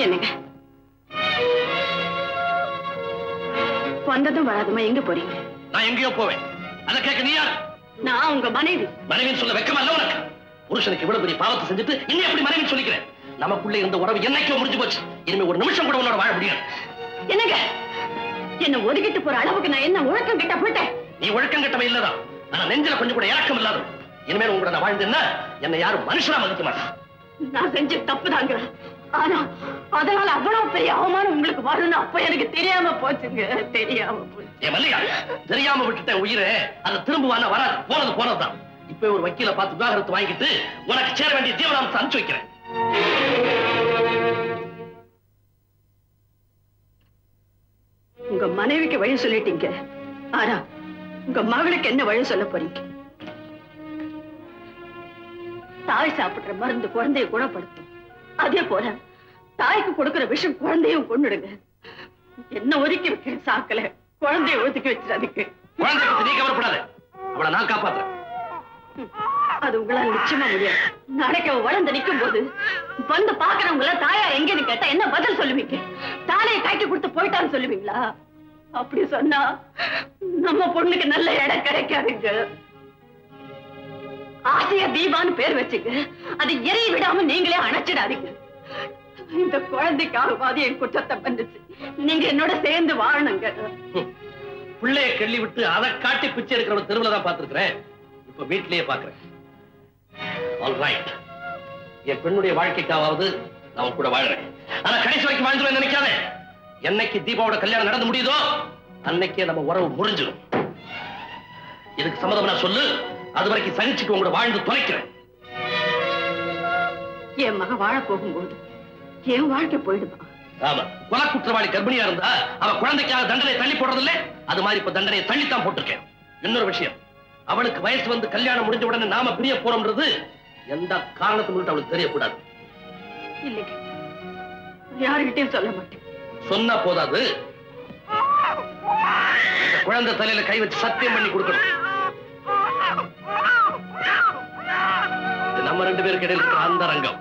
என்னங்க வந்ததும் வராதுமா எங்க போறீங்க? நான் எங்கேயோ போவேன். அதை கேட்க நீ யார்? நான் உங்க மனைவி. மனைவின்னு சொல்ல வெக்கமா இல்ல உனக்கு? புருஷனுக்கு இவ்வளவு பெரிய பாவத்தை செஞ்சுட்டு இன்னும் எப்படி மனைவின்னு சொல்லிக்கிறேன்? நமக்குள்ள இருந்த உறவு என்னைக்கோ முடிஞ்சு போச்சு. இனிமே ஒரு நிமிஷம் கூட உன்னோட வாழ முடியாது. என்னங்க என்ன ஒதுக்கிட்டு போற அளவுக்கு நான் என்ன ஒழுக்கம் கிட்ட போயிட்டேன்? நீ ஒழுக்கம் கிட்டவே இல்லதான். ஆனா நெஞ்சில கொஞ்சம் கூட இறக்கம் இல்லாத. இனிமேல் உங்களோட நான் வாழ்ந்தேன்னா என்னை யாரும் மனுஷனா மதிக்க மாட்டான். நான் செஞ்ச தப்புதாங்க. ஆனா அதனால அவ்வளவு பெரிய அவமானம் உங்களுக்கு வரணும் அப்ப எனக்கு தெரியாம போச்சுங்க. தெரியாம போச்சு. என் மல்லிகா, தெரியாம விட்டுட்டேன் உயிரை. அதை திரும்புவான வராது. போனது போனதுதான். இப்ப ஒரு வக்கீல பார்த்து விவாகரத்து வாங்கிட்டு உனக்கு சேர வேண்டிய ஜீவனாம்சம் அனுப்பிச்சு வைக்கிறேன். உங்க மனைவிக்கு வழி சொல்லிட்டீங்க. ஆனா உங்க மகளுக்கு என்ன வழி சொல்ல போறீங்க? தாய் சாப்பிடுற மருந்து குழந்தைய குணப்படுத்தும். அதே போல தாய்க்கு கொடுக்கிற விஷம் குழந்தையும் கொண்டுடுங்க. என்ன ஒதுக்கி வைக்க சாக்கல குழந்தைய ஒதுக்கி வச்சிடாதுக்கு. குழந்தை பத்தி நீ கவலைப்படாத. அவளை நான் காப்பாத்துறேன். அது உங்களால் நிச்சயமா முடியாது. நாளைக்கு அவ வளர்ந்து நிற்கும் போது வந்து பாக்குறவங்கள தாயார் எங்கன்னு கேட்டா என்ன பதில் சொல்லுவீங்க? தாலையை கைக்கு கொடுத்து போயிட்டான்னு சொல்லுவீங்களா? அப்படி சொன்னா நம்ம பொண்ணுக்கு நல்ல இடம் கிடைக்காதுங்க. ஆசையா தீபான்னு பேர் வச்சுங்க. அதை எரிய விடாம நீங்களே அணைச்சிடாதீங்க. இந்த குழந்தைக்காகவாது என் குற்றத்தை பண்ணுச்சு. நீங்க என்னோட சேர்ந்து வாழணுங்க. பிள்ளைய கிள்ளி விட்டு அதை காட்டி பிச்சை எடுக்கிற தெருவுல தான் பார்த்திருக்கிறேன். இப்ப வீட்டிலேயே பாக்குறேன். ஆல்ரைட், என் பெண்ணுடைய வாழ்க்கைக்காவது நான் கூட வாழ்றேன். ஆனா கடைசி வரைக்கும் வாழ்ந்துருவேன் நினைக்காத. என்னைக்கு தீபாவோட கல்யாணம் நடந்து முடியுதோ அன்னைக்கே நம்ம உறவு முறிஞ்சிடும். இதுக்கு சம்மதம் நான் சொல்லு. அது வரைக்கும் சகிச்சுக்கு உங்களோட வாழ்ந்து தொலைக்கிறேன். என் மக வாழ போகும்போது என் வாழ்க்கை போயிடுமா? ஆமா, கொலை குற்றவாளி கர்ப்பிணியா இருந்தா அவ குழந்தைக்காக தண்டனை தள்ளி போடுறதில்ல. அது மாதிரி இப்ப தண்டனையை தள்ளித்தான் போட்டிருக்கேன். இன்னொரு விஷயம், அவளுக்கு வயசு வந்து கல்யாணம் முடிஞ்ச உடனே நாம பிரிய போறோம்ன்றது எந்த காரணத்தை முன்னிட்டு அவளுக்கு தெரியக்கூடாது. இல்லைங்க, யாருகிட்டையும் சொல்ல மாட்டேன். சொன்னா போதாது, குழந்தை தலையில கை வச்சு சத்தியம் பண்ணி கொடுக்கணும். நம்ம ரெண்டு பேருக்கு இடையில இருக்கிற அந்த ரங்கம்.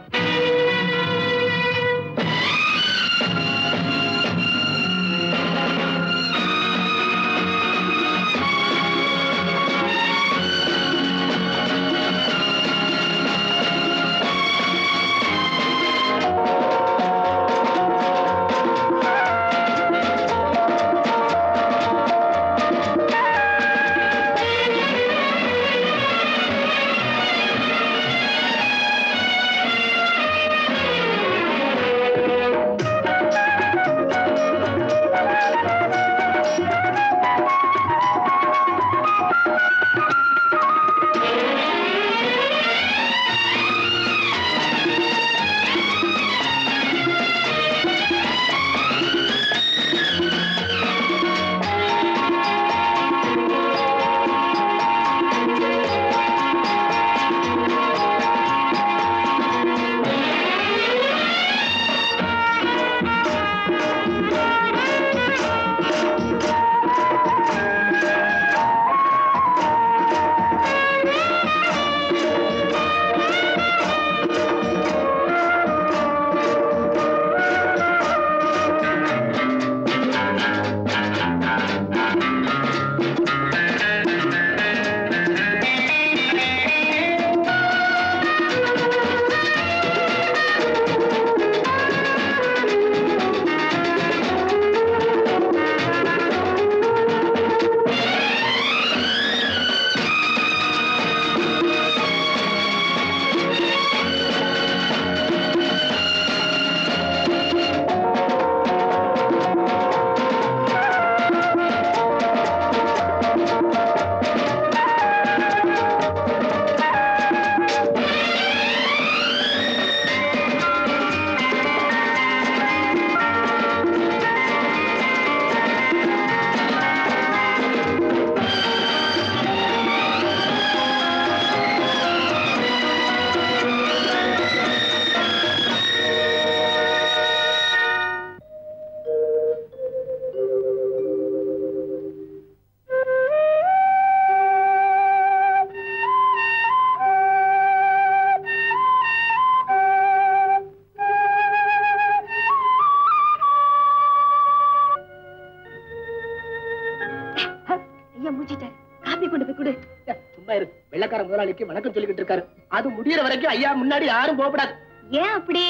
வெள்ளக்கார முதலாளிக்கு வணக்கம் சொல்லிக்கிட்டு இருக்காரு. அது முடியற வரைக்கும் ஐயா முன்னாடி யாரும் போகப்படாது. ஏன் அப்படி?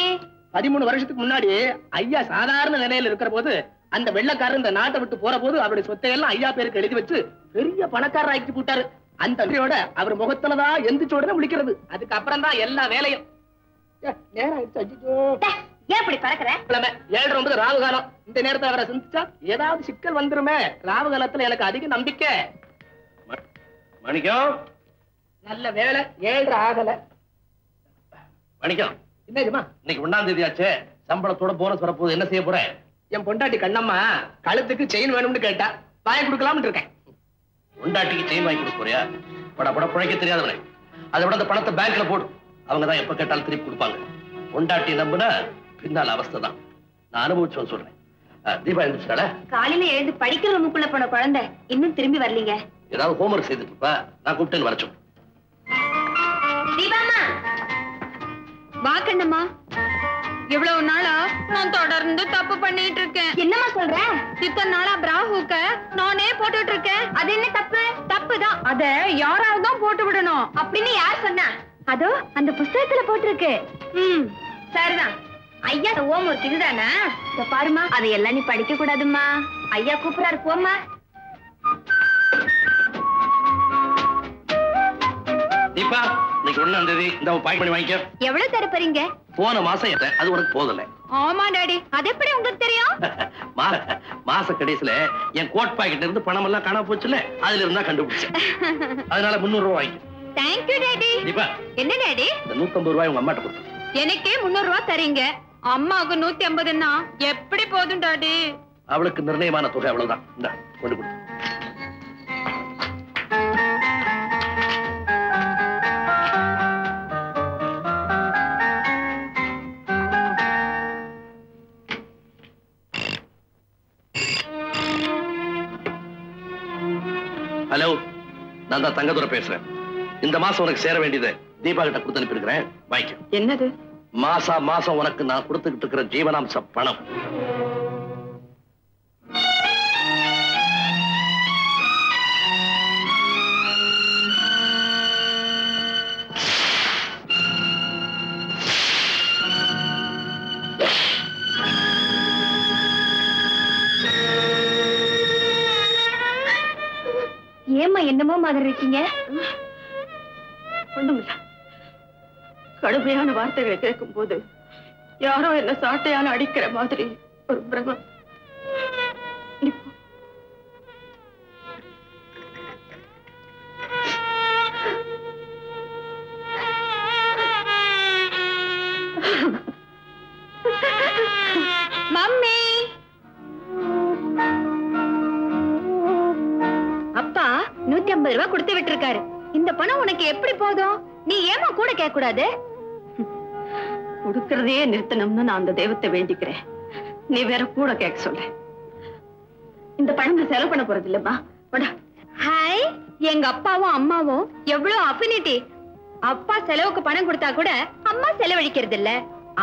13 வருஷத்துக்கு முன்னாடி ஐயா சாதாரண நிலையில இருக்கிற போது அந்த வெள்ளக்காரர் இந்த நாட்டை விட்டு போற போது அவருடைய சொத்தையெல்லாம் ஐயா பேருக்கு எழுதி வச்சு பெரிய பணக்காரர் ஆக்கி போட்டாரு. அந்த நன்றியோட அவர் முகத்துலதான் எந்திரிச்ச உடனே முழிக்கிறது. அதுக்கப்புறம் தான் எல்லா வேலையும். நேரம் ஆயிடுச்சு. ஏன் அப்படி பறக்கிற? 7:09 ராவு காலம். இந்த நேரத்தை அவரை சிந்திச்சா ஏதாவது சிக்கல் வந்துருமே. ராவு காலத்துல எனக்கு அதிக நம்பிக்கை. மணிக்கம், நல்ல வேலை 7:30 ஆகல. மணிக்கம், என்னதுமா? இன்னைக்கு 1ஆம் தேதி ஆச்சே, சம்பளத்தோட போனஸ் வரப்போகுது. என்ன செய்ய போற? என் பொண்டாட்டி கண்ணம்மா கழுத்துக்கு செயின் வேணும்னு கேட்டா வாங்கி கொடுக்கலாம்னு இருக்கேன். பொண்டாட்டிக்கு செயின் வாங்கி கொடுக்க போறியா? பட பிழைக்க தெரியாதவனே. அதை விட அந்த பணத்தை பேங்க்ல போடு. அவங்க தான் எப்ப கேட்டாலும் திருப்பி கொடுப்பாங்க. பொண்டாட்டி நம்புனா பின்னால் அவஸ்தை தான். நான் அனுபவிச்சோன்னு சொல்றேன். தீபா எழுந்துச்சால? காலையில எழுந்து படிக்கிற ரூமுக்குள்ள போன குழந்தை இன்னும் திரும்பி வரலீங்க. ஏதாவது ஹோம்ஒர்க் செய்துட்டு இருப்பா. நான் கூப்பிட்டேன்னு வரச்சோம். தீபாமா, வா கண்ணம்மா. இவ்வளவு நாளா நான் தொடர்ந்து தப்பு பண்ணிட்டு இருக்கேன். என்னம்மா சொல்ற? இத்தனை நாளா பிராஹுக்க நானே போட்டுட்டு இருக்கேன். அது என்ன தப்பு? தப்புதான். அத யாராவது தான் போட்டு விடணும் அப்படின்னு யார் சொன்னா? அதோ அந்த புஸ்தகத்துல போட்டிருக்கு. சரிதான். ஐயா ஹோம் ஒர்க் இதுதானா? பாருமா, அதையெல்லாம் நீ படிக்க கூடாதுமா. ஐயா கூப்பிடாரு, போம்மா. தீபா, இன்னைக்கு 1ஆம் தேதி இந்த பாக்கெட் பண்ணி வாங்கிக்க. எவ்வளவு தர போறீங்க? போன மாசம் ஏத்த அது உனக்கு போதல. ஆமா டாடி, அது எப்படி உங்களுக்கு தெரியும்? மாச கடைசியில என் கோட் பாக்கெட்ல இருந்து பணம் எல்லாம் காணாம போச்சுல, அதுல இருந்தா கண்டுபிடிச்சேன். அதனால 300 ரூபாய் வாங்கிக்க. Thank you daddy. தீபா, என்ன டாடி? இந்த 150 ரூபாய் உங்க அம்மாட்ட கொடுத்து. எனக்கே 300 ரூபாய் தரீங்க, அம்மாவுக்கு 150ன்னா எப்படி போதும் டாடி? அவளுக்கு நிர்ணயமான தொகை அவ்வளவுதான். இந்தா கொண்டு கொடு. ஹலோ, நான் தான் தங்கதுரை பேசுறேன். இந்த மாசம் உனக்கு சேர வேண்டியதை தீபா கிட்ட கொடுத்து அனுப்பியிருக்கிறேன். வாங்கிக்க. என்னது? மாசம் உனக்கு நான் கொடுத்துக்கிட்டு இருக்கிற ஜீவனாம்ச பணம். ஏம்மா என்னமோ மாதிரி இருக்கீங்க? ஒண்ணுமில்ல. கடுமையான வார்த்தைகளை கேட்கும் போது யாரோ என்ன சாட்டையால அடிக்கிற மாதிரி ஒரு பிரமம். மம்மி, அப்பா 150 ரூபாய் கொடுத்து விட்டுருக்காரு. இந்த பணம் உனக்கு எப்படி போதும்? நீ ஏமா கூட கேட்க கூடாது? கொடுக்கறதையே நிறுத்தணும்னு நான் அந்த தெய்வத்தை வேண்டிக்கிறேன். நீ வேற கூட கேட்க சொல்ல. இந்த பணம் செலவு பண்ண போறது இல்லம்மா. ஹாய், எங்க அப்பாவும் அம்மாவும் எவ்வளவு அஃபினிட்டி. அப்பா செலவுக்கு பணம் கொடுத்தா கூட அம்மா செலவழிக்கிறது இல்ல.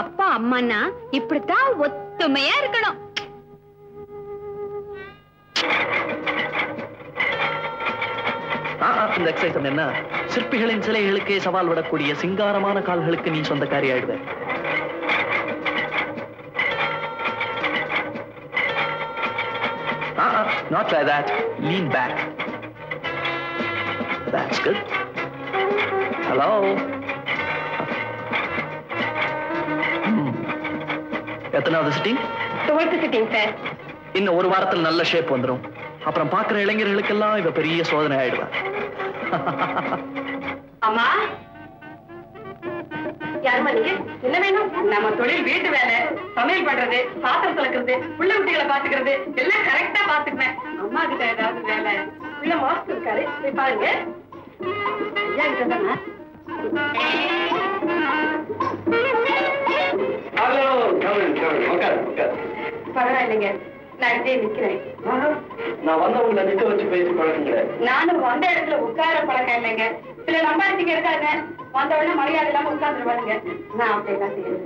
அப்பா அம்மான்னா இப்படித்தான் ஒத்துமையா இருக்கணும். இந்த எக்ஸைட்மென்ட் என்ன? சிற்பிகளின் சிலைகளுக்கே சவால் விடக்கூடிய சிங்காரமான கால்களுக்கு நீ சொந்தக்காரி ஆயிடுவே. Not like that. Lean back. That's good. Hello. எத்தனாவது சிட்டிங்? 12th sitting sir. இன்னும் ஒரு வாரத்தில் நல்ல ஷேப் வந்துடும். அப்புறம் பாக்குற இளைஞர்களுக்கெல்லாம் இவ பெரிய சோதனை ஆயிடுவா. அம்மா, யாருமா நீங்க? என்ன வேணும்? நம்ம தொழில் வீட்டு வேலை, சமையல் பண்றது, பாத்திரம் துலக்கிறது, புள்ள குட்டிகளை பாத்துக்கிறது எல்லாம் கரெக்டா பாத்துக்குவேன். அம்மா கிட்ட ஏதாவது வேலை? உள்ள மாஸ்டர் இருக்காரு, போய் பாருங்க. ஐயா கிட்ட தானே? பரவாயில்லைங்க, நான் இதே நிக்கிறேன். நான் வந்தவங்களை நிக்க வச்சு பேசி பழக்கம் கிடையாது. நானும் வந்த இடத்துல உட்கார பழக்கம் இல்லைங்க. சில நம்பாட்டிங்க இருக்காங்க, வந்த உடனே மரியாதை இல்லாம உட்கார்ந்துருவாங்க. நான் அப்படியெல்லாம் செய்யறேன்.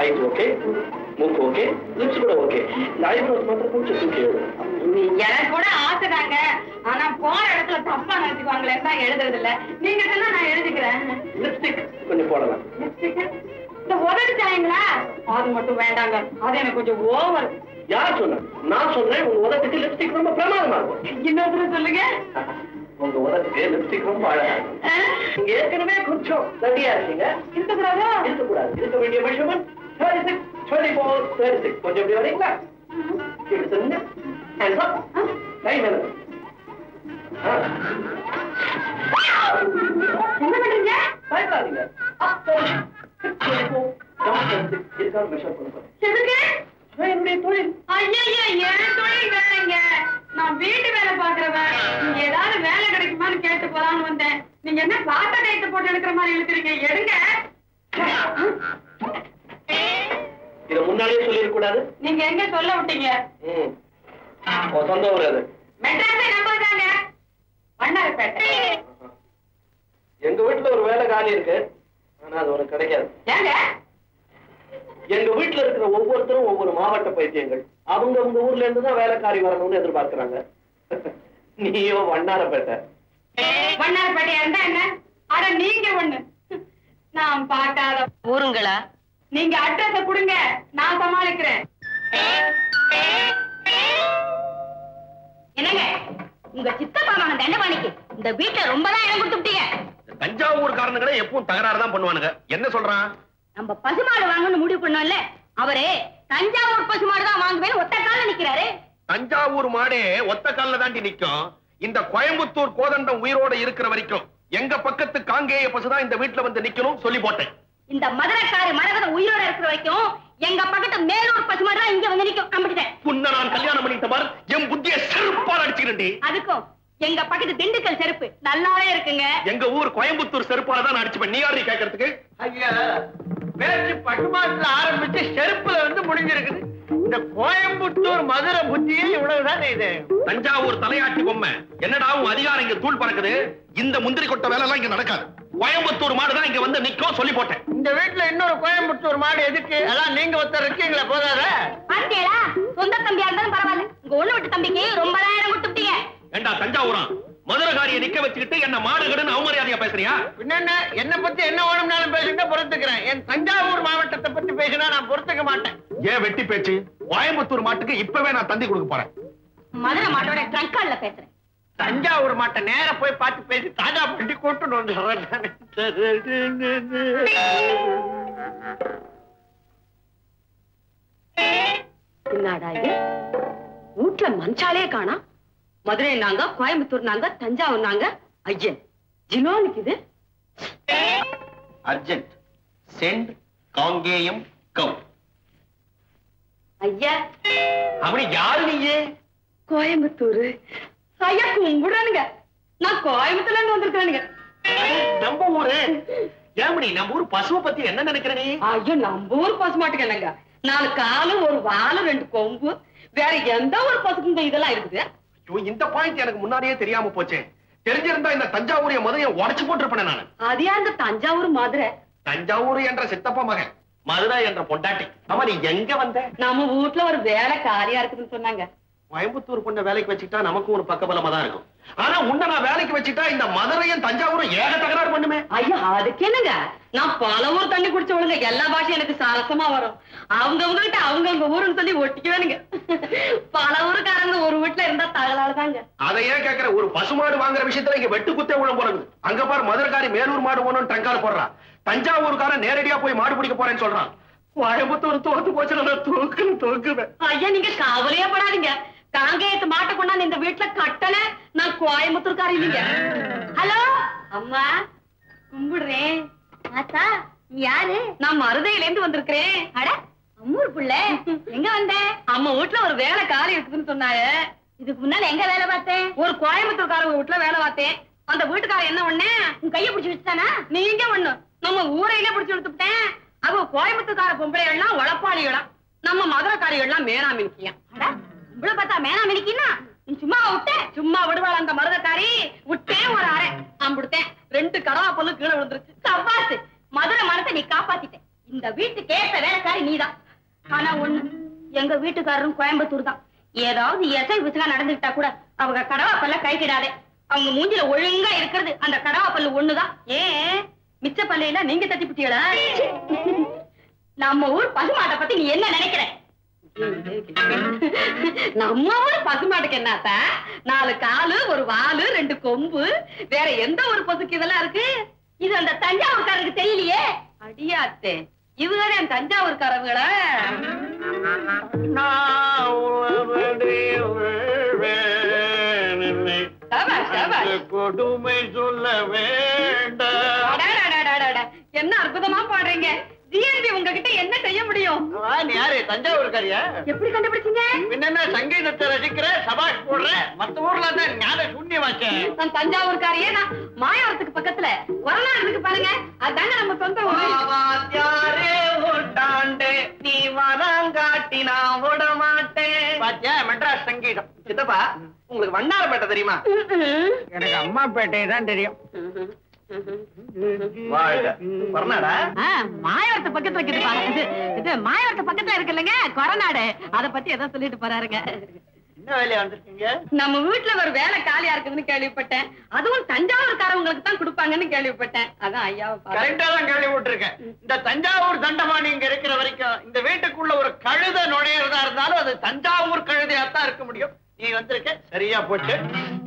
ஐஸ் ஓகே, மூக்கு ஓகே, லிப்ஸ் கூட ஓகே. இந்த ஐப்ரோஸ் மட்டும் கொஞ்சம் தூக்கி எனக்கு கூட ஆசைதாங்க. ஆனா போற இடத்துல தப்பா நினைச்சுக்குவாங்களே தான் எழுதுறது இல்ல. நீங்க சொன்னா நான் எழுதிக்கிறேன். லிப்ஸ்டிக் கொஞ்சம் போடலாம். இந்த உதவிச்சாங்களா அது மட்டும் வேண்டாங்க, அது எனக்கு கொஞ்சம் ஓவர். யார் சொன்ன? நான் சொல்றேன் உங்க உதட்டுக்கு லிப்ஸ்டிக் ரொம்ப பிரமாதமா இருக்கும். இன்னொரு சொல்லுங்க. உங்க உதட்டுக்கு லிப்ஸ்டிக் ரொம்ப அழகா இருக்கும். நீங்க ஏற்கனவே கொஞ்சம் தடியா இருக்கீங்க. இருக்கக்கூடாதா? இருக்கக்கூடாது. இருக்க வேண்டிய மெஷர்மெண்ட் 36, 24, 36. கொஞ்சம் எப்படி வரீங்களா? இப்படி சொல்லுங்க. Hands up. கை மேல. என்ன பண்றீங்க? பயப்படாதீங்க. Up 24, down 36. இதுக்காக மெஷர் பண்ண போறேன். எதுக்கு? என்னுடைய தொழில். ஐயா என் தொழில் வேலைங்க. நான் வீட்டு வேலை பாக்குறவன். நீங்க ஏதாவது வேலை கிடைக்குமான்னு கேட்டு போலான்னு வந்தேன். நீங்க என்ன பாத்த டைத்தை போட்டு எடுக்கிற மாதிரி இழுக்கிறீங்க. எடுங்க. இத முன்னாடியே சொல்லிருக்கூடாது. நீங்க எங்க சொல்ல விட்டீங்க? சொந்த ஊர் அது. மெட்ராஸை நம்பதாங்க. வண்ணாரப்பேட்டை. எங்க வீட்டுல ஒரு வேலை காலி இருக்கு, ஆனா அது உனக்கு கிடைக்காது. ஏங்க? எங்க வீட்டுல இருக்கிற ஒவ்வொருத்தரும் ஒவ்வொரு மாவட்ட பைத்தியங்கள். அவங்க உங்க ஊர்ல இருந்து தான் வேலைக்காரி வரணும்னு எதிர்பார்க்கிறாங்க. நீயோ வண்ணாரப்பேட்டை. வண்ணாரப்பேட்டையா இருந்தா என்ன? அட நீங்க ஒண்ணு நான் பார்க்காத ஊருங்களா? நீங்க அட்ரஸ கொடுங்க, நான் சமாளிக்கிறேன். என்னங்க உங்க சித்தப்பா மகன் தண்டபாணிக்கு இந்த வீட்டுல ரொம்ப தான் இடம் கொடுத்துட்டீங்க. தஞ்சாவூர் காரணங்களே எப்பவும் தகராறு தான் பண்ணுவானுங்க. என்ன சொல்றான்? நம்ம பசுமாடு வாங்கணும்னு முடிவு பண்ணோம்ல, அவரே தஞ்சாவூர் பசுமாடு தான் வாங்குவேன்னு ஒத்த கால நிக்கிறாரு. தஞ்சாவூர் மாடே ஒத்த கால்ல தாண்டி நிக்கும். இந்த கோயம்புத்தூர் கோதண்டம் உயிரோட இருக்கிற வரைக்கும் எங்க பக்கத்து காங்கேய பசுதான் இந்த வீட்டுல வந்து நிக்கணும் சொல்லி போட்டேன். இந்த மதுரைக்காரி மரகதம் உயிரோட இருக்கிற வரைக்கும் எங்க பக்கத்து மேலூர் பசுமாடு தான் இங்க வந்து நிக்கும். நம்பிட்டேன். உன்னை நான் கல்யாணம் பண்ணிட்ட பார், என் புத்திய செருப்பால் அடிச்சுக்கிறேன். அதுக்கும் எங்க பக்கத்து திண்டுக்கல் செருப்பு நல்லாவே இருக்குங்க. எங்க ஊர் கோயம்புத்தூர் செருப்பால தான் அடிச்சுப்பேன். நீ யாரு கேட்கறதுக்கு? ஐயா பேச்சு பட்டுமாட்டுல ஆரம்பிச்சு செருப்புல வந்து முடிஞ்சிருக்குது. இந்த கோயம்புத்தூர் மதுரை புத்தியே இவ்வளவுதான் இது. தஞ்சாவூர் தலையாட்டி பொம்மை என்னடாவும் அதிகாரம் இங்க தூள் பறக்குது. இந்த முந்திரி கொட்ட வேலை எல்லாம் இங்க நடக்காது. கோயம்புத்தூர் மாடுதான் இங்க வந்து நிக்கும் சொல்லி போட்டேன். இந்த வீட்டுல இன்னொரு கோயம்புத்தூர் மாடு எதுக்கு? அதான் நீங்க ஒருத்தர் இருக்கீங்களா, போதாத? பாத்தீங்களா? சொந்த தம்பியா இருந்தாலும் பரவாயில்ல, உங்க ஒண்ணு விட்டு தம்பிக்கு ரொம்ப நேரம் கொடுத்துட்டீங்க. ஏண்டா தஞ்சாவூரா மதுரகாரியை நிக்க வச்சுக்கிட்டு என்ன மாடுகடுன்னு அவமரியாதையா பேசுறியா? பின்ன என்ன பத்தி என்ன வேணும்னாலும் பேசுங்க, பொறுத்துக்கிறேன். என் தஞ்சாவூர் மாவட்டத்தை பத்தி பேசினா நான் பொறுத்துக்க மாட்டேன். ஏன் வெட்டி பேச்சு? கோயம்புத்தூர் மாட்டுக்கு இப்பவே நான் தந்தி கொடுக்க போறேன். மதுரை மாட்டோட ட்ரங்கால்ல பேசுறேன். தஞ்சாவூர் மாட்டை நேர போய் பார்த்து பேசி தாஜா பண்ணி கூட்டு வந்து என்னடா இது? வீட்டுல மஞ்சாலே காணா. மதுரை நாங்க, கோயம்புத்தூர் நாங்க, தஞ்சாவூர் நாங்க. ஐயன் ஜினோனுக்கு இது அர்ஜென்ட் சென்ட் காங்கேயம் கவ். ஐயா அப்படி யாரு நீயே? கோயம்புத்தூர் ஐயா கும்பிடுறானுங்க. நான் கோயம்புத்தூர்ல இருந்து வந்திருக்கானுங்க. நம்ம ஊரு. ஏமணி நம்ம ஊர் பசுவை பத்தி என்ன நினைக்கிற நீ? ஐயோ நம்ம ஊர் பசு மாட்டுக்கு என்னங்க, 4 காலு 1 வாலு 2 கொம்பு, வேற எந்த ஒரு பசுக்கு இதெல்லாம் இருக்குது? இந்த பாயிண்ட் எனக்கு முன்னாடியே தெரியாம போச்சே. தெரிஞ்சிருந்தா இந்த தஞ்சாவூரிய மதுரையை உடைச்சு போட்டிருப்பேன் நான். அது அந்த தஞ்சாவூர் மதுரை. தஞ்சாவூர் என்ற சித்தப்பா மகன், மதுரை என்ற பொண்டாட்டி. ஆமா நீ எங்க வந்த? நம்ம வீட்டுல ஒரு வேலை காரியா இருக்குன்னு சொன்னாங்க. கோயம்புத்தூர் பொண்ண வேலைக்கு வச்சுட்டா நமக்கும் ஒரு பக்கபலமா தான் இருக்கும். ஆனா உன்னை நான் வேலைக்கு வச்சுட்டா இந்த மதுரையும் தஞ்சாவூரும் ஏக தகராறு பண்ணுமே. ஐயா அதுக்கு என்னங்க, நான் பல ஊர் தண்ணி குடிச்சவளுங்க, எல்லா பாஷையும் எனக்கு சரசமா வரும். அவங்க கிட்ட அவங்க ஊருன்னு சொல்லி ஒட்டிக்குவேனுங்க. பல ஊருக்காரங்க ஒரு வீட்டுல இருந்தா தகராறுதாங்க. அதை ஏன் கேக்குற? ஒரு பசுமாடு வாங்குற விஷயத்துல இங்க வெட்டு குத்தே உழம் போறது. அங்க பாரு மதுரைக்காரி மேலூர் மாடு போகணும்னு டங்கால போடுறான். தஞ்சாவூருக்காரன் நேரடியா போய் மாடு பிடிக்க போறேன்னு சொல்றான். கோயம்புத்தூர் தோத்து போச்சு, தோக்குவேன். ஐயா நீங்க கவலையே படாதீங்க. காங்கேயத்து மாட்டை கொண்டாந்து இந்த வீட்டுல கட்டல, நான் கோயம்புத்தூர்காரி இல்லைங்க. ஹலோ அம்மா, கும்பிடுறேன். ஆத்தா யாரு? நான் மருதையில இருந்து வந்திருக்கிறேன். அட அம்மூர் புள்ள, எங்க வந்த? அம்மா வீட்டுல ஒரு வேலை காலி இருக்குதுன்னு சொன்னாங்க. இதுக்கு முன்னால எங்க வேலை பார்த்தேன்? ஒரு கோயம்புத்தூர்காரங்க வீட்டுல வேலை பார்த்தேன். அந்த வீட்டுக்காரன் என்ன ஒண்ணு உன் கைய பிடிச்சு வச்சுட்டானா? நீங்க ஒண்ணு நம்ம ஊரையில பிடிச்சு எடுத்துட்டேன். அவ கோயம்புத்தூர்கார பொம்பளைகள்லாம் உழப்பாளிகளாம், நம்ம மதுரைக்காரிகள்லாம் மேனாமினிக்கியா. உங்களை பார்த்தா மேனாமினிக்கின்னா நீ சும்மா விட்ட? சும்மா விடுவாள் அந்த மருதக்காரி. விட்டேன் ஒரு அரை அம்புடுத்தேன், 2 கடவா பொண்ணு கீழே விழுந்துருச்சு. சப்பாத்து மதுரை மரத்தை நீ காப்பாத்திட்ட. இந்த வீட்டுக்கு ஏற்ற வேலைக்காரி நீதான். ஆனா ஒண்ணு, எங்க வீட்டுக்காரரும் கோயம்புத்தூர் தான். ஏதாவது எசை விசுகா நடந்துகிட்டா கூட அவங்க கடவாப்பல்ல கைக்கிடாதே. அவங்க மூஞ்சில ஒழுங்கா இருக்கிறது அந்த கடவாப்பல்லு ஒண்ணுதான். ஏன் மிச்ச பல்லையில நீங்க தட்டி பிட்டீங்களா? நம்ம ஊர் பசுமாட்டை பத்தி நீ என்ன நினைக்கிற? நம்ம ஊர் பசுமாட்டுக்கு என்னத்த 4 காலு 1 வாலு 2 கொம்பு, வேற எந்த ஒரு பசுக்கு இதெல்லாம் இருக்கு? இது அந்த தஞ்சாவூர்காரருக்கு தெரியலையே. அடியாத்தே, இவங்க தஞ்சாவூர்காரவங்கள கொடுமை சொல்ல வேண்டாம். என்ன அற்புதமா பாடுறீங்க. ஜிஎன்பி உங்ககிட்ட என்ன செய்ய முடியும்? நீ யாரு? தஞ்சாவூர்காரியா? எப்படி கண்டுபிடிச்சீங்க? பின்ன சங்கீதத்தை ரசிக்கிற, சபாஷ் போடுற. மத்த ஊர்ல தான் ஞான சூன்யமாச்சேன். நான் தஞ்சாவூர்காரியே. நான் மாயவரத்துக்கு பக்கத்துல கொரநாடுக்கு பாருங்க, அதாங்க நம்ம சொந்த நீ வரங்காட்டி நான் விட மாட்டேன். பாத்தியா, மெட்ராஸ் சங்கீதம். சித்தப்பா, உங்களுக்கு வண்ணாரப்பேட்டை தெரியுமா? எனக்கு அம்மாப்பேட்டை தான் தெரியும். மாயவரத்து பக்கத்துல இது மாயவரத்து பக்கத்துல இருக்கு இல்லைங்க கொரநாடு. அத பத்தி ஏதோ சொல்லிட்டு போறாருங்க. என்ன வேலையா வந்திருக்கீங்க? நம்ம வீட்டுல ஒரு வேலை காலியா இருக்குதுன்னு கேள்விப்பட்டேன். அதுவும் தஞ்சாவூர்காரவங்களுக்கு தான் கொடுப்பாங்கன்னு கேள்விப்பட்டேன். அதான் ஐயாவை கரெக்டா தான் கேள்விப்பட்டிருக்கேன். இந்த தஞ்சாவூர் தண்டபாணி இங்க இருக்கிற வரைக்கும் இந்த வீட்டுக்குள்ள ஒரு கழுத நுழையிறதா இருந்தாலும் அது தஞ்சாவூர் கழுதையாத்தான் இருக்க முடியும். நீ வந்திருக்க, சரியா போச்சு.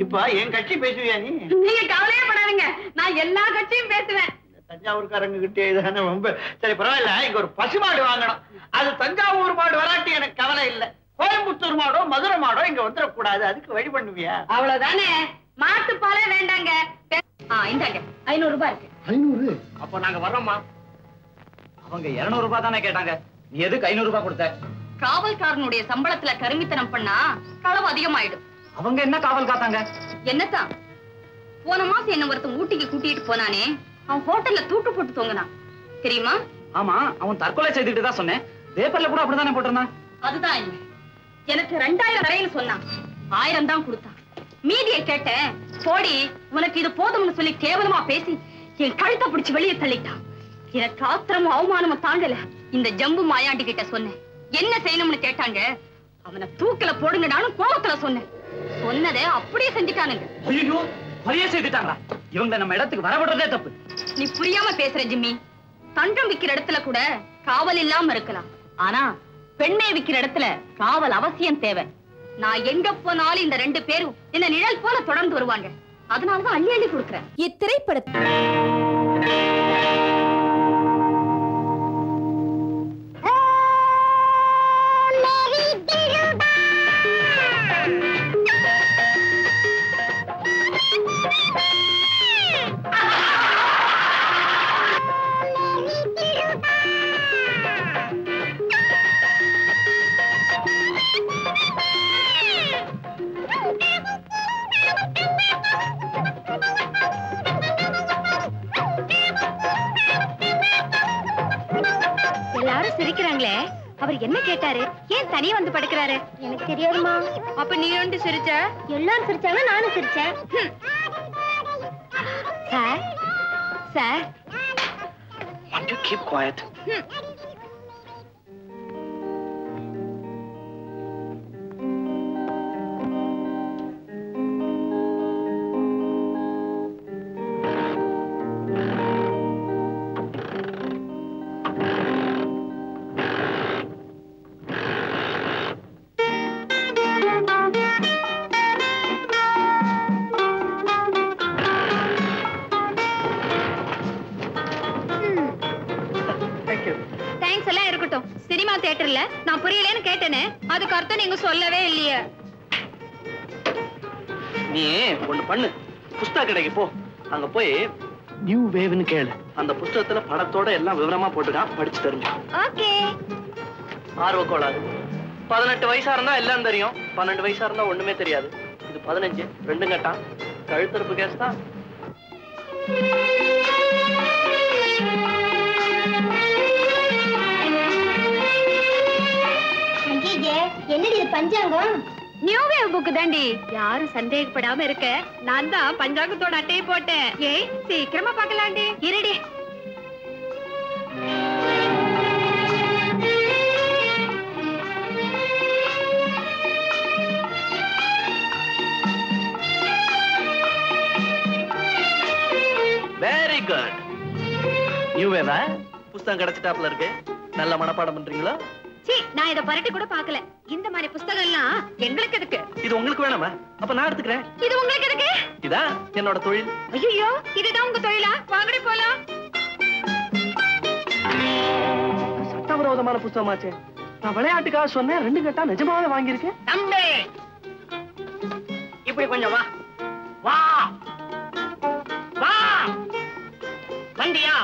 இப்ப என் கட்சி பேசுவியா நீ? நீங்க கவலையே படாதீங்க, நான் எல்லா கட்சியும் பேசுவேன். தஞ்சாவூர்காரங்க கிட்டே தானே ரொம்ப. சரி, பரவாயில்ல. இங்க ஒரு பசுமாடு வாங்கணும். அது தஞ்சாவூர் மாடு வராட்டி எனக்கு கவலை இல்ல. கோயம்புத்தூர் மாடோ மதுரை மாடோ இங்க வந்துடக்கூடாது. அதுக்கு வழி பண்ணுவியா? அவ்வளவுதானே. மாட்டுப்பாலே வேண்டாங்க. இந்தாங்க 500 ரூபாய் இருக்கு. 500? அப்ப நாங்க வர்றோம்மா. அவங்க 200 ரூபாய் தானே கேட்டாங்க, நீ எதுக்கு 500 ரூபாய் கொடுத்த? காவல்காரனுடைய சம்பளத்துல கருமித்தனம் பண்ணா களவு அதிகமாயிடும். அவங்க என்ன காவல் காத்தாங்க? என்னத்தான் போன மாசம் என்ன ஒருத்தன் ஊட்டிக்கு கூட்டிட்டு போனானே, அவன் ஹோட்டல்ல தூக்கு போட்டு தொங்குனான் தெரியுமா? ஆமா, அவன் தற்கொலை செய்துட்டு தான் சொன்னேன். பேப்பர்ல கூட அப்படித்தானே போட்டிருந்தான். அதுதான் இல்லை, எனக்கு 2000 தரைன்னு சொன்னான். 1000 தான் கொடுத்தான். மீதியை கேட்டேன். போடி, உனக்கு இது போதும்னு சொல்லி கேவலமா பேசி என் கழுத்தை பிடிச்சு வெளியே தள்ளிட்டான். எனக்கு ஆத்திரமும் அவமானமும் தாங்கல. இந்த ஜம்பு மாயாண்டி கிட்ட சொன்னேன். என்ன செய்யணும்னு கேட்டாங்க. அவனை தூக்கல போடுங்க. நானும் கோபத்துல சொன்னேன். சொன்னதே அப்படியே செஞ்சுட்டானுங்க. ஐயோ, கொலையே செய்துட்டாங்களா? இவங்க நம்ம இடத்துக்கு வரவிடுறதே தப்பு. நீ புரியாம பேசுற ஜிம்மி. தங்கம் விக்கிற இடத்துல கூட காவல் இல்லாம இருக்கலாம். ஆனா பெண்மை விக்கிற இடத்துல காவல் அவசியம் தேவை. நான் எங்க போனாலும் இந்த 2 பேரும் என்ன நிழல் போல தொடர்ந்து வருவாங்க. அதனாலதான் அள்ளி அள்ளி கொடுக்குறேன். இத்திரைப்படத்தில் எல்லாரும் சிரிக்கிறாங்களே, அவர் என்ன கேட்டாரு? ஏன் தனியா வந்து படுக்கிறாரு? எனக்கு தெரியாதுமா. அப்ப நீ ஒன்று சிரிச்ச? எல்லாரும் சிரிச்சாங்க, நானும் சிரிச்சேன். Sir sir, Want you keep quiet? Thanks எல்லாம் இருக்கட்டும். சினிமா தியேட்டர்ல நான் புரியலன்னு கேட்டேனே, அதுக்கு அர்த்தம் நீங்க சொல்லவே இல்லையே. நீ ஒண்ணு பண்ணு, புஸ்தக கடைக்கு போ. அங்க போய் நியூ வேவ்னு கேளு. அந்த புஸ்தகத்துல படத்தோட எல்லாம் விவரமா போட்டுக்கான், படிச்சு தெரிஞ்சு. ஓகே. ஆர்வ கோளாறு. 18 வயசா இருந்தா எல்லாம் தெரியும், 12 வயசா இருந்தா ஒண்ணுமே தெரியாது. இது 15, 2 கட்டான். கழுத்தறுப்பு கேஸ் தான். என்னடி இது பஞ்சாங்கம்? நியூ வேவ் புக் தாண்டி. யாரும் சந்தேகப்படாம இருக்க நான் தான் பஞ்சாங்கத்தோட அட்டையை போட்டேன். ஏய், சீக்கிரமா பார்க்கலாண்டி. இருடி. இப்பவேவா புஸ்தகம் கிடைச்சிட்டாப்ல இருக்கு. நல்ல மனப்பாடம் பண்றீங்களா? சீ, நான் இத பரட்டி கூட பார்க்கல. இந்த மாதிரி புஸ்தகம் எல்லாம் எங்களுக்கு எதுக்கு? இது உங்களுக்கு வேணாமா? அப்ப நான் எடுத்துக்கிறேன். இது உங்களுக்கு எதுக்கு? இதான் என்னோட தொழில். ஐயோ, இதுதான் உங்க தொழிலா? வாங்கடி போலாம். சட்டவிரோதமான புஸ்தகமாச்சே. நான் விளையாட்டுக்காக சொன்னேன், 2 கட்டா நிஜமாவே வாங்கியிருக்கேன். தம்பி இப்படி கொஞ்சம் வா வா வா. வந்தியா?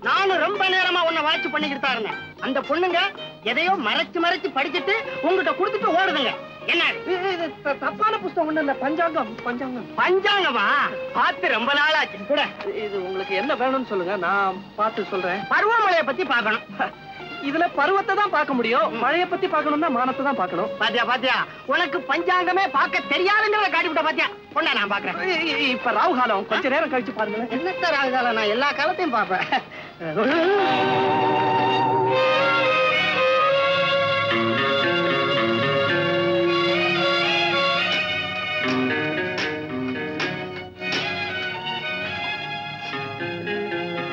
நானும் ரொம்ப நேரமா உன்னை வாட்ச் பண்ணிக்கிட்டு தான் இருந்தேன். அந்த பொண்ணுங்க எதையோ மறைச்சு படிச்சுட்டு உங்ககிட்ட கொடுத்துட்டு ஓடுதுங்க. என்ன இது தப்பான புஸ்தகம் ஒண்ணு இல்ல. பஞ்சாங்கம். பஞ்சாங்கமா? பார்த்து ரொம்ப நாளாச்சு கூட. இது உங்களுக்கு என்ன வேணும்னு சொல்லுங்க, நான் பார்த்து சொல்றேன். பருவமழையை பத்தி பார்க்கணும். இதுல பருவத்தை தான் பார்க்க முடியும். மழையை பத்தி பார்க்கணும்னா மானத்தை தான் பார்க்கணும். பாத்தியா உனக்கு பஞ்சாங்கமே பார்க்க தெரியாதுங்கிறத காட்டிவிட்ட. பாத்தியா பொண்ணா, நான் பாக்குறேன். இப்ப ராகு காலம், கொஞ்ச நேரம் கழிச்சு பாருங்க. என்னத்த ராகு காலம்? நான் எல்லா காலத்தையும் பார்ப்பேன்.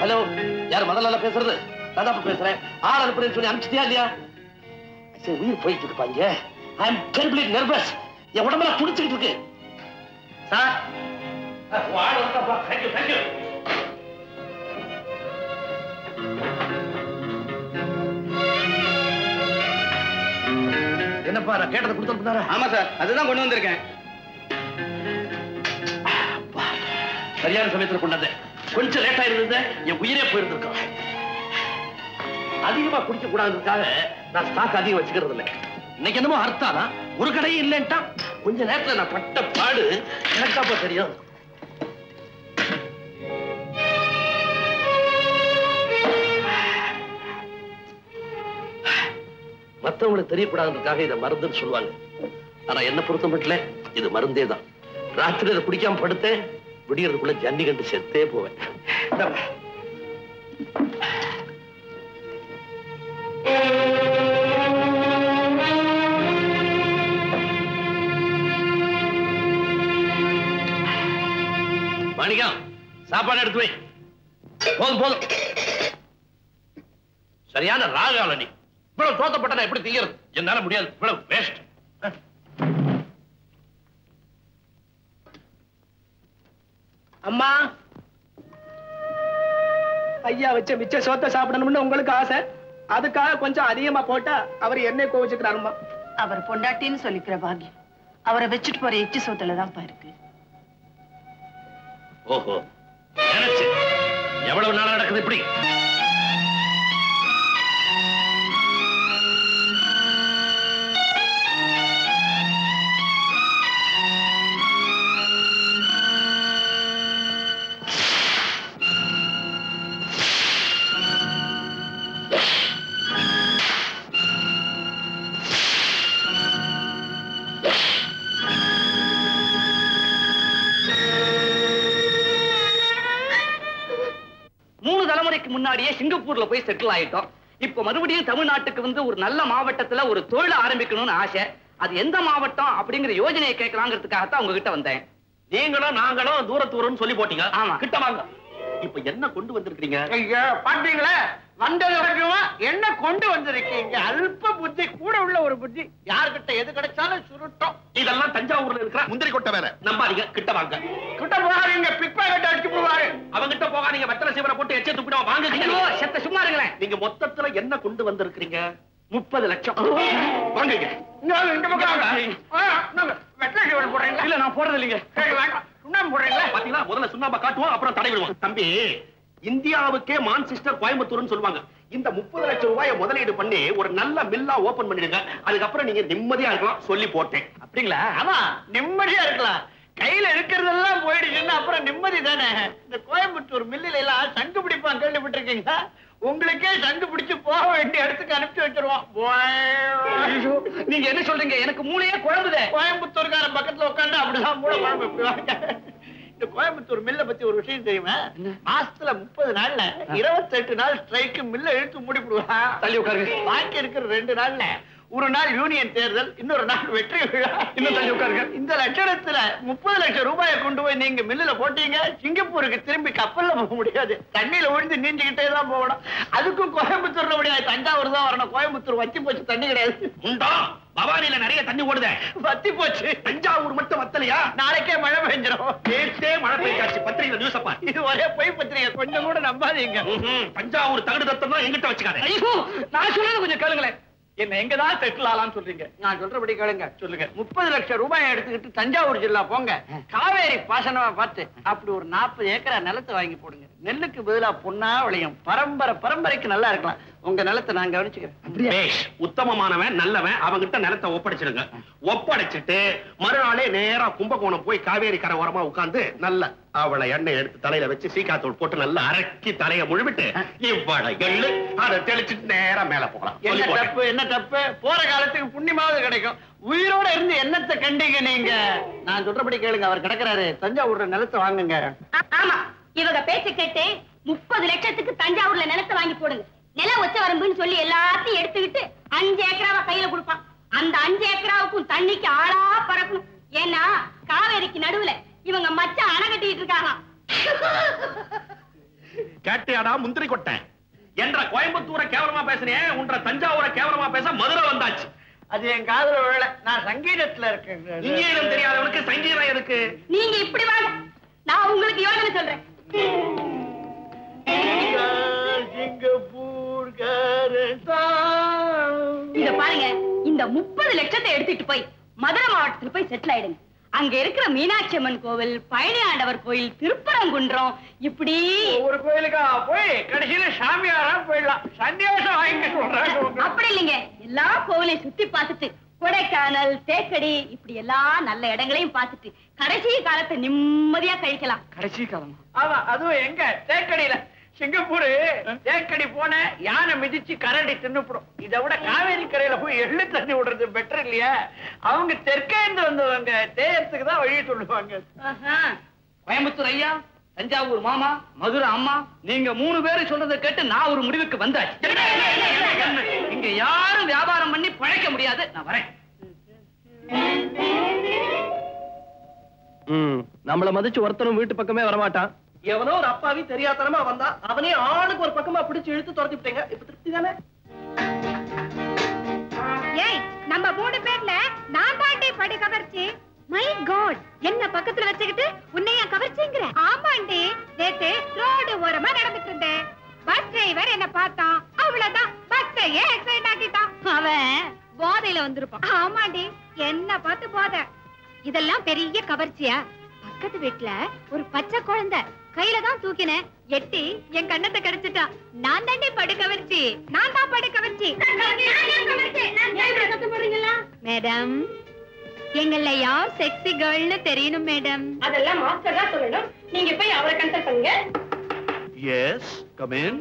ஹலோ, யார் முதல்ல பேசுறது? நான் தான் பேசுறேன். ஆள் அனுப்புறேன்னு சொல்லி அனுப்பிச்சிட்டியா இல்லையா? உயிர் போயிட்டு இருப்பாங்க. ஐ அம் டெரிபிளி நர்வஸ். என் உடம்பெல்லாம் துடிச்சுக்கிட்டு இருக்கு. சார், ஆள் வந்தாப்பா. Thank you thank you. என்னப்பா, நான் கேட்டதை கொடுத்துருந்தாரா? ஆமா சார், அதுதான் கொண்டு வந்திருக்கேன். சரியான சமயத்தில் கொண்டாந்தேன். கொஞ்சம் லேட்டா இருந்தது, என் உயிரே போயிருந்திருக்கோம். அதிகமா குடிக்க கூடாதுக்காக நான் ஸ்டாக் அதிகம் வச்சுக்கிறது இல்லை. இன்னைக்கு என்னமோ அர்த்தானா ஒரு கடையும் இல்லைன்ட்டா. கொஞ்ச நேரத்துல நான் பட்ட பாடு எனக்காப்ப தெரியும். மத்தவங்களுக்கு தெரியக்கூடாதுக்காக இதை மருந்துன்னு சொல்லுவாங்க. ஆனா என்ன பொறுத்த மட்டும் இது மருந்தே தான். ராத்திரி இதை குடிக்காம படுத்தேன், விடியறதுக்குள்ள ஜன்னி கண்டு செத்தே போவேன். மாணிக்கம், சாப்பாடு எடுத்து வை. போதும் போதும். சரியான ராகால நீ. இவ்வளவு தோத்தப்பட்ட எப்படி திங்கிறது? என்னால முடியாது. இவ்வளவு வேஸ்ட். அம்மா, ஐயா வச்ச மிச்ச சோத்தை சாப்பிடணும்னு உங்களுக்கு ஆசை. அதுக்காக கொஞ்சம் அதிகமா போட்டா அவர் என்ன கோவிச்சுக்கிறாருமா. அவர் பொண்டாட்டின்னு சொல்லிக்கிற பாக்கியம் அவரை வச்சுட்டு போற எச்சி சோத்துலதான் இருக்கு. ஓஹோ, நினைச்சு எவ்வளவு நாளா நடக்குது இப்படி? முன்னாடியே சிங்கப்பூர்ல போய் செட்டில் ஆயிட்டோம். இப்ப மறுபடியும் தமிழ்நாட்டுக்கு வந்து ஒரு நல்ல மாவட்டத்துல ஒரு தொழில் ஆரம்பிக்கணும்னு ஆசை. அது எந்த மாவட்டம் அப்படிங்கிற யோஜனையை கேட்கலாங்கிறதுக்காகத்தான் உங்ககிட்ட வந்தேன். நீங்களும் நாங்களும் தூரத்தூரம்னு சொல்லி போட்டீங்க. ஆமா. கிட்ட வாங்க. இப்ப என்ன கொண்டு வந்திருக்கீங்க? ஐயா, பாத்தீங்களா? வந்தது வரைக்கும் என்ன கொண்டு வந்திருக்கீங்க? அல்ப புத்தி கூட உள்ள ஒரு புத்தி. யார்கிட்ட எது கிடைச்சாலும் சுருட்டும். இதெல்லாம் தஞ்சாவூர்ல இருக்கிற முந்திரி கொட்டை வேற. நம்பாதீங்க, கிட்ட வாங்க. கிட்ட போகாதீங்க, பிக் பாக்கெட் அடிச்சு போவாரு. அவங்கிட்ட போகாதீங்க, வெத்தலை சீவரை போட்டு எச்ச துப்பிடுவோம். வாங்க. ஐயோ, செத்த சும்மா இருங்களேன். நீங்க மொத்தத்துல என்ன கொண்டு வந்திருக்கீங்க? 30 லட்சம். வாங்க. இந்த பக்கம் வெட்டலை சீவரை போடுறீங்களா? இல்ல, நான் போடுறது இல்லைங்க. வேண்டாம், சுண்ணாம்பு போடுறீங்களா? பாத்தீங்களா, முதல்ல சுண்ணாம்பை காட்டுவோம், அப்புறம் தடை விடுவோம். தம்பி, இந்தியாவுக்கே மான்செஸ்டர் கோயம்புத்தூர்னு சொல்லுவாங்க. இந்த 30 லட்சம் ரூபாயை முதலீடு பண்ணி ஒரு நல்ல மில்லா ஓபன் பண்ணிடுங்க. அதுக்கப்புறம் நீங்க நிம்மதியா இருக்கலாம் சொல்லி போட்டேன். அப்படிங்களா? ஆமா, நிம்மதியா இருக்கலாம். கையில இருக்கிறதெல்லாம் போயிடுச்சுன்னா அப்புறம் நிம்மதி தானே. இந்த கோயம்புத்தூர் மில்லில எல்லாம் சங்கு பிடிப்பான், கேள்விப்பட்டிருக்கீங்களா? உங்களுக்கே சங்கு பிடிச்சு போக வேண்டிய இடத்துக்கு அனுப்பிச்சு வச்சிருவோம். நீங்க என்ன சொல்றீங்க? எனக்கு மூளையே குழம்புதே. கோயம்புத்தூர்காரன் பக்கத்துல உட்காந்து அப்படிதான் மூளை குழம்பு வைப்பாங்க. இந்த கோயம்புத்தூர் மில்ல பத்தி ஒரு விஷயம் தெரியுமா? மாசத்துல 30 நாள்ல 28 நாள் ஸ்ட்ரைக்கு மில்ல இழுத்து மூடிடுவா. தள்ளி உட்காருங்க. பாக்கி இருக்கிற 2 நாள்ல ஒரு நாள் யூனியன் தேர்தல், இன்னொரு நாள் வெற்றி விழா. இன்னும் தள்ளி உட்காருங்க. இந்த லட்சணத்துல 30 லட்சம் ரூபாயை கொண்டு போய் நீங்க மில்லுல போட்டீங்க, சிங்கப்பூருக்கு திரும்பி கப்பல்ல போக முடியாது, தண்ணியில விழுந்து நீஞ்சிக்கிட்டே தான் போகணும். அதுக்கும் கோயம்புத்தூர்ல முடியாது, தஞ்சாவூர் தான் வரணும். கோயம்புத்தூர் வத்தி போச்சு, தண்ணி கிடையாது. உண்டா? பவானியில நிறைய தண்ணி ஓடுதே, வத்தி போச்சு. தஞ்சாவூர் மட்டும் வத்தலையா? நாளைக்கே மழை பெஞ்சிடும். நேற்றே மழை பெய்யாச்சு. பத்திரிகை நியூஸ் அப்பா, இது ஒரே பொய் பத்திரிகை, கொஞ்சம் கூட நம்பாதீங்க. தஞ்சாவூர் தகடு தத்தம் தான் எங்கிட்ட வச்சுக்காத. ஐயோ, நான் சொல்றது கொஞ்சம் கேளுங்களேன். என்ன எங்கதான் செட்டில் ஆலாம்னு சொல்றீங்க? நான் சொல்றபடி கேளுங்க. சொல்லுங்க. 30 லட்சம் ரூபாய் எடுத்துக்கிட்டு தஞ்சாவூர் ஜில்லா போங்க, காவேரி பாசனமா பார்த்து அப்படி ஒரு 40 ஏக்கரா நிலத்தை வாங்கி போடுங்க. நெல்லுக்கு பதிலா பொன்னா விளையும், பரம்பரைக்கு நல்லா இருக்கலாம். உங்க நிலத்தை நான் கவனிச்சுக்கிறேன். உத்தமமானவன் நல்லவன், அவங்கிட்ட நிலத்தை ஒப்படைச்சிடுங்க. ஒப்படைச்சிட்டு மறுநாளே நேரா கும்பகோணம் போய் காவேரி கரை ஓரமா உட்கார்ந்து நல்ல அவளை எண்ணெய் எடுத்து தலையில வச்சு சீக்காத்தூள் போட்டு நல்லா அரக்கி தலைய முழுவிட்டு இவ்வளவு எள்ளு அதை தெளிச்சுட்டு நேரா மேல போகலாம். என்ன தப்பு? போற காலத்துக்கு புண்ணியமாவது கிடைக்கும். உயிரோட இருந்து என்னத்தை கண்டீங்க நீங்க? நான் சொல்றபடி கேளுங்க. அவர் கிடக்குறாரு, தஞ்சாவூர்ல நிலத்தை வாங்குங்க. ஆமா, இவங்க பேச்சு கேட்டு 30 லட்சத்துக்கு தஞ்சாவூர்ல நிலத்தை வாங்கி போடுங்க. நில ஒச்ச வரம்புன்னு சொல்லி எல்லாத்தையும் எடுத்துக்கிட்டு 5 ஏக்கராவா கையில கொடுப்பான். அந்த 5 ஏக்கராவுக்கும் தண்ணிக்கு ஆளா பறக்கணும். ஏன்னா காவேரிக்கு நடுவுல இவங்க மச்சான் அணை கட்டிட்டு இருக்காங்க. கேட்டியாடா முந்திரி கொட்டேன் என்ற கோயம்புத்தூரை கேவலமா பேசுறேன், உன்ற தஞ்சாவூரை கேவலமா பேச மதுரை வந்தாச்சு. அது என் காதுல விழல. நான் சங்கீதத்துல இருக்கேன். இங்கேயும் தெரியாதவனுக்கு சங்கீதம் எதுக்கு? நீங்க இப்படி வாங்க, நான் உங்களுக்கு யோசனை சொல்றேன். இத பாருங்க, இந்த 30 லட்சத்தை எடுத்துட்டு போய் மதுரை மாவட்டத்துல போய் செட்டில் ஆயிடுங்க. அங்க இருக்கிற மீனாட்சி அம்மன் கோவில், பழனி ஆண்டவர் கோயில், திருப்பரங்குன்றம், இப்படி ஒரு கோயிலுக்கா போய் கடைசியில சாமியாரா போயிடலாம். சன்னியாசம் வாங்கி சொல்றாங்க. அப்படி இல்லைங்க, எல்லா கோவிலையும் சுத்தி பார்த்துட்டு கொடைக்கானல், தேக்கடி, இப்படி எல்லா நல்ல இடங்களையும் பார்த்துட்டு கடைசி காலத்தை நிம்மதியா கழிக்கலாம். கடைசி காலம்? ஆமா, அதுவும் எங்க? தேக்கடியில. சிங்கப்பூர் தேக்கடி போன யானை மிதிச்சு கரண்டி தின்னுப்படும். இதை விட காவேரி கரையில போய் எள்ளு தண்ணி விடுறது பெட்டர் இல்லையா? அவங்க தெற்கேந்து வந்தவங்க தேயத்துக்கு தான் வழி சொல்லுவாங்க. கோயம்புத்தூர் ஐயா, தஞ்சாவூர் மாமா, மதுரை அம்மா, நீங்க 3 பேரும் சொல்றதை கேட்டு நான் ஒரு முடிவுக்கு வந்தாச்சு. இங்க யாரும் வியாபாரம் பண்ணி பழைக்க முடியாது. நான் வரேன். நம்மள மதிச்சு ஒருத்தரும் வீட்டு பக்கமே வரமாட்டான். எவனோ ஒரு அப்பாவி தெரியாதனமா வந்தா அவனே ஆளுக்கு ஒரு பக்கமா பிடிச்சு இழுத்து துரத்திட்டீங்க. இப்ப திருப்தி தானே? ஏய், நம்ம 3 பேர்ல நான் தாண்டி படி கவர்ச்சி. மை காட், என்ன பக்கத்துல வச்சுக்கிட்டு உன்னைய கவர்ச்சிங்கற? ஆமாண்டி, நேத்து ரோடு ஓரமா நடந்துட்டு இருந்தேன். பஸ் டிரைவர் என்ன பார்த்தான், அவ்வளவுதான் பஸ்ஸையே எக்ஸைட் ஆக்கிட்டான். அவன் போதையில வந்திருப்பான். ஆமாண்டி, என்ன பார்த்து போதை. இதெல்லாம் பெரிய கவர்ச்சியா? பக்கத்து வீட்டுல ஒரு பச்சை குழந்தை கையில தான் தூக்கினேன், எட்டி என் கண்ணத்தை கிடைச்சிட்டா. நான் தாண்டி படு கவர்ச்சி, நான் தான் படு கவர்ச்சி. மேடம், எங்கள யார் செக்ஸி கேர்ள்னு தெரியணும் மேடம். அதெல்லாம் மாஸ்டர் தான் சொல்லணும். நீங்க போய் அவரை கன்சல்ட் பண்ணுங்க. Yes, come in.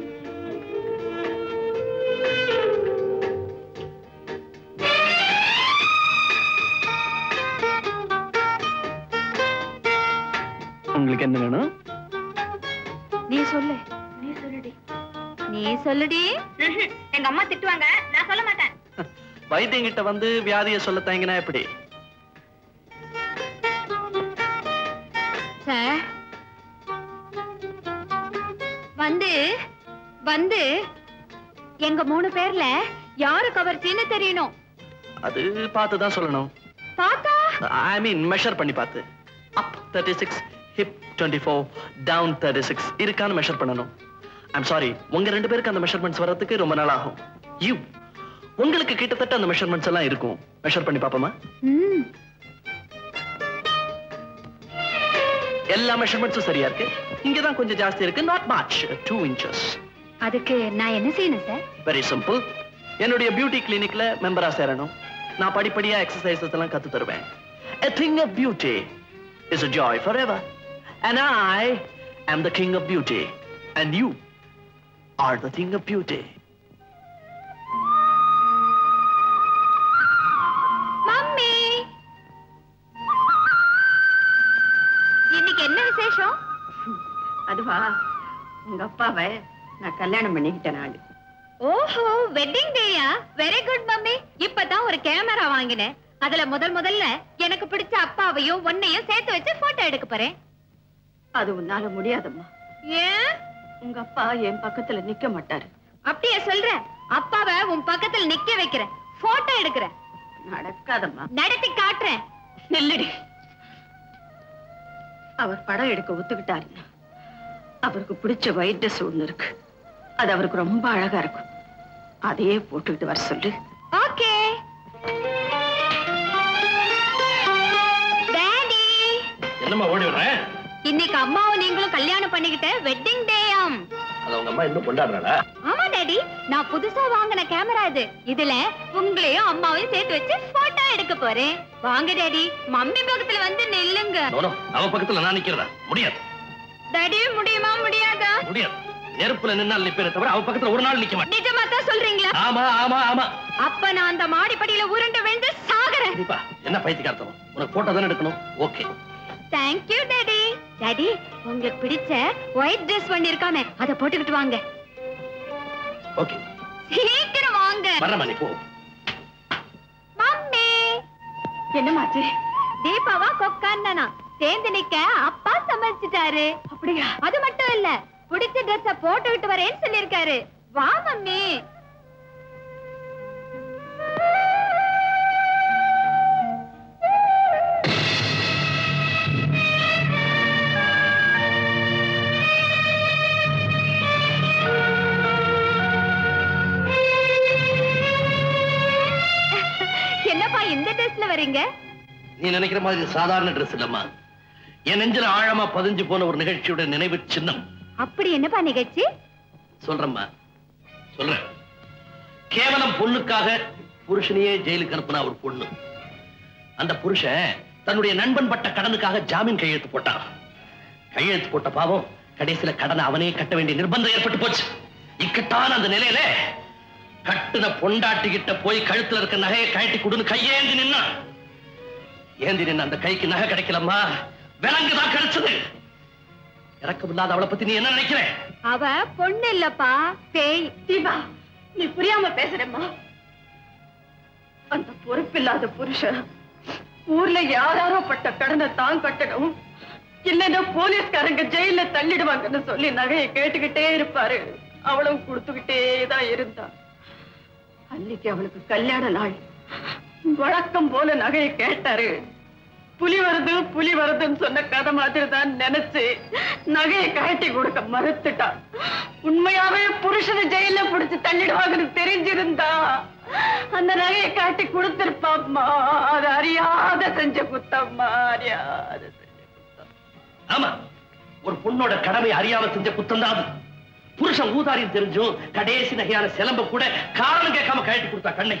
உங்களுக்கு என்ன வேணும்? நீ சொல்லு. நீ சொல்லுடி. நீ சொல்லுடி. எங்க அம்மா திட்டுவாங்க, நான் சொல்ல மாட்டேன். வைத்தியங்கிட்ட வந்து வியாதியை சொல்ல தயங்கினா எப்படி? சார், வந்து வந்து எங்க 3 பேர்ல யாரு கவர்ச்சின்னு தெரியணும். அது பார்த்து தான் சொல்லணும். பாத்தா? ஐ மீன் மெஷர் பண்ணி பார்த்து. அப் 36, ஹிப் 24, டவுன் 36 இருக்கான்னு மெஷர் பண்ணணும். ஐம் சாரி, உங்க 2 பேருக்கு அந்த மெஷர்மெண்ட்ஸ் வரதுக்கு ரொம்ப நாள் ஆகும். உங்களுக்கு கிட்டத்தட்ட அந்த மெஷர்மெண்ட்ஸ் எல்லாம் இருக்கும். மெஷர் பண்ணி பாப்போமா? எல்லா மெஷர்மெண்ட்ஸும் சரியா இருக்கு. இங்க தான் கொஞ்சம் ஜாஸ்தி இருக்கு. not much, 2 inches. அதுக்கு நான் என்ன செய்யணும் சார்? Very simple. என்னுடைய பியூட்டி கிளினிக்ல மெம்பரா சேரணும். நான் படிப்படியா எக்ஸசைசஸ் எல்லாம் கத்து தருவேன். A thing of beauty is a joy forever. And I am the king of beauty. And you are the thing of beauty. Mummy, இன்னைக்கு என்ன விசேஷம்? அதுவா, உங்க அப்பாவை நான் கல்யாணம் பண்ணிக்கிட்டேன். நாடு ஓஹோ, வெட்டிங் டேயா? Very good mummy. இப்பதான் ஒரு கேமரா வாங்கினேன். அதுல முதல்ல எனக்கு பிடிச்ச அப்பாவையும் உன்னையும் சேர்த்து வச்சு போட்டோ எடுக்க போறேன். அது உன்னால முடியாதம்மா. ஏன்? உங்க அப்பா என் பக்கத்துல நிக்க மாட்டாரு. அப்படியே சொல்ற? அப்பாவை உன் பக்கத்துல நிக்க வைக்கிறேன், போட்டோ எடுக்கிறேன். நடக்காதம்மா. நடத்தி காட்டுறேன். நெல்லடி. அவர் படம் எடுக்க ஒத்துக்கிட்டாருன்னா அவருக்கு பிடிச்ச ஒயிட் ட்ரெஸ் ஒண்ணு இருக்கு. அது அவருக்கு ரொம்ப அழகா இருக்கும். அதையே போட்டுக்கிட்டு வர சொல்லு. ஓகே. டாடி. என்னம்மா ஓடி வர்றேன்? இன்னைக்கு அம்மாவும் நீங்களும் கல்யாணம் பண்ணிக்கிட்ட வெட்டிங் டேயாம். அத உங்க அம்மா இன்னும் கொண்டாடுறாளா? ஆமா டாடி, நான் புதுசா வாங்கின கேமரா இது. இதுல உங்களையும் அம்மாவையும் சேர்த்து வச்சு போட்டோ எடுக்க போறேன். வாங்க டாடி, மம்மி பக்கத்துல வந்து நில்லுங்க. அவ பக்கத்துல நான் நிக்கிறதா? முடியாது. டாடி, முடியுமா முடியாதா? முடியாது. நெருப்புல நின்னால் நிப்பேனே தவிர அவ பக்கத்துல ஒரு நாள் நிக்க மாட்டேன். நிஜமா தான் சொல்றீங்களா? ஆமா ஆமா ஆமா. அப்ப நான் அந்த மாடிப்படியில உருண்டு விழுந்து சாகறேன். கண்டிப்பா. என்ன பைத்தியக்காரத்தனம்? உனக்கு போட்டோ தானே எடுக்கணும். Okay. Thank you daddy. Daddy, உங்களுக்கு பிடிச்ச ஒயிட் ட்ரெஸ் பண்ணிருக்கானே, அத போட்டுக்கிட்டு வாங்க. ஓகே. சீக்கிரம் வாங்க. வரமா நீ போ. மம்மி. என்னமாச்சு? தீபாவா கொக்கான்னா சேர்ந்து நிக்க அப்பா சமைச்சிட்டாரு. அப்படியா? அது மட்டும் இல்ல, பிடிச்ச ட்ரெஸ்ஸ போட்டுக்கிட்டு வரேன்னு சொல்லிருக்காரு. வா மம்மி. என்னப்பா இந்த ட்ரெஸ்ல வரீங்க? நீ நினைக்கிற மாதிரி சாதாரண ட்ரெஸ் இல்லம்மா. என் நெஞ்சில ஆழமா பதிஞ்சு போன ஒரு நிகழ்ச்சியோட நினைவு சின்னம். அப்படி என்னப்பா நிகழ்ச்சி? சொல்றேம்மா, சொல்றேன். கேவலம் பொண்ணுக்காக புருஷனையே ஜெயிலுக்கு அனுப்புனா ஒரு பொண்ணு. அந்த புருஷன் தன்னுடைய நண்பன் பட்ட கடனுக்காக ஜாமீன் கையெழுத்து போட்டான். கையெழுத்து போட்ட பாவம் கடைசியில கடனை அவனே கட்ட வேண்டிய நிர்பந்தம் ஏற்பட்டு போச்சு. இக்கட்டான அந்த நிலையில கட்டுன பொண்டாட்டிகிட்ட போய் கழுத்துல இருக்க நகையை கழட்டி கொடுன்னு கையேந்தி நின்னா. ஏந்தி நின்ன அந்த கைக்கு நகை கிடைக்கலம்மா, விலங்குதான் கிடைச்சது. இறக்கமில்லாத அவளை பத்தி நீ என்ன நினைக்கிற? அவ பொண்ணு இல்லப்பா, பேய். தீபா, நீ புரியாம பேசுறேம்மா. அந்த பொறுப்பில்லாத புருஷன் ஊர்ல யாராரோ பட்ட கடனை தான் கட்டணும், இல்லைன்னா போலீஸ்காரங்க ஜெயில தள்ளிடுவாங்கன்னு சொல்லி நகையை கேட்டுக்கிட்டே இருப்பாரு. அவளும் கொடுத்துக்கிட்டே தான் இருந்தா. அன்னைக்கு அவளுக்கு கல்யாண நாள். வழக்கம் போல நகையை கேட்டாரு. புலி வருதுன்னு சொன்ன கதை மாதிரி தான் நினைச்சு நகையை கழட்டி கொடுக்க மறுத்துட்டா. உண்மையாவே புருஷனை ஜெயில பிடிச்சு தள்ளிடுவாங்கன்னு தெரிஞ்சிருந்தா அந்த நகையை காட்டி கொடுத்திருப்பாம்மா. அது அறியாத செஞ்ச குத்தம்மா, அறியாத செஞ்ச குத்தம். ஆமா, ஒரு பொண்ணோட கடமை அறியாம செஞ்ச குத்தம் தான் அது. புருஷன் ஊதாரியும் தெரிஞ்சும் கடைசி நகையான சிலம்ப கூட காரணம் கேட்காம கழட்டி கொடுத்தா கண்ணை.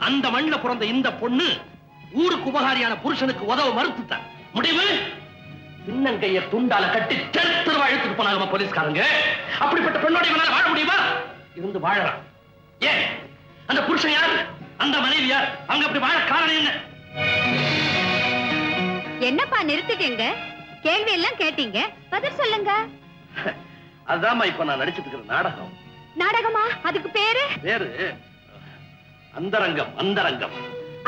அந்த மண்ணில பிறந்த இந்த பொண்ணு ஊருக்கு உபகாரியான புருஷனுக்கு உதவ மறுத்துட்டான். முடிவு பின்னங்கைய துண்டால கட்டி தெருவா இழுத்துட்டு போனாங்க போலீஸ்காரங்க. அப்படிப்பட்ட பெண்ணோட இவனால வாழ முடியுமா? இருந்து வாழறான். ஏன் அந்த புருஷன் யாரு? அந்த மனைவி யார்? அவங்க அப்படி வாழ காரணம் என்ன? என்னப்பா நிறுத்திட்டீங்க? கேள்வி எல்லாம் கேட்டீங்க, பதில் சொல்லுங்க. அதாம்மா இப்ப நான் நடிச்சிட்டு இருக்கிற நாடகம். நாடகமா? அதுக்கு பேரு? பேரு அந்தரங்கம். அந்தரங்கம்.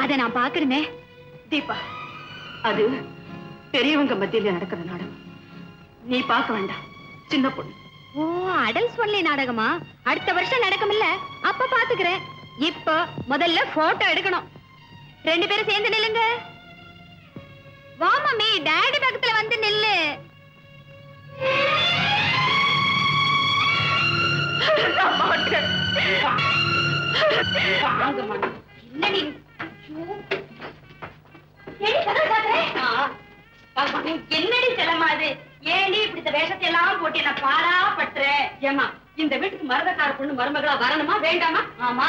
அத நான் பாக்கணுமே. தீபா, அது பெரியவங்க மத்தியில நடக்கிற நாடகம். நீ பார்க்க வேண்டாம், சின்ன பொண்ணு. ஓ, அடல்ட்ஸ் ஒன்லி நாடகமா? அடுத்த வருஷம் நடக்கும்ல, அப்ப பாத்துக்கிறேன். இப்ப முதல்ல போட்டோ எடுக்கணும். 2 பேரும் சேர்ந்து நில்லுங்க. வா மம்மி, டாடி பக்கத்துல வந்து நில்லு. என்னடி செல்லமா அது? ஏண்டி இப்படி வேஷத்தை எல்லாம் போட்டு என்ன பாடா பற்ற? ஏமா, இந்த வீட்டுக்கு மருதக்கார பொண்ணு மருமகளா வரணுமா வேண்டாமா? ஆமா,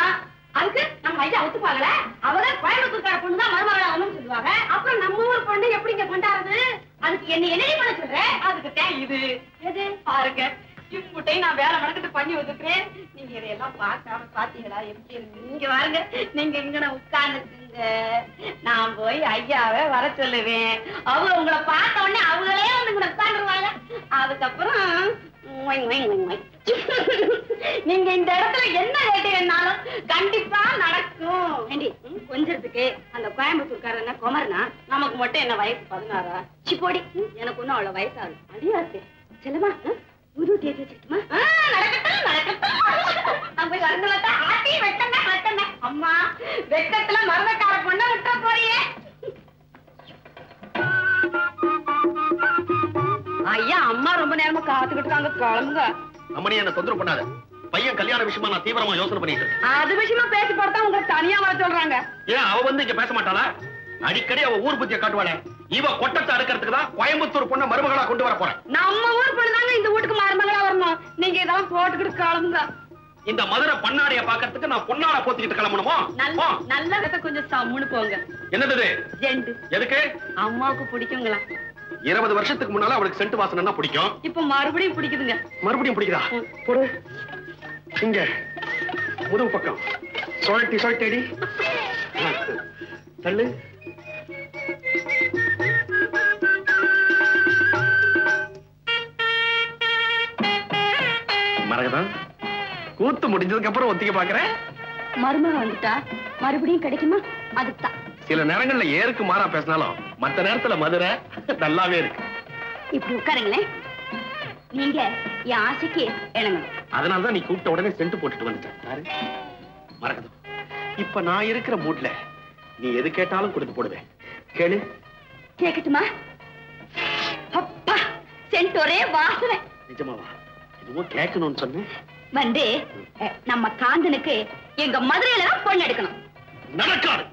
அதுக்கு நம்ம ஐயா ஒத்துப்பாங்களே. அவதான் கோயம்புத்தூர்கார பொண்ணு தான் மருமகளா வரணும்னு சொல்லுவாங்க. அப்புறம் நம்ம ஊர் பொண்ணு எப்படிங்க கொண்டாடுறது? அதுக்கு என்ன பண்ண சொல்ற? அதுக்கு தான் இது எது பாருங்க. இம்முட்டை நான் வேலை மணக்கிட்டு பண்ணி வந்துக்கிறேன். நீங்க இதையெல்லாம் பார்க்காம பாத்தீங்களா எப்படி இருக்கு? நீங்க வாருங்க, நீங்க இங்க உட்கார்ந்துக்குங்க. நான் போய் ஐயாவை வர சொல்லுவேன். அவங்க உங்களை பார்த்த உடனே அவங்களே வந்து உட்காந்துருவாங்க. அதுக்கப்புறம் நீங்க இந்த இடத்துல என்ன கேட்டீங்கன்னாலும் கண்டிப்பா நடக்கும். கொஞ்சத்துக்கு அந்த கோயம்புத்தூர்காரங்க குமரனா, நமக்கு மட்டும் என்ன வயசு 16. சிப்போடி, எனக்கு ஒண்ணும் அவ்வளவு வயசாகுது. அடியாச்சு செல்லமா புது தேதி வச்சுக்கிட்டுமா? நடக்கட்டும் நடக்கட்டும். நம்ம வரங்களா ஆட்டி வெட்டமே வெட்டமே. அம்மா வெட்டத்துல மரணக்கார பொண்ண விட்ட போறியே. ஐயா அம்மா ரொம்ப நேரமா காத்துக்கிட்டு இருக்காங்க, கிளம்புங்க. அம்மனி என்ன தொந்தரவு பண்ணாத. பையன் கல்யாண விஷயமா நான் தீவிரமா யோசனை பண்ணிட்டு இருக்கேன். அது விஷயமா பேசி பார்த்தா உங்களுக்கு தனியா வர சொல்றாங்க. ஏன் அவ வந்து இங்க பேச மாட்டாளா? அடிக்கடி அவ ஊர் புத்திய காட்டுவாளே. இவ கொட்டத்தை அடுக்கிறதுக்கு தான் கோயம்புத்தூர் பொண்ண மருமகளா கொண்டு வர போறேன். நம்ம ஊர் பொண்ணு தாங்க இந்த வீட்டுக்கு மருமகளா வரணும். நீங்க இதெல்லாம் போட்டுக்கிட்டு கிளம்புங்க. இந்த மதுரை பண்ணாடைய பாக்கிறதுக்கு நான் பொன்னாட போத்திக்கிட்டு கிளம்பணுமா? நல்ல வித கொஞ்சம் சம்முன்னு போங்க. என்னது ஜெண்டு? எதுக்கு? அம்மாவுக்கு பிடிக்குங்களா? 20 வருஷத்துக்கு முன்னால அவளுக்கு சென்ட் வாசனை பிடிக்கும். இப்ப மறுபடியும் பிடிக்குதுங்க. மறுபடியும் பிடிக்குதா? போடு இங்க முதுகு பக்கம் சுழட்டி சுழட்டி தள்ளு. மரகதான் கூத்து முடிஞ்சதுக்கு அப்புறம் ஒத்திக்க பாக்குறேன். மருமக வந்துட்டா மறுபடியும் கிடைக்குமா? அதுதான் சில நேரங்கள்ல ஏருக்கு மாறா பேசினாலும் மத்த நேரத்துல மதுரை நல்லாவே இருக்கு. இப்படி உட்காருங்களேன். நீங்க என் ஆசைக்கு இணங்கணும். அதனாலதான் நீ கூப்பிட்ட உடனே சென்ட் போட்டுட்டு வந்துட்டேன். மரகதம், இப்ப நான் இருக்கிற மூட்ல நீ எது கேட்டாலும் கொடுத்து போடுவேன். கேளு. கேட்கட்டுமா? அப்பா சென்ட் ஒரே வாசனை. நிஜமாவா? இதுவும் கேட்கணும்னு சொன்னேன். வந்து நம்ம காந்தனுக்கு எங்க மதுரையில பொண்ணு எடுக்கணும். நடக்காது.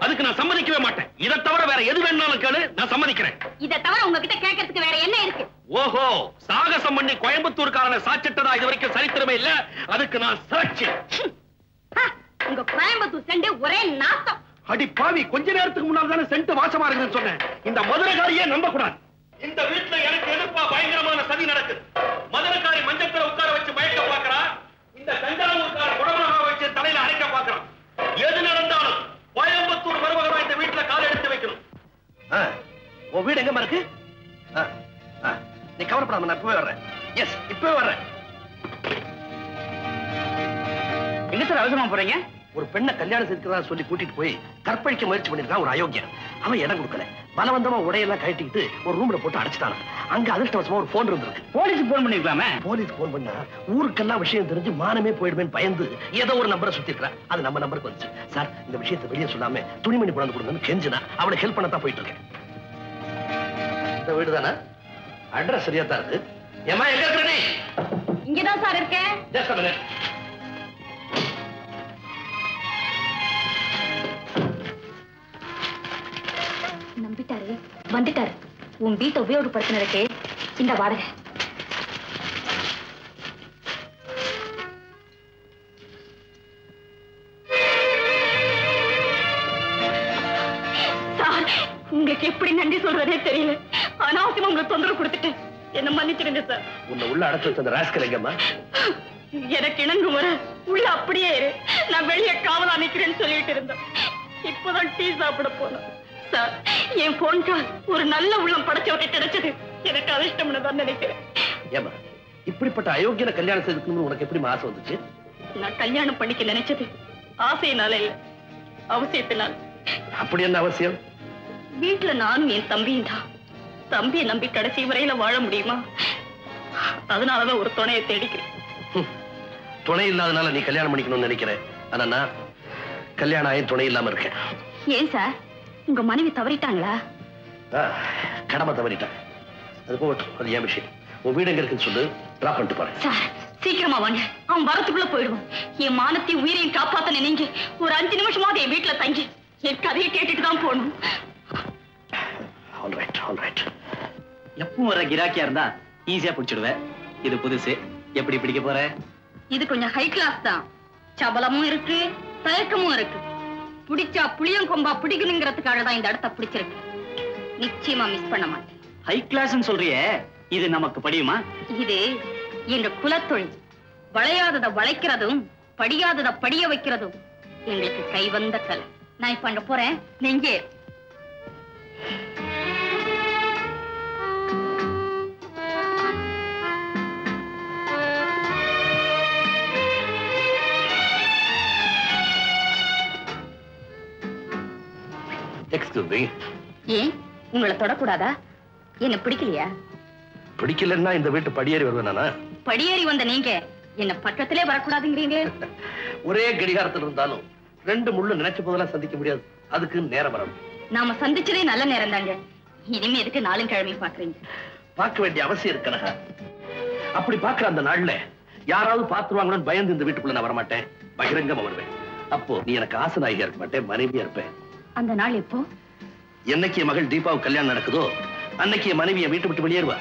அதுக்கு நான் சம்மதிக்கவே மாட்டேன். இதை தவிர வேற எது வேணாலும் கேளு, நான் சம்மதிக்கிறேன். இதை தவிர உங்ககிட்ட கேட்கறதுக்கு வேற என்ன இருக்கு? ஓஹோ, சாகசம் பண்ணி கோயம்புத்தூர்காரனை சாச்சிட்டதா இது வரைக்கும் சரித்திரமே இல்ல. அதுக்கு நான் சாட்சி. உங்க கோயம்புத்தூர் செண்டு ஒரே நாத்தம். அடி பாவி, கொஞ்ச நேரத்துக்கு முன்னால தானே சென்ட் வாசமா இருக்குன்னு சொன்னேன். இந்த மதுரைக்காரியே நம்ப கூடாது. இந்த வீட்டுல எனக்கு எதிர்ப்பா பயங்கரமான சதி நடக்குது. மதுரைக்காரி மஞ்சத்துல உட்கார வச்சு மயக்க பாக்குறா. இந்த தஞ்சாவூர்கார குடமரமா வச்சு தலையில அரைக்க பாக்குறான். எது நடந்தாலும் கோயம்புத்தூர் மருமகனா இந்த வீட்டுல கால் எடுத்து வைக்கணும். உன் வீடு எங்க இருக்கு? நீ கவலைப்படாம, நான் இப்பவே வர்றேன். எஸ், இப்பவே வர்றேன். எங்க சார் அவசரமா போறீங்க? ஒரு பெண்ணை கல்யாணம் செய்கிறதா சொல்லி கூட்டிட்டு போய் கற்பழிக்க முயற்சி பண்ணிருக்கான் ஒரு அயோக்கியன். அவன் இடம் கொடுக்கல. பலவந்தமா உடையெல்லாம் கட்டிக்கிட்டு ஒரு ரூம்ல போட்டு அடைச்சிட்டான். அங்க அதிர்ஷ்டவசமா ஒரு போன் இருந்திருக்கு. போலீஸ் போன் பண்ணிருக்கலாமே. போலீஸ் போன் பண்ணா ஊருக்கெல்லாம் விஷயம் தெரிஞ்சு மானமே போயிடுவேன் பயந்து ஏதோ ஒரு நம்பரை சுத்தி இருக்கிறான். அது நம்ம நம்பருக்கு வந்துச்சு. சார், இந்த விஷயத்தை வெளியே சொல்லாம துணிமணி கொண்டு கொடுங்கன்னு கெஞ்சினா அவளை ஹெல்ப் பண்ணத்தான் போயிட்டு இருக்கேன். இந்த வீடு தானே? அட்ரஸ் சரியா தான் இருக்கு. ஏமா எங்க இருக்கிற நீ? இங்கதான் சார் இருக்கேன். Just a minute. நம்பிட்டாரு, வந்துட்டாரு. உன் வீட்டை உபயோகப்படுத்தினதுக்கு இந்த வாடகை. சார், உங்களுக்கு எப்படி நன்றி சொல்றதே தெரியல. அனாவசியமா உங்களுக்கு தொந்தரவு கொடுத்துட்டேன். என்ன மன்னிச்சிருங்க சார். உன்னை உள்ள அடைச்சு வச்ச அந்த ராஸ்கல் எங்கம்மா? எனக்கு இணங்கு முறை உள்ள அப்படியே இரு, நான் வெளியே காவலா நிக்கிறேன்னு சொல்லிட்டு இருந்தேன். இப்பதான் டீ சாப்பிட போனேன். சார், என் போன் கால் ஒரு நல்ல உள்ளம் படைச்சவரை கிடைச்சது எனக்கு அதிர்ஷ்டம்னு தான் நினைக்கிறேன். ஏமா, இப்படிப்பட்ட அயோக்கியனை கல்யாணம் செய்துக்கணும்னு உனக்கு எப்படி ஆசை வந்துச்சு? நான் கல்யாணம் பண்ணிக்க நினைச்சது ஆசையினால இல்ல, அவசியத்தினால. அப்படி என்ன அவசியம்? வீட்டுல நானும் என் தம்பியும் தான். தம்பியை நம்பி கடைசி வரையில வாழ முடியுமா? அதனாலதான் ஒரு துணையை தேடிக்கிறேன். துணை இல்லாதனால நீ கல்யாணம் பண்ணிக்கணும்னு நினைக்கிறேன். ஆனா நான் கல்யாணம் ஆகி துணை இல்லாம இருக்கேன். ஏன் சார், உங்க மனைவி தவறிட்டாங்களா? கடமை தவறிட்டான். அது போகட்டும், அது ஏன் விஷயம். உன் வீடு எங்க இருக்குன்னு சொல்லு, டிராப் பண்ணிட்டு போறேன். சார், சீக்கிரமா வாங்க. அவன் வரத்துக்குள்ள போயிடுவான். என் மானத்தையும் உயிரையும் காப்பாத்த நினைங்க. ஒரு 5 நிமிஷமாவது என் வீட்டுல தங்கி என் கதையை கேட்டுட்டு தான் போகணும். எப்பவும் வர கிராக்கியா இருந்தா ஈஸியா பிடிச்சிடுவேன். இது புதுசு, எப்படி பிடிக்க போற? இது கொஞ்சம் ஹை கிளாஸ் தான். சபலமும் இருக்கு, தயக்கமும் இருக்கு. பிடிச்சா புளியம் கொம்பா பிடிக்கணுங்கிறதுக்காக தான் இந்த இடத்த பிடிச்சிருக்கு. நிச்சயமா மிஸ் பண்ண மாட்டேன். ஹை கிளாஸ் சொல்றியே, இது நமக்கு படியுமா? இது எங்க குலத்தொழில். வளையாதத வளைக்கிறதும் படியாதத படிய வைக்கிறதும் எங்களுக்கு கைவந்த கலை. நான் இப்ப அங்க போறேன், நீங்க எக்ஸ்கியூஸ் மீ. ஏன் உங்களை தொடக்கூடாதா? என்ன பிடிக்கலையா? பிடிக்கலன்னா இந்த வீட்டு படியேறி வருவேனா? படியேறி வந்த நீங்க என்ன பக்கத்திலே வரக்கூடாதுங்கிறீங்க. ஒரே கடிகாரத்தில் இருந்தாலும் ரெண்டு முள்ளு நினைச்ச போதெல்லாம் சந்திக்க முடியாது. அதுக்கு நேரம் வரணும். நாம சந்திச்சதே நல்ல நேரம் தாங்க. இனிமே எதுக்கு நாளும் கிழமையும் பாக்குறீங்க? பார்க்க வேண்டிய அவசியம் இருக்கனக. அப்படி பார்க்கிற அந்த நாள்ல யாராவது பார்த்துருவாங்கன்னு பயந்து இந்த வீட்டுக்குள்ள நான் வரமாட்டேன். பகிரங்கமா வருவேன். அப்போ நீ எனக்கு ஆசனாயியா இருக்க மாட்டேன், மனைவியா இருப்பேன். அந்த நாள் எப்போ? என்னைக்கு என் மகள் தீபாவுக்கு கல்யாணம் நடக்குதோ அன்னைக்கு என் மனைவியை வீட்டு விட்டு வெளியேறுவா.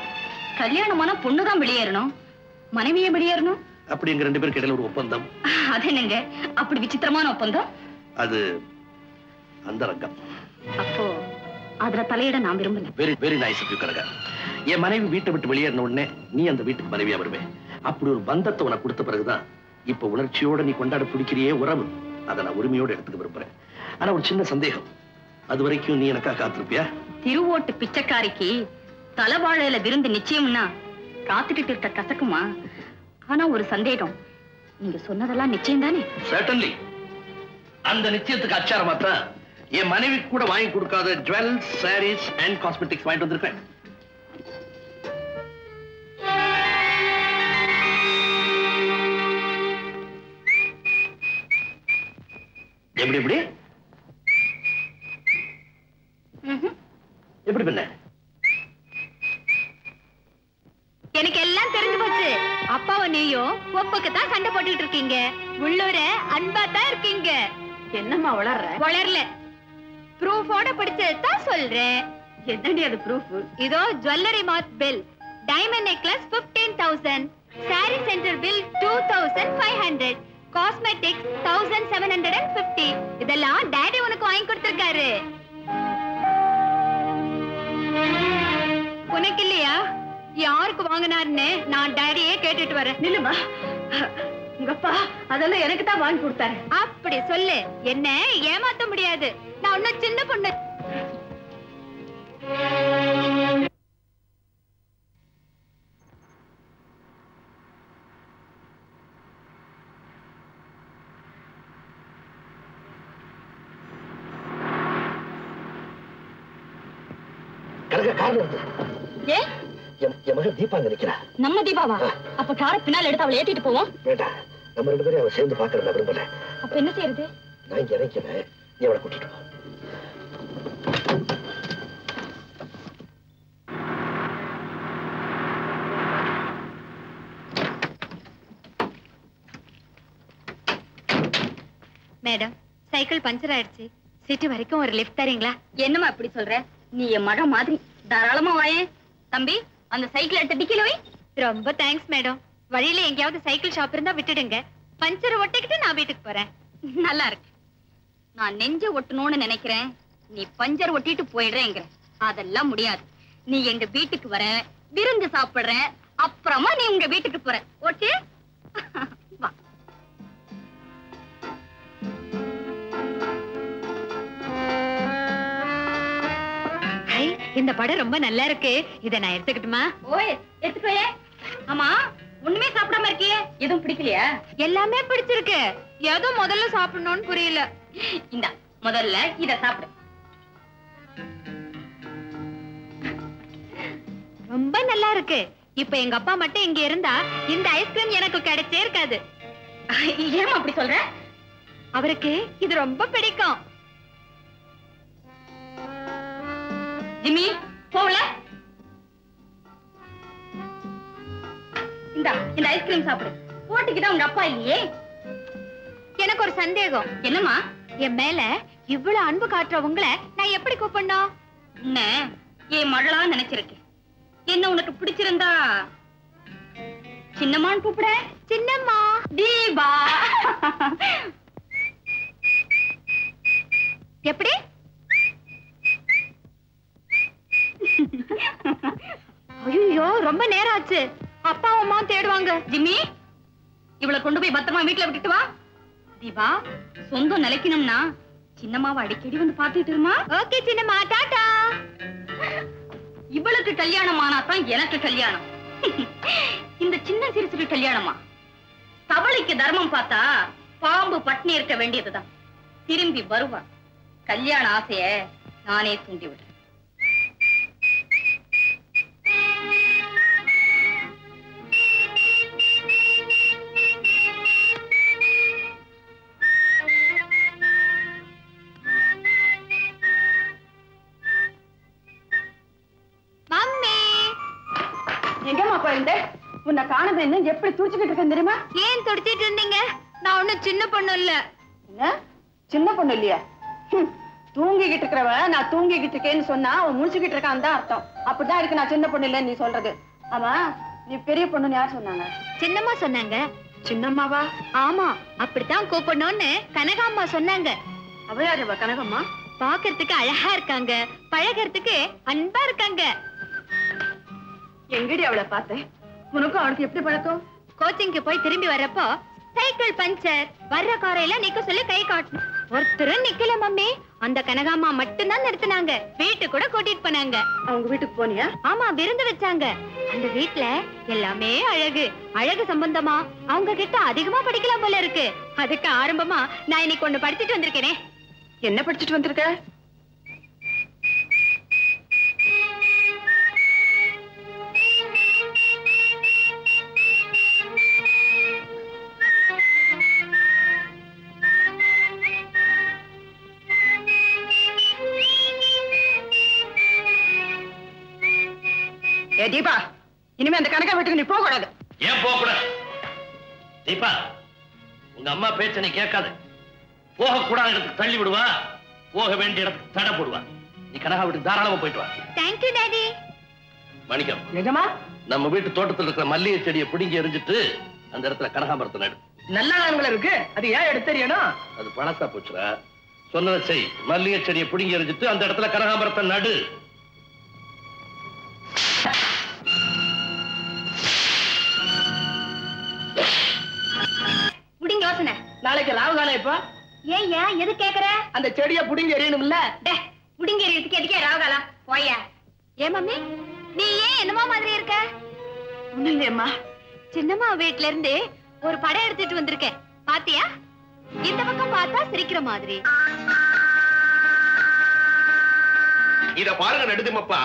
கல்யாணமான பொண்ணுதான் வெளியேறணும், மனைவியே வெளியேறணும். அப்படி எங்க ரெண்டு பேருக்கு இடையில ஒரு ஒப்பந்தம். அது என்னங்க அப்படி விசித்திரமான ஒப்பந்தம்? அது அந்த ரங்கம். அப்போ அதுல தலையிட நான் விரும்பல. Very very nice of you Kanaka. என் மனைவி வீட்டை விட்டு வெளியேறின உடனே நீ அந்த வீட்டுக்கு மனைவியா வருவேன். அப்படி ஒரு பந்தத்தை உனக்கு கொடுத்த பிறகுதான் இப்ப உணர்ச்சியோட நீ கொண்டாட பிடிக்கிறியே உறவு, அதை நான் உரிமையோட எடுத்துக்க விரும்புறேன். ஆனா ஒரு சின்ன சந்தேகம், அது வரைக்கும் நீ எனக்கா காத்திருப்பியா? திருவோட்டு பிச்சைக்காரிக்கு தலைவாழையில விருந்து நிச்சயம்னா காத்துக்கிட்டு இருக்க கசக்குமா? ஆனா ஒரு சந்தேகம், நீங்க சொன்னதெல்லாம் நிச்சயம் தானே? Certainly. அந்த நிச்சயத்துக்கு அச்சாரமா தான் என் மனைவி கூட வாங்கி கொடுக்காத ஜுவல்ஸ், சாரீஸ் அண்ட் காஸ்மெட்டிக்ஸ் வாங்கிட்டு வந்திருக்கேன். எப்படி எப்படி எப்படி பண்ண? எனக்கு எல்லாம் தெரிஞ்சு போச்சு. அப்பாவும் நீயும் ஒப்புக்கு தான் சண்டை போட்டுட்டு இருக்கீங்க. உள்ளூர அன்பா தான் இருக்கீங்க. என்னம்மா வளர்ற? வளரல, ப்ரூஃபோட படிச்சதான் சொல்றேன். என்னடி அது ப்ரூஃப்? இதோ ஜுவல்லரி மார்ட் bill, diamond necklace 15,000, sorry centre bill 2,500, cosmetics 1,750. இதெல்லாம் டாடி உனக்கு வாங்கி கொடுத்திருக்காரு. உனக்கு இல்லையா? யாருக்கு வாங்கினாருன்னு நான் டாடியே கேட்டுட்டு வரேன். நில்லுமா, உங்க அப்பா அதெல்லாம் எனக்கு தான் வாங்கி கொடுத்தாரு. அப்படி சொல்லு, என்ன ஏமாத்த முடியாது. நான் ஒன்னும் சின்ன பொண்ணு. ஏன் என் மகள் தீபா நினைக்கிறா. நம்ம தீபாவா? அப்ப கார பின்னால் எடுத்து அவளை ஏத்திட்டு போவோம். வேண்டாம், நம்ம ரெண்டு பேரும் அவ சேர்ந்து பாக்குறத விரும்பல. அப்ப என்ன செய்யறது? நான் இங்க இறக்கிறேன், நீ அவளை கூட்டிட்டு போ. மேடம், சைக்கிள் பஞ்சர் ஆயிடுச்சு. சிட்டி வரைக்கும் ஒரு லிஃப்ட் தரீங்களா? என்னம்மா இப்படி சொல்ற? நீ என் மகன் மாதிரி தாராளமா வாயே. தம்பி, அந்த சைக்கிள் எடுத்து டிக்கில வை. ரொம்ப தேங்க்ஸ் மேடம். வழியில எங்கேயாவது சைக்கிள் ஷாப் இருந்தா விட்டுடுங்க. பஞ்சர் ஒட்டிக்கிட்டு நான் வீட்டுக்கு போறேன். நல்லா இருக்கு. நான் நெஞ்ச ஒட்டணும்னு நினைக்கிறேன், நீ பஞ்சர் ஒட்டிட்டு போயிடுறேங்கிற. அதெல்லாம் முடியாது. நீ எங்க வீட்டுக்கு வர, விருந்து சாப்பிடுற, அப்புறமா நீ உங்க வீட்டுக்கு போற. ஓகே? வா. இந்த படம் ரொம்ப நல்லா இருக்கு. இத நான் எடுத்துக்கிட்டுமா? ஓய், எடுத்துக்கோயே. ஆமா, ஒண்ணுமே சாப்பிடாம இருக்கியே, எதுவும் பிடிக்கலையா? எல்லாமே பிடிச்சிருக்கு. ஏதோ முதல்ல சாப்பிடணும்னு புரியல. இந்த முதல்ல இத சாப்பிடு. ரொம்ப நல்லா இருக்கு. இப்ப எங்க அப்பா மட்டும் இங்க இருந்தா இந்த ஐஸ்கிரீம் எனக்கு கிடைச்சே இருக்காது. ஏமா அப்படி சொல்ற? அவருக்கு இது ரொம்ப பிடிக்கும். ஜிம்மி, போகல. இந்த ஐஸ்கிரீம் சாப்பிடு. போட்டுக்கிட்டா உங்க அப்பா இல்லையே. எனக்கு ஒரு சந்தேகம். என்னம்மா? என் மேல இவ்வளவு அன்பு காட்டுறவங்கள நான் எப்படி கூப்பிடணும்? என்ன என் மகளா நினைச்சிருக்கேன். என்ன உனக்கு பிடிச்சிருந்தா சின்னம்மான்னு கூப்பிட. சின்னம்மா. தீபா. எப்படி? ஐயோ, ரொம்ப நேரம் ஆச்சு. அப்பா அம்மா தேடுவாங்க. ஜிம்மி, இவளை கொண்டு போய் பத்திரமா வீட்டுல விட்டுட்டு வா. தீபா, சொந்தம் நிலைக்கணும்னா சின்னம்மாவை அடிக்கடி வந்து பாத்துட்டு இருமா. ஓகே சின்னம்மா, டாடா. இவளுக்கு கல்யாணம் ஆனாதான் எனக்கு கல்யாணம். இந்த சின்ன சிறுசுக்கு கல்யாணமா? தவளைக்கு தர்மம் பார்த்தா பாம்பு பட்னி இருக்க வேண்டியதுதான். திரும்பி வருவா. கல்யாண ஆசைய நானே தூண்டி விடுறேன். எங்கம்மா போயிருந்த? உன்னை காணது என்ன எப்படி துடிச்சுக்கிட்டு இருக்கேன் தெரியுமா? ஏன் துடிச்சிட்டு இருந்தீங்க? நான் ஒண்ணும் சின்ன பொண்ணு இல்ல. என்ன சின்ன பொண்ணு இல்லையா? தூங்கிக்கிட்டு இருக்கிறவ நான் தூங்கிக்கிட்டு இருக்கேன்னு சொன்னா அவன் முடிச்சுக்கிட்டு இருக்கான் தான் அர்த்தம். அப்படிதான் இருக்கு நான் சின்ன பொண்ணு இல்லன்னு நீ சொல்றது. ஆமா, நீ பெரிய பொண்ணுன்னு யார் சொன்னாங்க? சின்னம்மா சொன்னாங்க. சின்னம்மாவா? ஆமா, அப்படித்தான் கூப்பிடணும்னு கனகாம்மா சொன்னாங்க. அவ யாரு கனகம்மா? பாக்குறதுக்கு அழகா இருக்காங்க, பழகிறதுக்கு அன்பா இருக்காங்க. எங்கடி அவளை பார்த்தேன்? உனக்கும் அவனுக்கு எப்படி பழக்கம்? கோச்சிங்க்கு போய் திரும்பி வர்றப்போ சைக்கிள் பஞ்சர், வர்ற காரையில நிக்க சொல்லி கை காட்டணும். ஒருத்தரும் நிக்கல மம்மி. அந்த கனகாம்மா மட்டும்தான் நிறுத்தினாங்க. வீட்டு கூட கூட்டிட்டு போனாங்க. அவங்க வீட்டுக்கு போனியா? ஆமா, விருந்து வச்சாங்க. அந்த வீட்டுல எல்லாமே அழகு. அழகு சம்பந்தமா அவங்க கிட்ட அதிகமா படிக்கலாம் போல இருக்கு. அதுக்கு ஆரம்பமா நான் இன்னைக்கு ஒண்ணு படிச்சுட்டு வந்திருக்கேனே. என்ன படிச்சுட்டு வந்திருக்க? தீபா, இனிமே அந்த கணக்கா வீட்டுக்கு நீ போக கூடாது. ஏன் போக கூடாது? தீபா, உங்க அம்மா பேச்ச நீ கேட்காத. போக கூடாத இடத்துக்கு தள்ளி விடுவா, போக வேண்டிய இடத்துக்கு தடை போடுவா. நீ கனகா வீட்டுக்கு தாராளமா போயிட்டு வா. Thank you daddy. மணிக்கம், எஜமா, நம்ம வீட்டு தோட்டத்தில் இருக்கிற மல்லிகை செடியை பிடுங்கி எரிஞ்சிட்டு அந்த இடத்துல கனகாமரத்தை நடு. நல்லா நான்களை இருக்கு, அது ஏன் எடுத்து தெரியணும்? அது பழசா போச்சுடா. சொன்னதை செய். மல்லிகை செடியை பிடுங்கி எரிஞ்சிட்டு அந்த இடத்துல கனகாமரத்தை நடு. முடிங்க யோசனை. நாளைக்கு ராவுகாலம் இப்ப ஏய்யா எது கேக்குற? அந்த செடியை புடிங்கி எறியணும்ல. முடிங்க எதுக்கு எதுக்கே ராவகாலம் போயா? ஏ மம்மி, நீ ஏன் என்னமா மாதிரி இருக்க? ஒண்ணு இல்லையம்மா. சின்னம்மா வீட்ல இருந்து ஒரு படம் எடுத்துட்டு வந்திருக்கேன். பாத்தியா? இந்த பக்கம் பார்த்தா சிரிக்கிற மாதிரி. இத பாருங்க நடுதுமப்பா,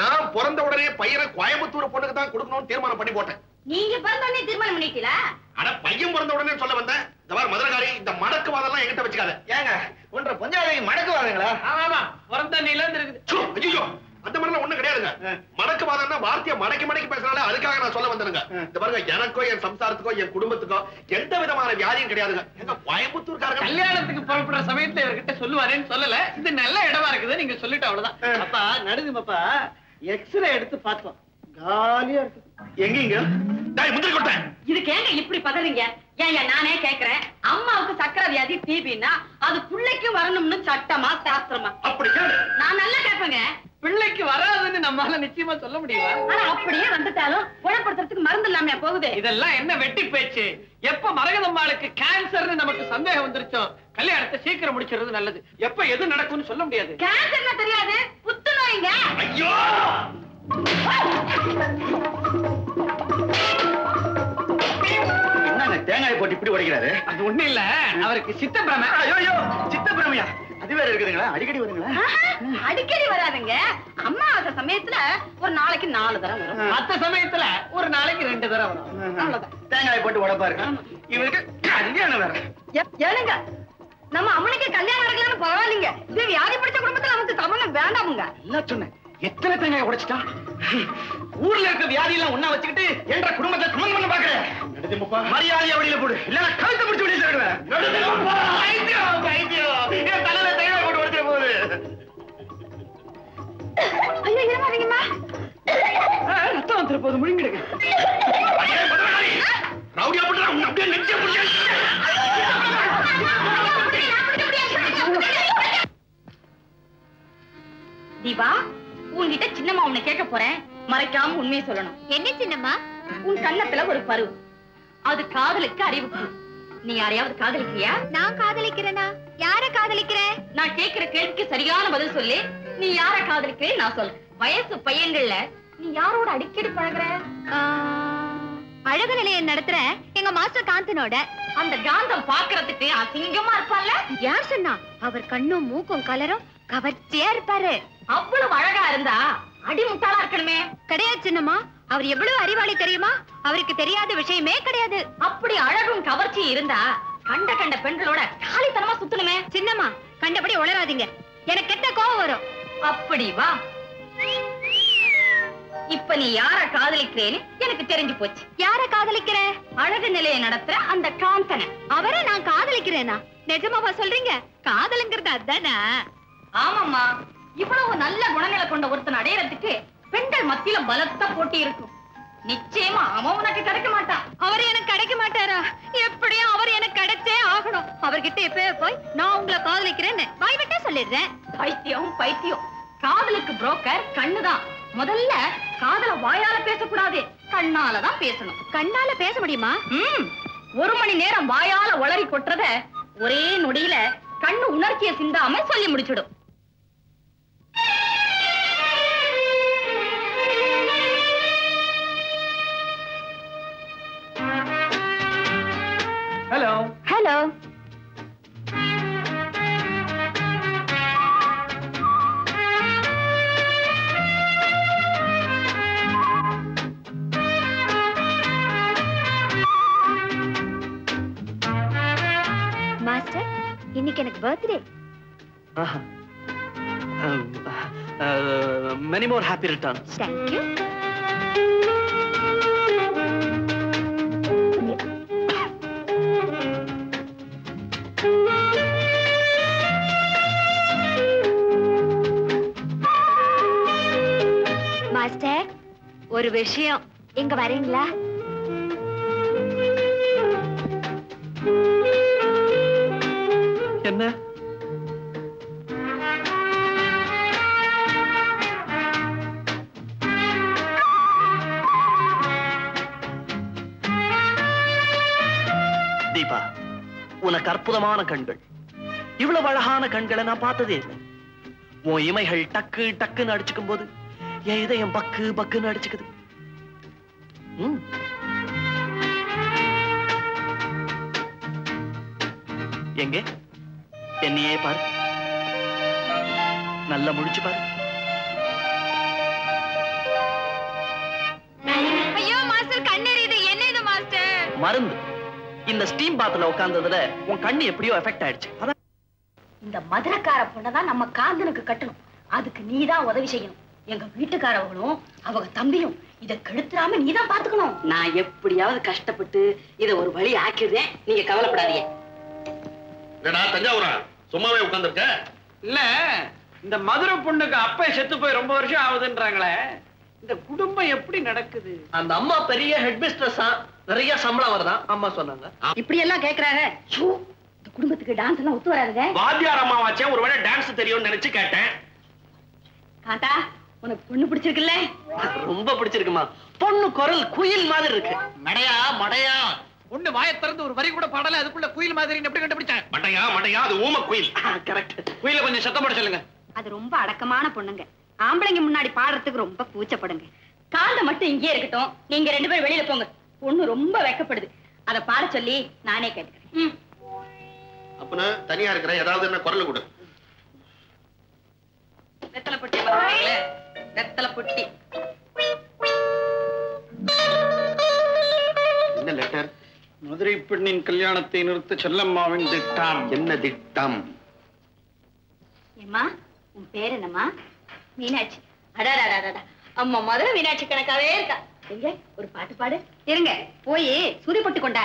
நான் பிறந்த உடனே பையனை கோயம்புத்தூர் பொண்ணுக்கு தான் கொடுக்கணும்னு தீர்மானம் பண்ணி போட்டேன். நீங்க பிறந்தோடனே தீர்மானம் பண்ணிட்டீங்களா? ஆனா பையன் பிறந்த உடனே சொல்ல வந்தேன். இந்த மாதிரி மதுரகாரி, இந்த மடக்கு வாதெல்லாம் என்கிட்ட வச்சுக்காத. ஏங்க ஒன்ற பஞ்சாயத்து மடக்கு வாதங்களா? ஆமா, பிறந்த நில இருக்குது. ஐயோ, அந்த மாதிரிலாம் ஒண்ணும் கிடையாதுங்க. மடக்கு வாதம்னா வார்த்தையை மடக்கி மடக்கி பேசுறாங்க, அதுக்காக நான் சொல்ல வந்தேனுங்க. இந்த பாருங்க, எனக்கோ என் சம்சாரத்துக்கோ என் குடும்பத்துக்கோ எந்த விதமான வியாதியும் கிடையாதுங்க. எங்க கோயம்புத்தூர்காரங்க கல்யாணத்துக்கு புறப்படுற சமயத்துல இவர்கிட்ட சொல்லுவாரேன்னு சொல்லல. இது நல்ல இடமா இருக்குது, நீங்க சொல்லிட்டு அவ்வளவுதான். அப்பா நடுதுமப்பா, எக்ஸ்ரே எடுத்து பார்த்தோம், காலியா இருக்கு. எங்கீங்க முந்திரி கொட்டேன். இதுக்கு ஏங்க இப்படி பதறீங்க? ஏன் நானே கேக்குறேன், அம்மாவுக்கு சக்கரை வியாதி டிபின்னா அது பிள்ளைக்கு வரணும்னு சட்டமா சாஸ்திரமா? அப்படி கேளு. நான் நல்லா கேட்பேங்க. பிள்ளைக்கு வராதுன்னு நம்மால நிச்சயமா சொல்ல முடியுமா? ஆனா அப்படியே வந்துட்டாலும் குணப்படுத்துறதுக்கு மருந்து இல்லாம போகுது. இதெல்லாம் என்ன வெட்டி பேச்சு? எப்ப மரகதம்மாளுக்கு கேன்சர்னு நமக்கு சந்தேகம் வந்துருச்சோ கல்யாணத்தை சீக்கிரம் முடிச்சிருது நல்லது. எப்ப எது நடக்கும்னு சொல்ல முடியாது. கேன்சர்னா தெரியாது, புத்துநோய்ங்க. ஐயோ, என்னங்க தேங்காய் போட்டு இப்படி உடைக்கிறாரு? அது ஒண்ணு இல்ல, அவருக்கு சித்த பிரமை. ஐயோ, சித்த பிரமையா? அது வேற இருக்குதுங்களா? அடிக்கடி வருங்களா? அடிக்கடி வராதுங்க. அம்மாவாசை சமயத்துல ஒரு நாளைக்கு 4 தடவை வரும். மத்த சமயத்துல ஒரு நாளைக்கு 2 தடவை வரும். அவ்வளவுதான். தேங்காய் போட்டு உடைப்பாரு. இவருக்கு கல்யாணம் வேற. ஏனுங்க, நம்ம அவனுக்கு கல்யாணம் நடக்கலன்னு பரவாயில்லைங்க. இது வியாதி பிடிச்ச குடும்பத்துல நமக்கு சம்பந்தம் வேண்டாமுங்க. எல்லாம் சொன்னேன், எத்தனை தேங்காய் உடைச்சிட்டான்? ஊர்ல இருக்க வியாதி எல்லாம் ஒண்ணா வச்சுக்கிட்டு என்ற குடும்பத்தை சமன் பண்ண பாக்குறேன். மரியாதையா வெளியில போடு, இல்ல கழுத்தை பிடிச்சு வெளியே தருவேன். என் தலையில தேங்காய் போட்டு உடைச்சிட போகுது. ஐயோ, ஏமாறீங்கம்மா. ரத்தம் வந்துரு போது முழுங்கிடுங்க. ரவுடியா போட்டு உன்னை அப்படியே நெஞ்சே முடியாது. தீபா, உன்கிட்ட சின்னம்மா உன்னை கேட்க போறேன், மறைக்காம உண்மையை சொல்லணும். என்ன சின்னம்மா? உன் கண்ணத்துல ஒரு பரு, அது காதலுக்கு அறிவுக்கு. நீ யாரையாவது காதலிக்கிறியா? நான் காதலிக்கிறேனா? யார காதலிக்கிறேன்? நான் கேட்கிற கேள்விக்கு சரியான பதில் சொல்லி, நீ யார காதலிக்கிறேன் நான் சொல்றேன். வயசு பையன்கள்ல நீ யாரோட அடிக்கடி பழகுற? அழகு நிலையம் நடத்துற எங்க மாஸ்டர் காந்தனோட. அந்த காந்தம் பாக்குறதுக்கு அசிங்கமா இருப்பான்ல, யார் சொன்னா? அவர் கண்ணும் மூக்கும் கலரும் கவர்ச்சியா இருப்பாரு. அவ்வளவு அழகா இருந்தா அடிமுட்டாளா இருக்கணுமே. கிடையாது சின்னம்மா, அவர் எவ்வளவு அறிவாளி தெரியுமா? அவருக்கு தெரியாத விஷயமே கிடையாது. அப்படி அழகும் கவர்ச்சி இருந்தா கண்ட கண்ட பெண்களோட காலித்தனமா சுத்தணுமே. சின்னம்மா, கண்டபடி உளராதீங்க, எனக்கு கெட்ட கோவம் வரும். அப்படி வா. இப்ப நீ யார காதலிக்கிறேன்னு எனக்கு தெரிஞ்சு போச்சு. யார காதலிக்கிற? அழகு நிலையை நடத்துற அந்த காந்தனை. அவரை நான் காதலிக்கிறேனா? நிஜமாவா சொல்றீங்க? காதலுங்கிறது அதானா? ஆமாம்மா, இவ்வளவு நல்ல குணங்களை கொண்ட ஒருத்தன் அடையறதுக்கு பெண்கள் மத்தியில பலத்த போட்டி இருக்கும். நிச்சயமா அவன் உனக்கு கிடைக்க மாட்டான். அவர் எனக்கு கிடைக்க மாட்டாரா? எப்படியும் அவர் எனக்கு கிடைச்சே ஆகணும். அவர்கிட்ட எப்ப போய் நான் உங்களை காதலிக்கிறேன்னு வாய் விட்டே சொல்லிடுறேன். பைத்தியம் பைத்தியம். காதலுக்கு புரோக்கர் கண்ணுதான். முதல்ல காதல வாயால பேசக்கூடாது, கண்ணாலதான் பேசணும். கண்ணால பேச முடியுமா? 1 மணி நேரம் வாயால உளறி கொட்டுறத ஒரே நொடியில கண்ணு உணர்ச்சியை சிந்தாம சொல்லி முடிச்சிடும். Hello hello. மாஸ்டர், இன்னைக்கு எனக்கு birthday. Many more happy returns. Thank you. Master, ஒரு விஷயம், இங்க வரீங்களா? என்ன? தீபா, உனக்கு அற்புதமான கண்கள். இவ்வளவு அழகான கண்களை நான் பார்த்ததே இல்லை. உன் இமைகள் டக்கு டக்குன்னு அடிச்சுக்கும் போது என் இதயம் பக்கு பக்குன்னு அடிச்சுக்குது. எங்க என்னையே பாரு, நல்லா முடிச்சு பாரு. ஐயோ மாஸ்டர், கண்ணெறியுது. என்ன இது மாஸ்டர்? மருந்து. இந்த ஸ்டீம் பாத்ல உட்கார்ந்ததுல உன் கண்ணு எப்படியோ எஃபெக்ட் ஆயிடுச்சு. அதான் இந்த மதுரக்கார பொண்ணதான் நம்ம காந்தனுக்கு கட்டணும். அதுக்கு நீதான் உதவி செய்யணும். எங்க வீட்டுக்காரவங்களும் அவங்க தம்பியும் இத கெடுத்துறாம நீதான் பாத்துக்கணும். நான் எப்படியாவது கஷ்டப்பட்டு இத ஒரு வழி ஆக்கிடுறேன், நீங்க கவலைப்படாதீங்க. என்னடா தஞ்சாவூரா, சும்மாவே உட்கார்ந்திருக்க? இல்ல, இந்த மதுரை பொண்ணுக்கு அப்பா செத்து போய் ரொம்ப வருஷம் ஆகுதுன்றாங்களே, இந்த குடும்பம் எப்படி நடக்குது? அந்த அம்மா பெரிய ஹெட் மிஸ்ட்ரஸா, நிறைய சம்பளம் வருதான் அம்மா சொன்னாங்க. இப்படி எல்லாம் கேக்குறாங்க. இந்த குடும்பத்துக்கு டான்ஸ் எல்லாம் ஒத்து வராதுங்க. வாத்தியார் அம்மாவாச்சே, ஒருவேளை டான்ஸ் தெரியும்னு நினைச்சு கேட்டேன். காந்தா, உனக்கு பொண்ணு பிடிச்சிருக்குல்ல? ரொம்ப பிடிச்சிருக்குமா. பொண்ணு குரல் குயில் மாதிரி இருக்கு. மடையா மடையா, பொண்ணு வாயை திறந்து ஒரு வரி கூட பாடல, அதுக்குள்ள குயில் மாதிரி எப்படி கண்டுபிடிச்சேன்? மட்டையா மட்டையா, அது ஊம குயில். கரெக்ட். குயில கொஞ்சம் சத்தம் போட சொல்லுங்க. அது ரொம்ப அடக்கமான பொண்ணுங்க. ஆம்பளைங்க முன்னாடி பாடுறதுக்கு ரொம்ப கூச்சப்படுங்க. காந்த மட்டும் இங்கே இருக்கட்டும், நீங்க 2 பேரும் வெளியில போங்க. பொண்ணு ரொம்ப வெக்கப்படுது. அத பாட சொல்லி நானே கேட்டுக்கிறேன். அப்பனா தனியா இருக்கிற ஏதாவது என்ன குரல் கொடு. வெத்தலை பொட்டி பாருங்களே, வெத்தலை பொட்டி. என்ன லெட்டர்? மதுரை பெண்ணின் கல்யாணத்தை நிறுத்த செல்லம்மாவின் திட்டம். என்ன திட்டம்? ஏம்மா, உன் பேர் என்னம்மா? மீனாட்சி. அடாடாடாடா, அம்மா மதுரை மீனாட்சி கணக்காவே இருக்கா. எங்க ஒரு பாட்டு பாடு. இருங்க, போய் சுதி போட்டு கொண்டா.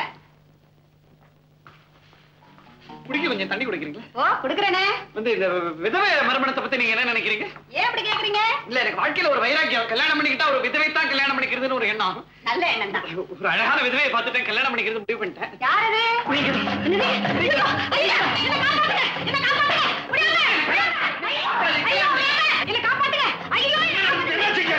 குடிக்க கொஞ்சம் தண்ணி குடிக்கிறீங்களா? ஓ, குடுக்கறேனே. வந்து இந்த விதவை மறுமணத்தை பத்தி நீங்க என்ன நினைக்கிறீங்க? ஏன் அப்படி கேக்குறீங்க? இல்ல, எனக்கு வாழ்க்கையில ஒரு வைராக்கியம். கல்யாணம் பண்ணிக்கிட்டா ஒரு விதவை தான் கல்யாணம் பண்ணிக்கிறதுன்னு ஒரு எண்ணம். நல்ல எண்ணம் தான். ஒரு அழகான விதவையை பார்த்துட்டேன், கல்யாணம் பண்ணிக்கிறது முடிவு பண்ணிட்டேன். யார் அது? என்னது? ஐயோ, ஐயா, என்னை காப்பாத்துங்க, என்னை காப்பாத்துங்க. முடியாது, முடியாது. ஐயோ, என்னை காப்பாத்துங்க. ஐயோ, என்னை காப்பாத்துங்க. என்னாச்சுங்க?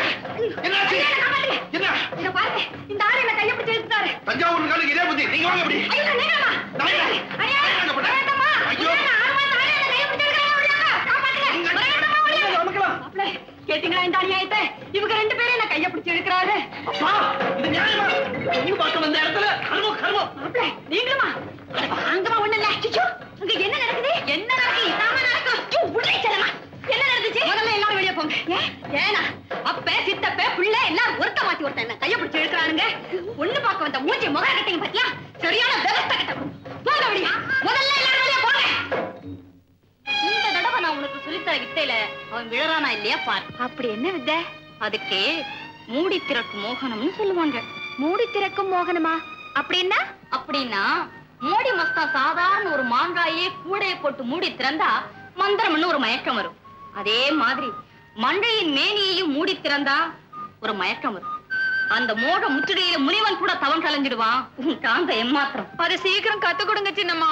என்னாச்சு? என்னை காப்பாத்துங்க. என்ன? இத பாருங்க, இந்த ஆளு என்ன கைய பிடிச்சு இழுத்துட்டாரு. தஞ்சாவூர் காலுக்கு இதே புத்தி. நீங்க வாங்க அப்படி. ஐயோ, நீங்கம்மா. ஐயோ, ஐயா, என்ன பண்ண? வேண்டாம்மா. ஐயோ. வேண்டாம், ஆமா, இந்த ஆளு என்ன கைய பிடிச்சு இழுக்கிறாரு. முடியாது, காப்பாத்துங்க. வேண்டாம்மா, முடியாது. மாப்பிள்ளை, கேட்டீங்களா இந்த அநியாயத்தை? இவங்க 2 பேரும் என்ன கைய பிடிச்சு இழுக்கிறாரு. அப்பா, இது நியாயமா? பொண்ணு பார்க்க வந்த இடத்துல கர்மம் கர்மம். மாப்பிள்ளை, நீங்களுமா? வாங்கம்மா, ஒண்ணு இல்ல. அச்சச்சோ, அங்க என்ன நடக்குது? என்ன மாத்தி ஒருத்தன் என்ன கைய பிடிச்சு இழுக்கிறானுங்க. ஒண்ணு பார்க்க வந்த மூஞ்சி முக கட்டிங்க பத்தியா? சரியான விவஸ்தை கட்ட போங்க அப்படியா? முதல்ல எல்லாரும் வெளியே போங்க. இந்த தடவை நான் உனக்கு சொல்லித்தர வித்தையில அவன் விழறானா இல்லையா பாரு. அப்படி என்ன வித்தை? அதுக்கு மூடி திறக்கும் மோகனம்னு சொல்லுவாங்க. மூடி திறக்கும் மோகனமா? அப்படின்னா? அப்படின்னா மூடி மஸ்தா சாதாரண ஒரு மாங்காயே கூடைய போட்டு மூடி திறந்தா மந்திரம்னு ஒரு மயக்கம் வரும். அதே மாதிரி மண்டையின் மேனியையும் மூடி திறந்தா ஒரு மயக்கம் வரும். அந்த மோக முற்றுகையில முனிவன் கூட தவம் கலைஞ்சிடுவான். உன் காந்த ஏமாத்திரம். அதை சீக்கிரம் கத்து கொடுங்க சின்னம்மா.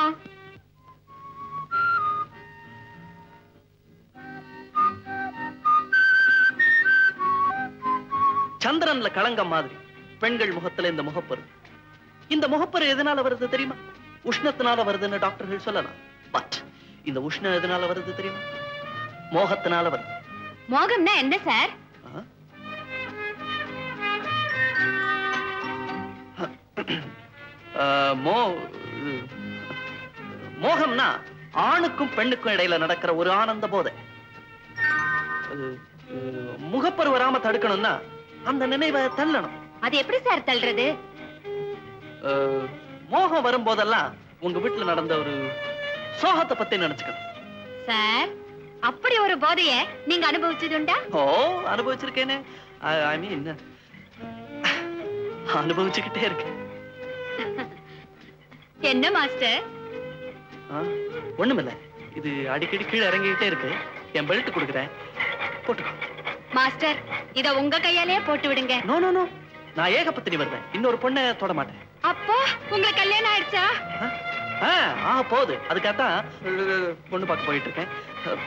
சந்திரன்ல களங்கம் மாதிரி பெண்கள் முகத்துல இந்த முகப்பரு. இந்த முகப்பரு எதனால வருது தெரியுமா? உஷ்ணத்தினால வருதுன்னு டாக்டர்கள் சொல்லலாம். பட் இந்த உஷ்ணம் எதனால வருது தெரியுமா? மோகத்தினால வருது. மோகம்னா என்ன சார்? மோகம்னா ஆணுக்கும் பெண்ணுக்கும் இடையில நடக்கிற ஒரு ஆனந்த போதை. முகப்பரு வராம தடுக்கணும்னா அந்த நினைவை தள்ளணும். அது எப்படி சார் தள்ளுறது? மோகம் வரும்போதெல்லாம் உங்க வீட்டுல நடந்த ஒரு சோகத்தை பத்தி நினைச்சுக்கணும். சார், அப்படி ஒரு போதைய நீங்க அனுபவிச்சதுண்டா? ஓ, அனுபவிச்சிருக்கேனே. ஐ மீன் அனுபவிச்சுக்கிட்டே இருக்கேன். என்ன மாஸ்டர்? ஒண்ணுமில்ல, இது அடிக்கடி கீழே இறங்கிக்கிட்டே இருக்கு. என் பெல்ட் கொடுக்குறேன், போட்டுக்கோ. மாஸ்டர், இத உங்க கையாலேயே போட்டு விடுங்க. நோ நோ நோ, நான் ஏகப்பத்தினி வருவேன். இன்னொரு பொண்ணை தொட மாட்டேன். அப்போ உங்களுக்கு கல்யாணம் ஆயிடுச்சா? போகுது. அதுக்காகத்தான் பொண்ணு பார்க்க போயிட்டு இருக்கேன்.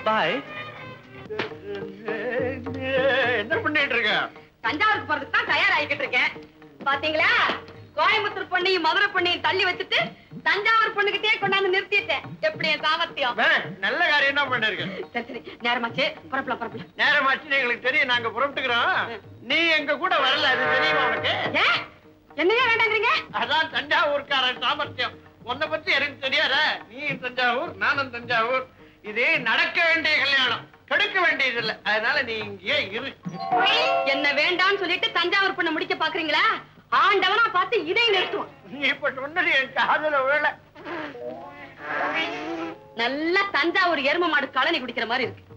பாய். என்ன பண்ணிட்டு இருக்க? தஞ்சாவூருக்கு போறதுக்கு தான் தயாராகிக்கிட்டு இருக்கேன். பாத்தீங்களா, கோயம்புத்தூர் பொண்ணையும் மதுரை பொண்ணையும் தள்ளி வச்சுட்டு தஞ்சாவூர் பொண்ணுகிட்டே கொண்டாந்து நிறுத்திட்டேன். எப்படி என் சாமர்த்தியம்? நல்ல காரியம் என்ன பண்ணிருக்க? சரி சரி, நேரமாச்சு, புறப்படலாம். நேரமாச்சு எங்களுக்கு தெரியும், நாங்க புறப்பட்டுக்கிறோம். நீ எங்க கூட வரல, அது தெரியுமா உனக்கு? என்னையா வேண்டாங்கிறீங்க? அதான் தஞ்சாவூர்காரன் சாமர்த்தியம். உன்னை பத்தி எனக்கு தெரியாத? நீ தஞ்சாவூர், நானும் தஞ்சாவூர். இது நடக்க வேண்டிய கல்யாணம், கெடுக்க வேண்டியது இல்ல. அதனால நீ இங்கே இரு. என்ன வேண்டாம்னு சொல்லிட்டு தஞ்சாவூர் பொண்ணை முடிக்க பாக்குறீங்களா? ஆண்டவனா பார்த்து இதை நிறுத்துவான். நீ இப்ப சொன்னது என் காதுல விழல. நல்லா தஞ்சாவூர் எரும மாடு கழனி குடிக்கிற மாதிரி இருக்கு.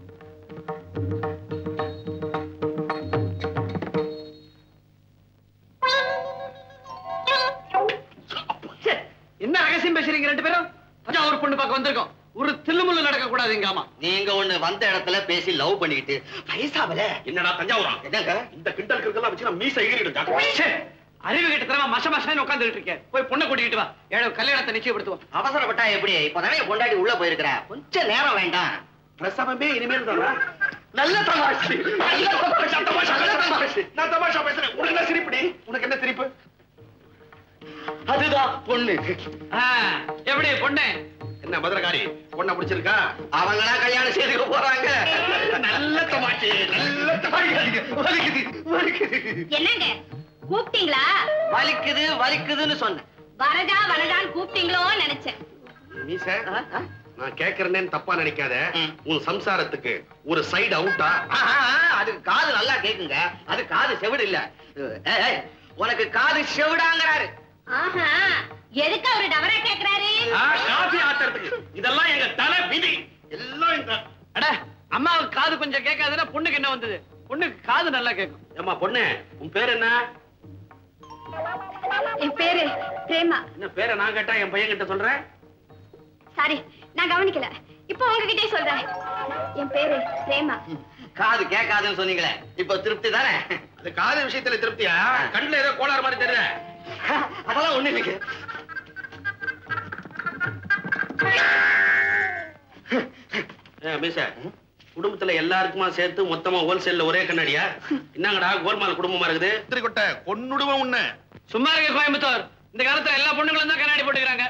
என்ன ரகசியம் பேசுறீங்க ரெண்டு பேரும்? தஞ்சாவூர் பொண்ணு பார்க்க வந்திருக்கோம். ஒரு தில்லுமுள்ளு நடக்க கூடாதுங்க. ஆமா, நீங்க ஒண்ணு வந்த இடத்துல பேசி லவ் பண்ணிக்கிட்டு வயசாவல. என்னடா தஞ்சாவூரா? என்னங்க இந்த கிண்டல் கிண்டலாம் வச்சு நான் மீசை எகிறிடுங்க. அறிவு கிட்ட தரமா மச மசன்னு உட்காந்துட்டு இருக்கேன். போய் பொண்ணை கூட்டிட்டு வா. ஏழு கல்யாணத்தை நிச்சயப்படுத்துவோம். அவசரப்பட்டா எப்படி? இப்ப நிறைய பொண்டாடி உள்ள போயிருக்கிறா. கொஞ்சம் நேரம் வேண்டாம். பிரசவமே இனிமேல் தானா? நல்ல தமாஷ். நான் தமாஷா பேசுறேன். உனக்கு என்ன சிரிப்புடி? உனக்கு என்ன சிரிப்பு? அதுதான் பொண்ணு. எப்படி பொண்ணு? என்ன மதுரகாரி பொண்ணை பிடிச்சிருக்கா? அவங்களா கல்யாணம் செய்துக்க போறாங்க. நல்ல தமாஷ், நல்ல தமாஷ். என்னங்க கூப்பிட்டீங்களா? வலிக்குது வலிக்குதுன்னு சொன்னேன். வரஜா வரஜான்னு கூப்பிட்டீங்களோன்னு நினைச்சேன். மீச, நான் கேக்குறேன்னு தப்பா நினைக்காத. உன் சம்சாரத்துக்கு ஒரு சைடு அவுட்டா? அதுக்கு காது நல்லா கேக்குங்க. அது காது செவிடு இல்ல. உனக்கு காது செவிடாங்கிறாரு. ஆஹா, எதுக்கு அவரு டவரா கேக்குறாரு? காபி ஆத்துறதுக்கு. இதெல்லாம் எங்க தலை விதி. எல்லாம் இந்த அட, அம்மாவுக்கு காது கொஞ்சம் கேட்காதுன்னா பொண்ணுக்கு என்ன வந்தது? பொண்ணுக்கு காது நல்லா கேட்கும். ஏம்மா பொண்ணு, உன் பேர் என்ன? என் பேரு பிரேமா. என்ன பேரை நான் கேட்டா என் பையன் கிட்ட சொல்றேன்? சாரி, நான் கவனிக்கல. இப்போ உங்ககிட்டே சொல்றேன். என் பேரு பிரேமா. காது கேட்காதுன்னு சொன்னீங்களே, இப்ப திருப்தி தானே? அது காது விஷயத்துல திருப்தியா? கண்ணுல ஏதோ கோளாறு மாதிரி தெரியல. அதெல்லாம் ஒண்ணு இல்லைங்க. மீச, குடும்பத்துல எல்லாருக்குமா சேர்த்து மொத்தமா ஹோல்சேல்ல ஒரே கண்ணாடியா? என்னங்கடா கோல்மால் குடும்பமா இருக்குது? திரிக்கொட்டை கொன்னுடுவேன் உன்னை. சும்மா இருக்க கோயம்புத்தூர். இந்த காலத்துல எல்லா பொண்ணுங்களும் தான் கண்ணாடி போட்டுக்கிறாங்க.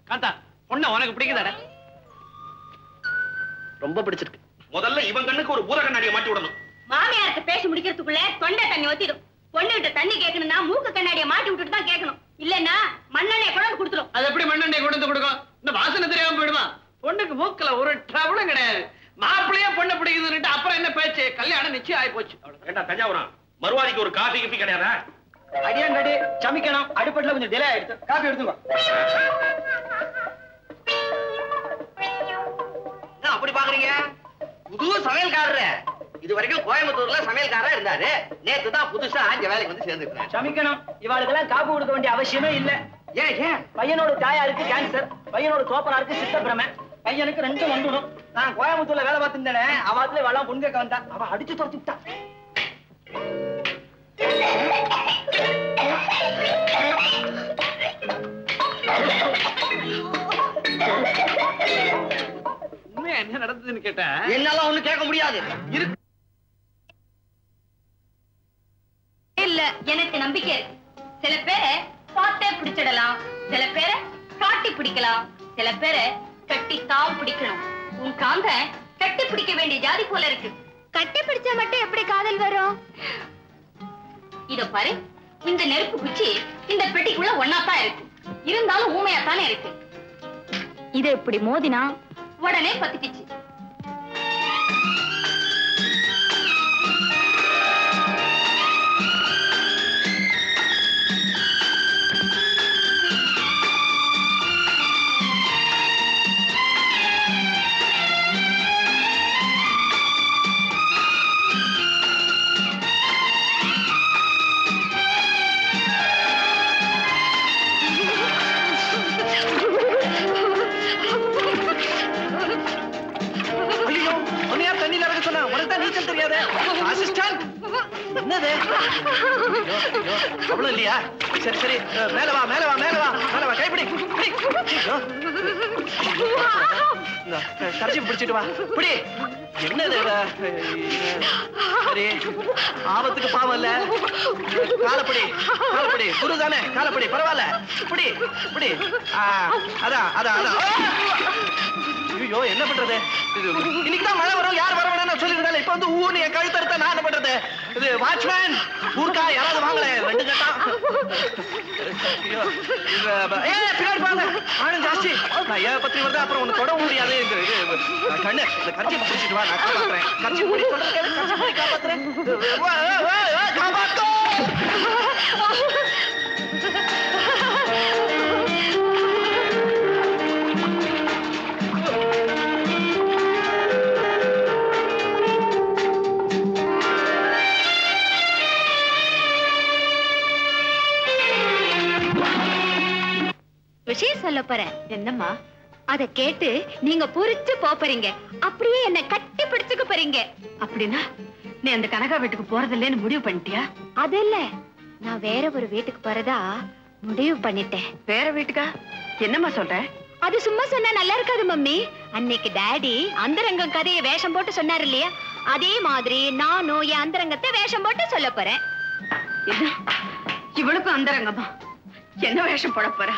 காந்தா, பொண்ணு உனக்கு பிடிக்குதாடா? ரொம்ப பிடிச்சிருக்கு. முதல்ல இவன் கண்ணுக்கு ஒரு பூர கண்ணாடியை மாட்டி விடணும். மாமியாருக்கு பேசி முடிக்கிறதுக்குள்ள தொண்டை தண்ணி ஒத்திடும். பொண்ணுகிட்ட தண்ணி கேட்கணும்னா மூக்கு கண்ணாடியை மாட்டி விட்டுட்டு தான் கேட்கணும். இல்லன்னா மண்ணெண்ணெய் குழம்பு கொடுத்துரும். அது எப்படி மண்ணெண்ணெய் கொண்டு கொடுக்கும்? இந்த வாசனை தெரியாம போயிடுமா? பொண்ணுக்கு மூக்குல ஒரு ட்ரபிளும் கிடையாது. மாப்பிள்ளையே பொண்ணை பிடிக்குதுன்னு அப்புறம் என்ன பேச்சு? கல்யாணம் நிச்சயம் ஆகி போச்சு. ஏண்டா தஞ்சாவூரா, மறுவாடிக்கு ஒரு காஃபி கிப்பி கிடையாதா? அடியான் ரெடி, சமைக்கணும். அடுப்பட்ல கொஞ்சம் டிலே ஆயிடுச்சு. காபி எடுத்துங்க. என்ன அப்படி பாக்குறீங்க? புது சமையல்காரரு. இது வரைக்கும் கோயம்புத்தூர்ல சமையல்காரா இருந்தாரு. நேத்து தான் புதுசா இங்க வேலைக்கு வந்து சேர்ந்துருக்காரு. சமைக்கணும். இவாளுக்கெல்லாம் காபி கொடுக்க வேண்டிய அவசியமே இல்ல. ஏன் பையனோட தாயாருக்கு கேன்சர், பையனோட தோப்பனாருக்கு சித்தப்பிரமை, பையனுக்கு 2 வந்துடும். நான் கோயம்புத்தூர்ல வேலை பார்த்துருந்தேனே, அவாத்துல இவெல்லாம் பொண்ணு கேட்க வந்தா. அவ அடிச்சு துரத்துட்டா. உண்மையா என்ன நடந்ததுன்னு கேட்டேன். என்னால ஒண்ணு கேட்க முடியாது. இல்ல, எனக்கு நம்பிக்கை இருக்கு. சில பேரை பார்த்தே பிடிச்சிடலாம், சில பேரை காட்டி பிடிக்கலாம், சில பேரை கட்டி தாவு பிடிக்கணும். உன் காந்த கட்டி பிடிக்க வேண்டிய ஜாதி போல இருக்கு. கட்டி பிடிச்சா மட்டும் எப்படி காதல் வரும்? இத பாரு, இந்த நெருப்பு குச்சி இந்த பெட்டிக்குள்ள ஒன்னாத்தான் இருக்கு, இருந்தாலும் ஊமையாத்தானே இருக்கு. இத இப்படி மோதினா உடனே பத்திக்கிச்சு. அவ்வளவு இல்லையா? சரி சரி, மேல வா மேல வா மேல வா மேல வா, கைப்பிடி கரைச்சி பிடிச்சிட்டு வா. பிடி. என்னது சரி, ஆபத்துக்கு பாவம் இல்ல. காலப்படி காலப்படி, குரு தானே, காலப்படி பரவாயில்ல. பிடி பிடி. அதான் அதான் அதான். ஐயோ, என்ன பண்றது? இன்னைக்குதான் மழை வரும், யார் வரவேன்னு சொல்லிருந்தாலும் இப்ப வந்து ஊன்னு என் கழுத்தறுத்த நான் என்ன பண்றது? இது வாட்ச்மேன் ஊர்க்கா யாராவது வாங்கல, 2 கட்டா. பின்னாடி பாருங்க, ஆளும் ஜாஸ்தி. நான் ஏன் பத்திரி வருது, அப்புறம் ஒண்ணு தொட முடியாது. கண்ணு இந்த கட்சி பிடிச்சிட்டு வா, நான் காப்பாத்துறேன். கட்சி பிடி சொல்றேன், கட்சி பிடி காப்பாத்துறேன். காப்பாத்தோ. விஷயம் சொல்ல போறேன். என்னம்மா? அத கேட்டு நீங்க பூரிச்சு போறீங்க, அப்படியே என்ன கட்டி பிடிச்சுக்க போறீங்க. அப்படின்னா நீ அந்த கனகா வீட்டுக்கு போறதில்லைன்னு முடிவு பண்ணிட்டியா? அது இல்ல, நான் வேற ஒரு வீட்டுக்கு போறதா முடிவு பண்ணிட்டேன். வேற வீட்டுக்கா? என்னம்மா சொல்ற? அது சும்மா சொன்னா நல்லா இருக்காது மம்மி. அன்னைக்கு டாடி அந்தரங்கம் கதையை வேஷம் போட்டு சொன்னாரு இல்லையா, அதே மாதிரி நானும் என் அந்தரங்கத்தை வேஷம் போட்டு சொல்ல போறேன். என்ன இவளுக்கும் அந்தரங்கமா? என்ன வேஷம் போட போற?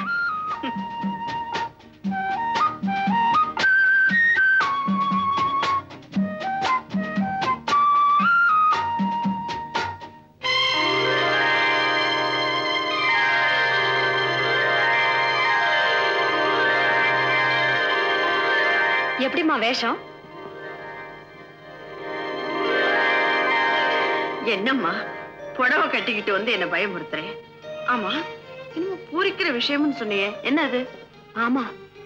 எப்படிமா வேஷம்? என்னம்மா புடவை கட்டிக்கிட்டு வந்து என்ன பயமுறுத்துறேன்? ஆமா, இன்னும் பூரிக்கிற விஷயம்னு சொன்னியே, என்ன அது? ஆமா,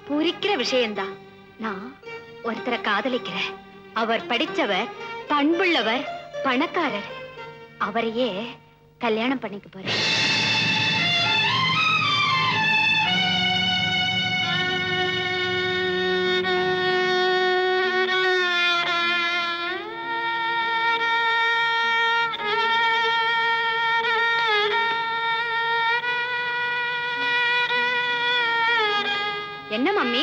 பூரிக்கிற விஷயம்தான். நான் ஒருத்தரை காதலிக்கிறேன். அவர் படிச்சவர், பண்புள்ளவர், பணக்காரர். அவரையே கல்யாணம் பண்ணிக்க போறேன். என்ன மம்மி,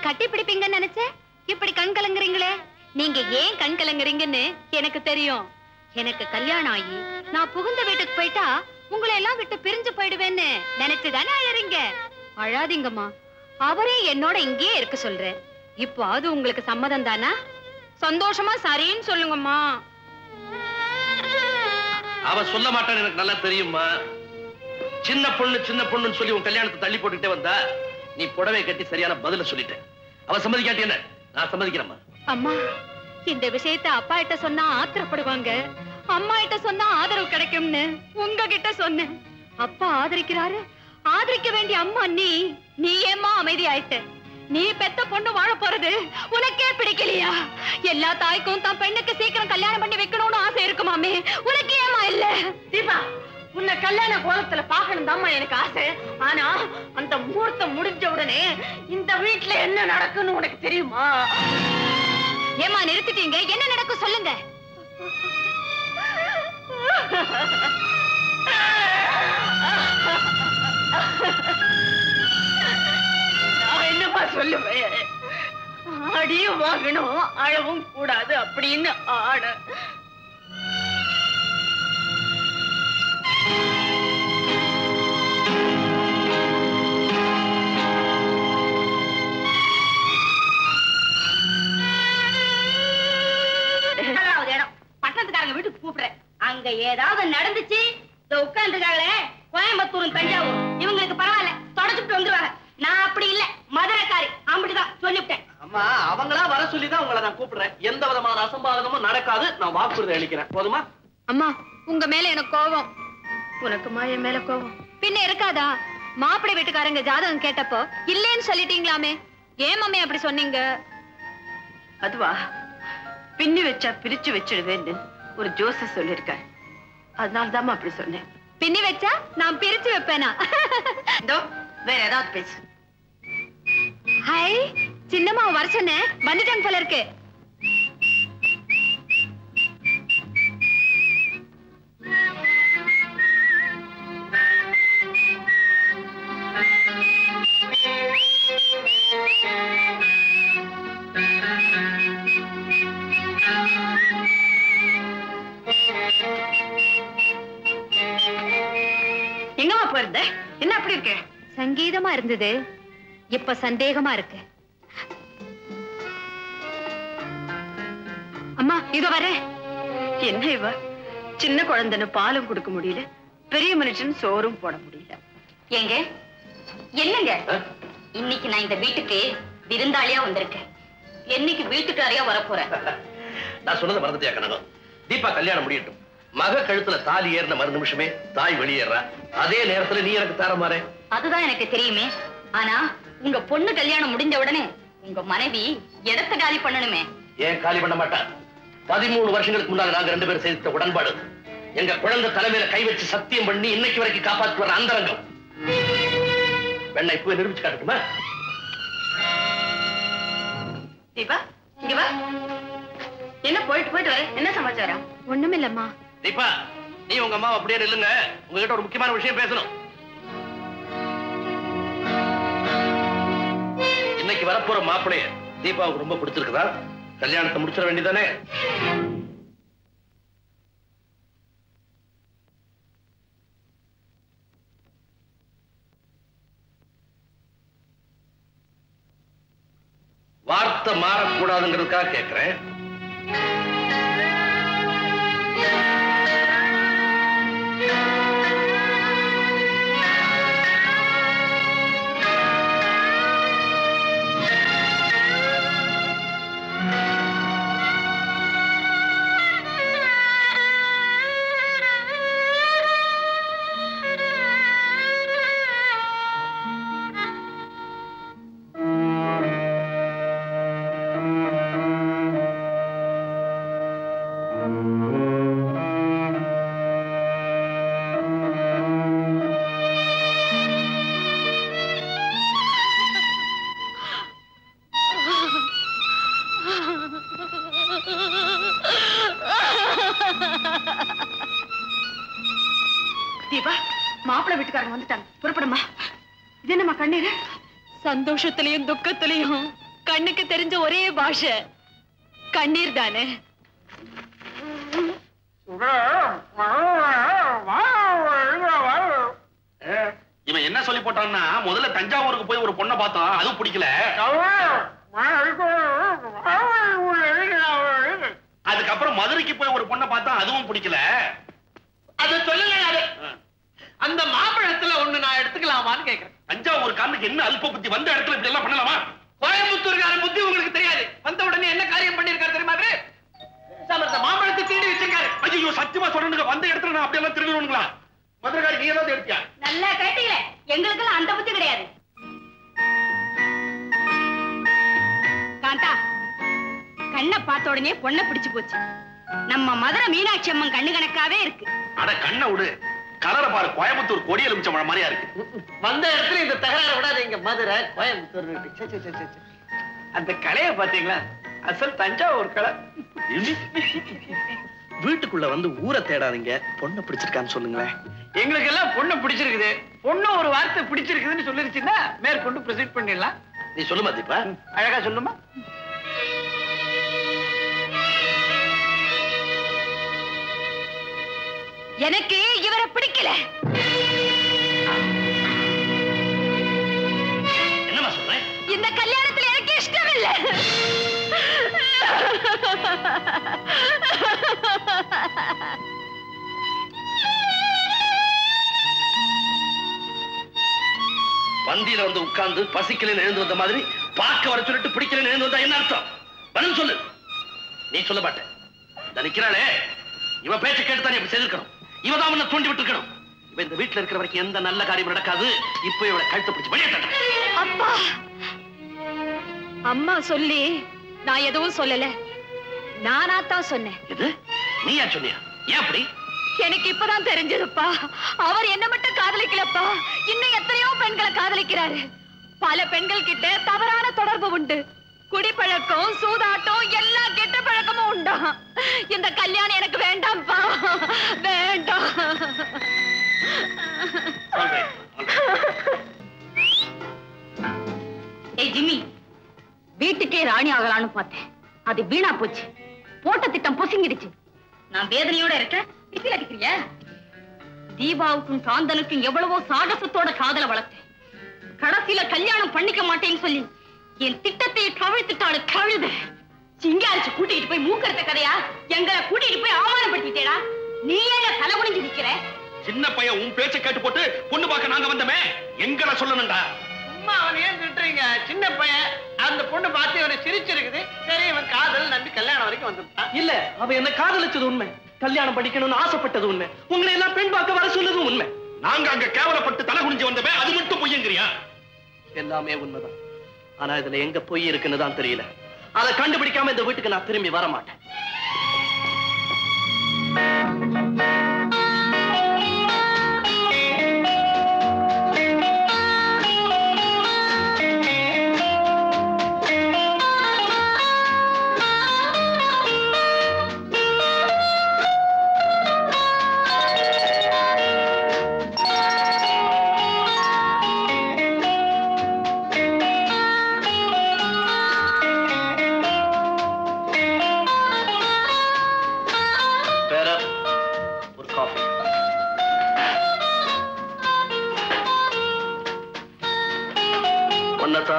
கட்டி பிடிப்பீங்கன்னு நினைச்சேன், இப்படி கண் கலங்குறீங்களே. நீங்க ஏன் கண் கலங்குறீங்கன்னு எனக்கு தெரியும். எனக்கு கல்யாணம் ஆகி நான் புகுந்த வீட்டுக்கு போயிட்டா உங்களை எல்லாம் விட்டு பிரிஞ்சு போயிடுவேன்னு நினைச்சுதானே அழறீங்க. அழாதீங்கம்மா, அவரே என்னோட இங்கேயே இருக்க சொல்றேன். இப்போ அது உங்களுக்கு சம்மதம் தானா? சந்தோஷமா சரின்னு சொல்லுங்கம்மா. அவ சொல்ல மாட்டான்னு எனக்கு நல்லா தெரியுமா. சின்ன பொண்ணுன்னு சொல்லி உன் கல்யாணத்தை தள்ளி போட்டுக்கிட்டே வந்தா, நீ புடவை கட்டி சரியான பதில சொல்லிட்டேன். அவ சம்மதிக்காட்டி என்ன, நான் சம்மதிக்கிறேம்மா. அம்மா, இந்த விஷயத்தை அப்பா கிட்ட சொன்னா ஆத்திரப்படுவாங்க. அம்மா கிட்ட சொன்னா ஆதரவு கிடைக்கும்னு உங்ககிட்ட சொன்னேன். அப்பா ஆதரிக்கிறாரு. ஆதரிக்க வேண்டிய அம்மா நீ ஏம்மா அமைதியாயிட்ட? நீ பெத்த பொண்ணு வாழ போறது உனக்கே பிடிக்கலையா? எல்லா தாய்க்கும் தான் பெண்ணுக்கு சீக்கிரம் கல்யாணம் பண்ணி வைக்கணும்னு ஆசை இருக்குமாமே, உனக்கு ஏமா இல்ல? தீபா, உன்னை கல்யாண கோலத்துல பாக்கணும் தாம்மா எனக்கு ஆசை. ஆனா அந்த முகூர்த்தம் முடிஞ்ச உடனே இந்த வீட்டுல என்ன நடக்குன்னு உனக்கு தெரியுமா? ஏமா நிறுத்திட்டீங்க? என்ன நடக்கும் சொல்லுங்க. நான் என்னமா சொல்லுவேன்? அடியும் வாங்கணும், அழவும் கூடாது அப்படின்னு ஆட. பட்டணத்துக்காரங்க வீட்டுக்கு கூப்பிடுறேன். அங்க ஏதாவது நடந்துச்சு உட்கார்ந்துக்காங்களே கோயம்புத்தூர் தஞ்சாவூர், இவங்களுக்கு பரவாயில்ல, தொடச்சுட்டு வந்துருவாங்க. நான் அப்படி இல்ல, மதுரைக்காரி, அப்படிதான் சொல்லிவிட்டேன். அம்மா அவங்களா வர சொல்லிதான் உங்களை நான் கூப்பிடுறேன். எந்த விதமான அசம்பாவிதமும் நடக்காது, நான் வாக்குறுதி அளிக்கிறேன். போதுமா? அம்மா உங்க மேல எனக்கு கோபம். உனக்குமா என் மேல கோபம்? பின்ன இருக்காதா? மாப்பிள்ளை வீட்டுக்காரங்க ஜாதகம் கேட்டப்போ இல்லேன்னு சொல்லிட்டீங்களாமே, ஏன் மம்மி அப்படி சொன்னீங்க? அதுவா, பின்னி வச்சா பிரிச்சு வச்சிடுவேன்னு ஒரு ஜோசியர் சொல்லிருக்காரு. அதனால்தான் அப்படி சொன்னேன். பின்னி வச்சா நான் பிரிச்சு வைப்பேனா? இதோ வேற ஏதாவது பேசு. ஹாய், சின்னம்மா வர சொன்னேன், வந்துட்டாங்க போல இருக்கு. எங்கம்மா போயிருந்த? என்ன அப்படி இருக்கு? சங்கீதமா இருந்தது, இப்ப சந்தேகமா இருக்கு. அம்மா இதோ வரேன். என்ன இவ சின்ன குழந்தைன்னு பாலும் கொடுக்க முடியல, பெரிய மனுஷன் சோறும் போட முடியல. ஏங்க என்னங்க, இன்னைக்கு நான் இந்த வீட்டுக்கு விருந்தாளியா வந்திருக்கேன். என்னைக்கு வீட்டுக்காரியா வரப்போறேன். நான் சொன்னதை மறந்துட்டியா கனகம்? தீபா கல்யாணம் முடியட்டும். மக கழுத்துல தாலி ஏறின மறு நிமிஷமே தாய் வெளியேறா. அதே நேரத்துல நீ எனக்கு தார மாறே. அதுதான் எனக்கு தெரியுமே. ஆனா உங்க பொண்ணு கல்யாணம் முடிஞ்ச உடனே உங்க மனைவி இடத்த காலி பண்ணணுமே. ஏன் காலி பண்ண மாட்டா? 13 வருஷங்களுக்கு முன்னால நாங்க 2 பேரும் செய்த உடன்பாடு. எங்க குழந்தை தலைமையில கை வச்சு சத்தியம் பண்ணி இன்னைக்கு வரைக்கும் காப்பாற்றி வர அந்தரங்கம். பெண்ணை இப்ப நிரூபிச்சு காட்டுமா? தீபா இங்க வா. என்ன போயிட்டு போயிட்டு வர, என்ன சமாச்சாரம்? ஒண்ணுமில்லம்மா. தீபா, நீ உங்க அம்மா அப்படியே நில்லுங்க. உங்ககிட்ட ஒரு முக்கியமான விஷயம் பேசணும். இன்னைக்கு வரப்போற மாப்பிளைய தீபாவுக்கு ரொம்ப பிடிச்சிருக்குதா? கல்யாணத்தை முடிச்சிட வேண்டியதானே? வார்த்தை மாறக்கூடாதுங்கிறதுக்காக கேட்கிறேன். தீபா, மாப்பிள்ளை வீட்டுக்காரங்க வந்துட்டாங்க, புறப்படுமா. இது என்னம்மா கண்ணீர்? சந்தோஷத்திலையும் துக்கத்திலையும் கண்ணுக்கு தெரிஞ்ச ஒரே பாஷை கண்ணீர் தானே. இவன் என்ன சொல்லி போட்டான்னா, முதல்ல தஞ்சாவூருக்கு போய் ஒரு பொண்ணை பார்த்தோம், அதுவும் பிடிக்கல. அதுக்கப்புறம் மதுரைக்கு போய் ஒரு பொண்ணை பார்த்தோம், அதுவும் பிடிக்கல. அது சொல்லல. அந்த மாம்பழத்துல ஒண்ணு நான் எடுத்துக்கலாமான்னு கேக்குறேன். தஞ்சாவூருக்காரனுக்கு என்ன அல்ப புத்தி, வந்த இடத்துல இப்படி எல்லாம் பண்ணலாமா? கோயம்புத்தூர்காரன் புத்தி உங்களுக்கு தெரியாது. வந்த உடனே என்ன காரியம் பண்ணிருக்காரு தெரியுமா? அந்த மாம்பழத்தை தீண்டி வச்சிருக்காரு. ஐயோ, சத்தியமா திருடணும் அப்படியெல்லாம் திருடணுங்களா? மதுரகாரி நீ ஏதாவது எடுத்தியா? நல்லா கேட்டீங்களே, எங்களுக்கெல்லாம் அந்த புத்தி கிடையாது. காந்தா, கண்ணை பார்த்த உடனே பொண்ணை பிடிச்சு போச்சு. நம்ம மதுரை மீனாட்சி அம்மன் கண்ணு கணக்காவே இருக்கு. அட கண்ணை விடு, கலரை பாரு, கோயம்புத்தூர் கொடி எலுமிச்ச மழை மாதிரியா இருக்கு. வந்த இடத்துல இந்த தகராறு விடாது. இங்க மதுரை கோயம்புத்தூர் அந்த கலையை பாத்தீங்களா? அசல் தஞ்சாவூர் கலை. வீட்டுக்குள்ள வந்து ஊரை தேடாதீங்க, பொண்ணை பிடிச்சிருக்கான்னு சொல்லுங்களேன். எங்களுக்கு எல்லாம் பொண்ணு பிடிச்சிருக்குது. பொண்ணு ஒரு வார்த்தை பிடிச்சிருக்குதுன்னு சொல்லிருச்சுன்னா மேற்கொண்டு ப்ரொசீட் பண்ணிடலாம். நீ சொல்லுமா தீபா? அழகா சொல்லுமா. எனக்கு இவரை பிடிக்கல. என்னமா சொல்றேன்? இந்த கல்யாணத்துல எனக்கு இஷ்டம் இல்லை. பந்தியில வந்து உட்கார்ந்து பசிக்கலன்னு எழுந்து வந்த மாதிரி பார்க்க வர சொல்லிட்டு பிடிக்கலன்னு எழுந்து வந்தா என்ன அர்த்தம்? பதில் சொல்லு. நீ சொல்ல மாட்டேன். நினைக்கிறாளே, இவ பேச்சை கேட்டுதான் இப்படி செய்திருக்கணும். இவதான் உன்னை தூண்டி விட்டுருக்கணும். இவ இந்த வீட்டுல இருக்கிற வரைக்கும் எந்த நல்ல காரியம் நடக்காது. இப்ப இவளை கழுத்தை பிடிச்சு வெளியேற்ற. அப்பா, அம்மா சொல்லி நான் எதுவும் சொல்லல. நானாத்தான் சொன்னேன். இது நீயா சொன்னியா? ஏன் அப்படி? எனக்கு இப்பதான் தெரிஞ்சதுப்பா. அவர் என்ன மட்டும் காதலிக்கலப்பா, இன்னும் எத்தனையோ பெண்களை காதலிக்கிறாரு. பல பெண்கள் கிட்ட தவறான தொடர்பு உண்டு. குடிப்பழக்கம், சூதாட்டம், எல்லா கெட்ட பழக்கமும் உண்டா. இந்த கல்யாணம் எனக்கு வேண்டாம்ப்பா, வேண்டாம். ஏய் ஜிம்மி, வீட்டுக்கே ராணி ஆகலான்னு பார்த்தேன். அது வீணா போச்சு. போட்ட திட்டம் பொசுங்கிடுச்சு. நான் வேதனையோட இருக்கேன். இப்படி அடிக்கிறியா? தீபாவுக்கும் காந்தனுக்கும் எவ்வளவோ சாகசத்தோட காதல வளர்த்தேன். கடைசியில கல்யாணம் பண்ணிக்க மாட்டேன்னு சொல்லி என் திட்டத்தை கவிழ்த்துட்டாளு கழுத. சிங்காரிச்சு கூட்டிட்டு போய் மூக்கறத கதையா எங்களை கூட்டிட்டு போய் அவமானப்படுத்திட்டேடா. நீ என்ன தலை குனிஞ்சு நிக்கிற? சின்ன பையன் உன் பேச்சை கேட்டு போட்டு பொண்ணு பார்க்க நாங்க வந்தமே, எங்களை சொல்லணும்டா. சும்மா அவன் ஏன் திட்டுறீங்க? சின்ன பையன், அந்த பொண்ணு பார்த்து இவனை சிரிச்சிருக்குது. சரி, இவன் காதல் நம்பி கல்யாணம் வரைக்கும் வந்துட்டான். இல்ல, அவ என்ன காதலிச்சது உண்மை, கல்யாணம் படிக்கணும்னு ஆசைப்பட்டது உண்மை, உங்களை எல்லாம் பெண் பார்க்க வர சொல்லுது உண்மை. நாங்க அங்க கேவலப்பட்டு தலை குனிஞ்சு வந்தமே, அது மட்டும் பொய்யங்கிறியா? எல்லாமே உண்மைதான். ஆனா இதுல எங்க பொய் இருக்குன்னு தான் தெரியல. அதை கண்டுபிடிக்காம இந்த வீட்டுக்கு நான் திரும்பி வர மாட்டேன்.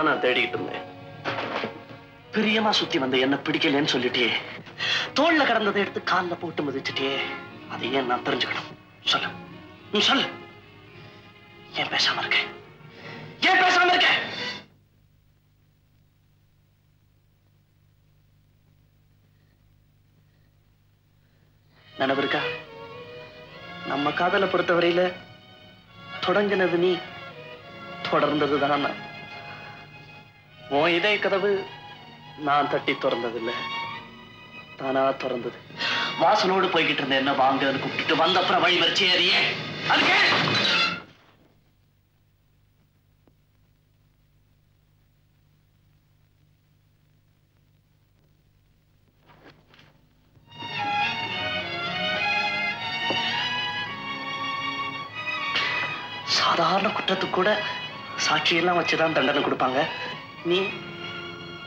நான் தேடிட்டு இருந்தேன். பிரியமா சுத்தி வந்த என்ன பிடிக்கலன்னு சொல்லிட்டே, தோல்ல கடந்ததை எடுத்து கால்ல போட்டு மிதிச்சுட்டே. அதை ஏன் நான் தெரிஞ்சுக்கணும்? சொல்லு, நீ சொல்லு. ஏன் பேசாம இருக்க? ஏன் பேசாம இருக்க? நினைவு இருக்கா? நம்ம காதலை பொறுத்தவரையில தொடங்கினது நீ, தொடர்ந்ததுதான் நான். உன் இதய கதவு நான் தட்டி திறந்ததில்லை, தானா திறந்தது. வாசலோடு போய்கிட்டு இருந்த என்ன வாங்கன்னு கூப்பிட்டு வந்த அப்புறம் வழி வரிச்சு ஏறியே. அதுக்கு சாதாரண குற்றத்துக்கு கூட சாட்சியெல்லாம் வச்சுதான் தண்டனை கொடுப்பாங்க. நீ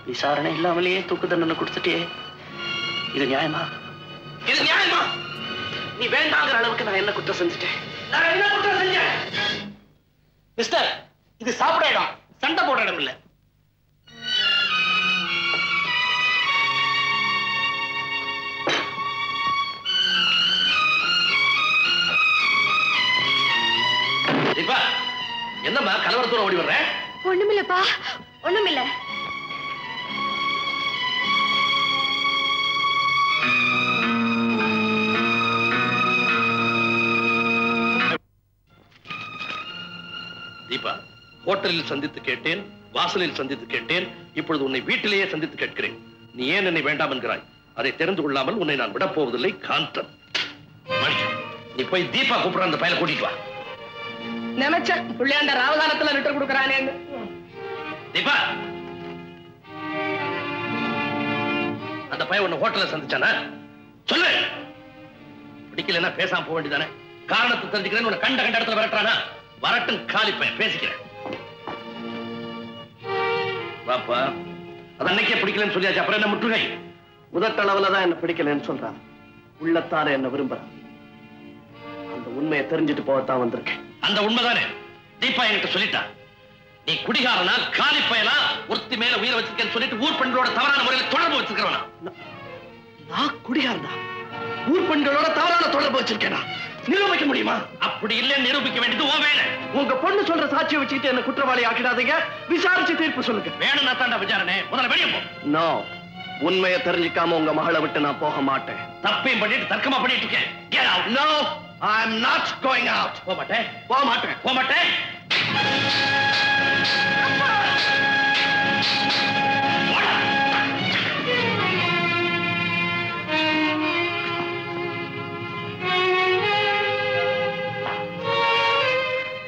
விசாரணை இல்லாமலேயே தூக்கு தண்டனை கொடுத்துட்டே. இது நியாயமா? இது நியாயமா? நீ வேண்டாங்கிற அளவுக்கு நான் என்ன குற்றம் செஞ்சுட்டேன்? நான் என்ன குற்றம் செஞ்சேன்? மிஸ்டர், இது சாப்பிட இடம், சண்டை போடுற இடம் இல்ல. என்னம்மா கலவரத்தோட ஓடி வர்ற? ஒண்ணுமில்லப்பா, ஒண்ணுமில்ல. ஹோட்டலில் சந்தித்து கேட்டேன், வாசலில் சந்தித்து கேட்டேன், இப்பொழுது உன்னை வீட்டிலேயே சந்தித்து கேட்கிறேன். நீ ஏன் என்னை வேண்டாம் என்கிறாய்? அதை தெரிந்து கொள்ளாமல் உன்னை நான் விடப் போவதில்லை. காந்தன், நீ போய் தீபா கூப்பிடுற அந்த பையனை கூட்டிட்டு வா. நினைச்சேன் பிள்ளையாண்ட ராவகாலத்துல லிட்டர் கொடுக்கறானே. தீபா, அந்த பையன் உன்னை ஹோட்டல்ல சந்திச்சானா? சொல்லு. பிடிக்கலன்னா பேசாம போக வேண்டியதானே? காரணத்தை தெரிஞ்சுக்கிறேன். உன்னை கண்ட இடத்துல விரட்டுறானா? வரட்டும், காலி பையன், பேசிக்கிறேன். வாப்பா, அது அன்னைக்கே பிடிக்கலன்னு சொல்லியாச்சு, அப்புறம் என்ன முற்றுகை? முதட்டளவுல தான் என்ன பிடிக்கலன்னு சொல்றான், உள்ளத்தார என்ன விரும்புறான். அந்த உண்மையை தெரிஞ்சுட்டு போகத்தான் வந்திருக்கேன். அந்த உண்மைதானே தீபா என்கிட்ட சொல்லிட்டா. நீ குடிகாரனா, காலி பயலா, ஒருத்தி மேல உயிரை வச்சிருக்கேன்னு சொல்லிட்டு ஊர் பெண்களோட தவறான முறையில் தொடர்பு வச்சிருக்கிறவனா? நான் குடிகாரனா? ஊர் பெண்களோட தவறான தொடர்பு வச்சிருக்கேனா? நிரூபிக்க முடியுமா? அப்படி இல்லைன்னு நிரூபிக்க வேண்டியது உன் வேலை. உங்க பொண்ணு சொல்ற சாட்சியை வச்சுட்டு என்ன குற்றவாளி ஆக்கிடாதீங்க. விசாரிச்சு தீர்ப்பு சொல்லுங்க. வேணும்னா தாண்டா விசாரணை. முதல்ல வெளியே போ. நோ, உண்மையை தெரிஞ்சுக்காம உங்க மகளை விட்டு நான் போக மாட்டேன். தப்பையும் பண்ணிட்டு தர்க்கமா பண்ணிட்டு இருக்கேன். Get out. No, I am not going out. போக மாட்டேன், போக மாட்டேன், போக மாட்டேன்.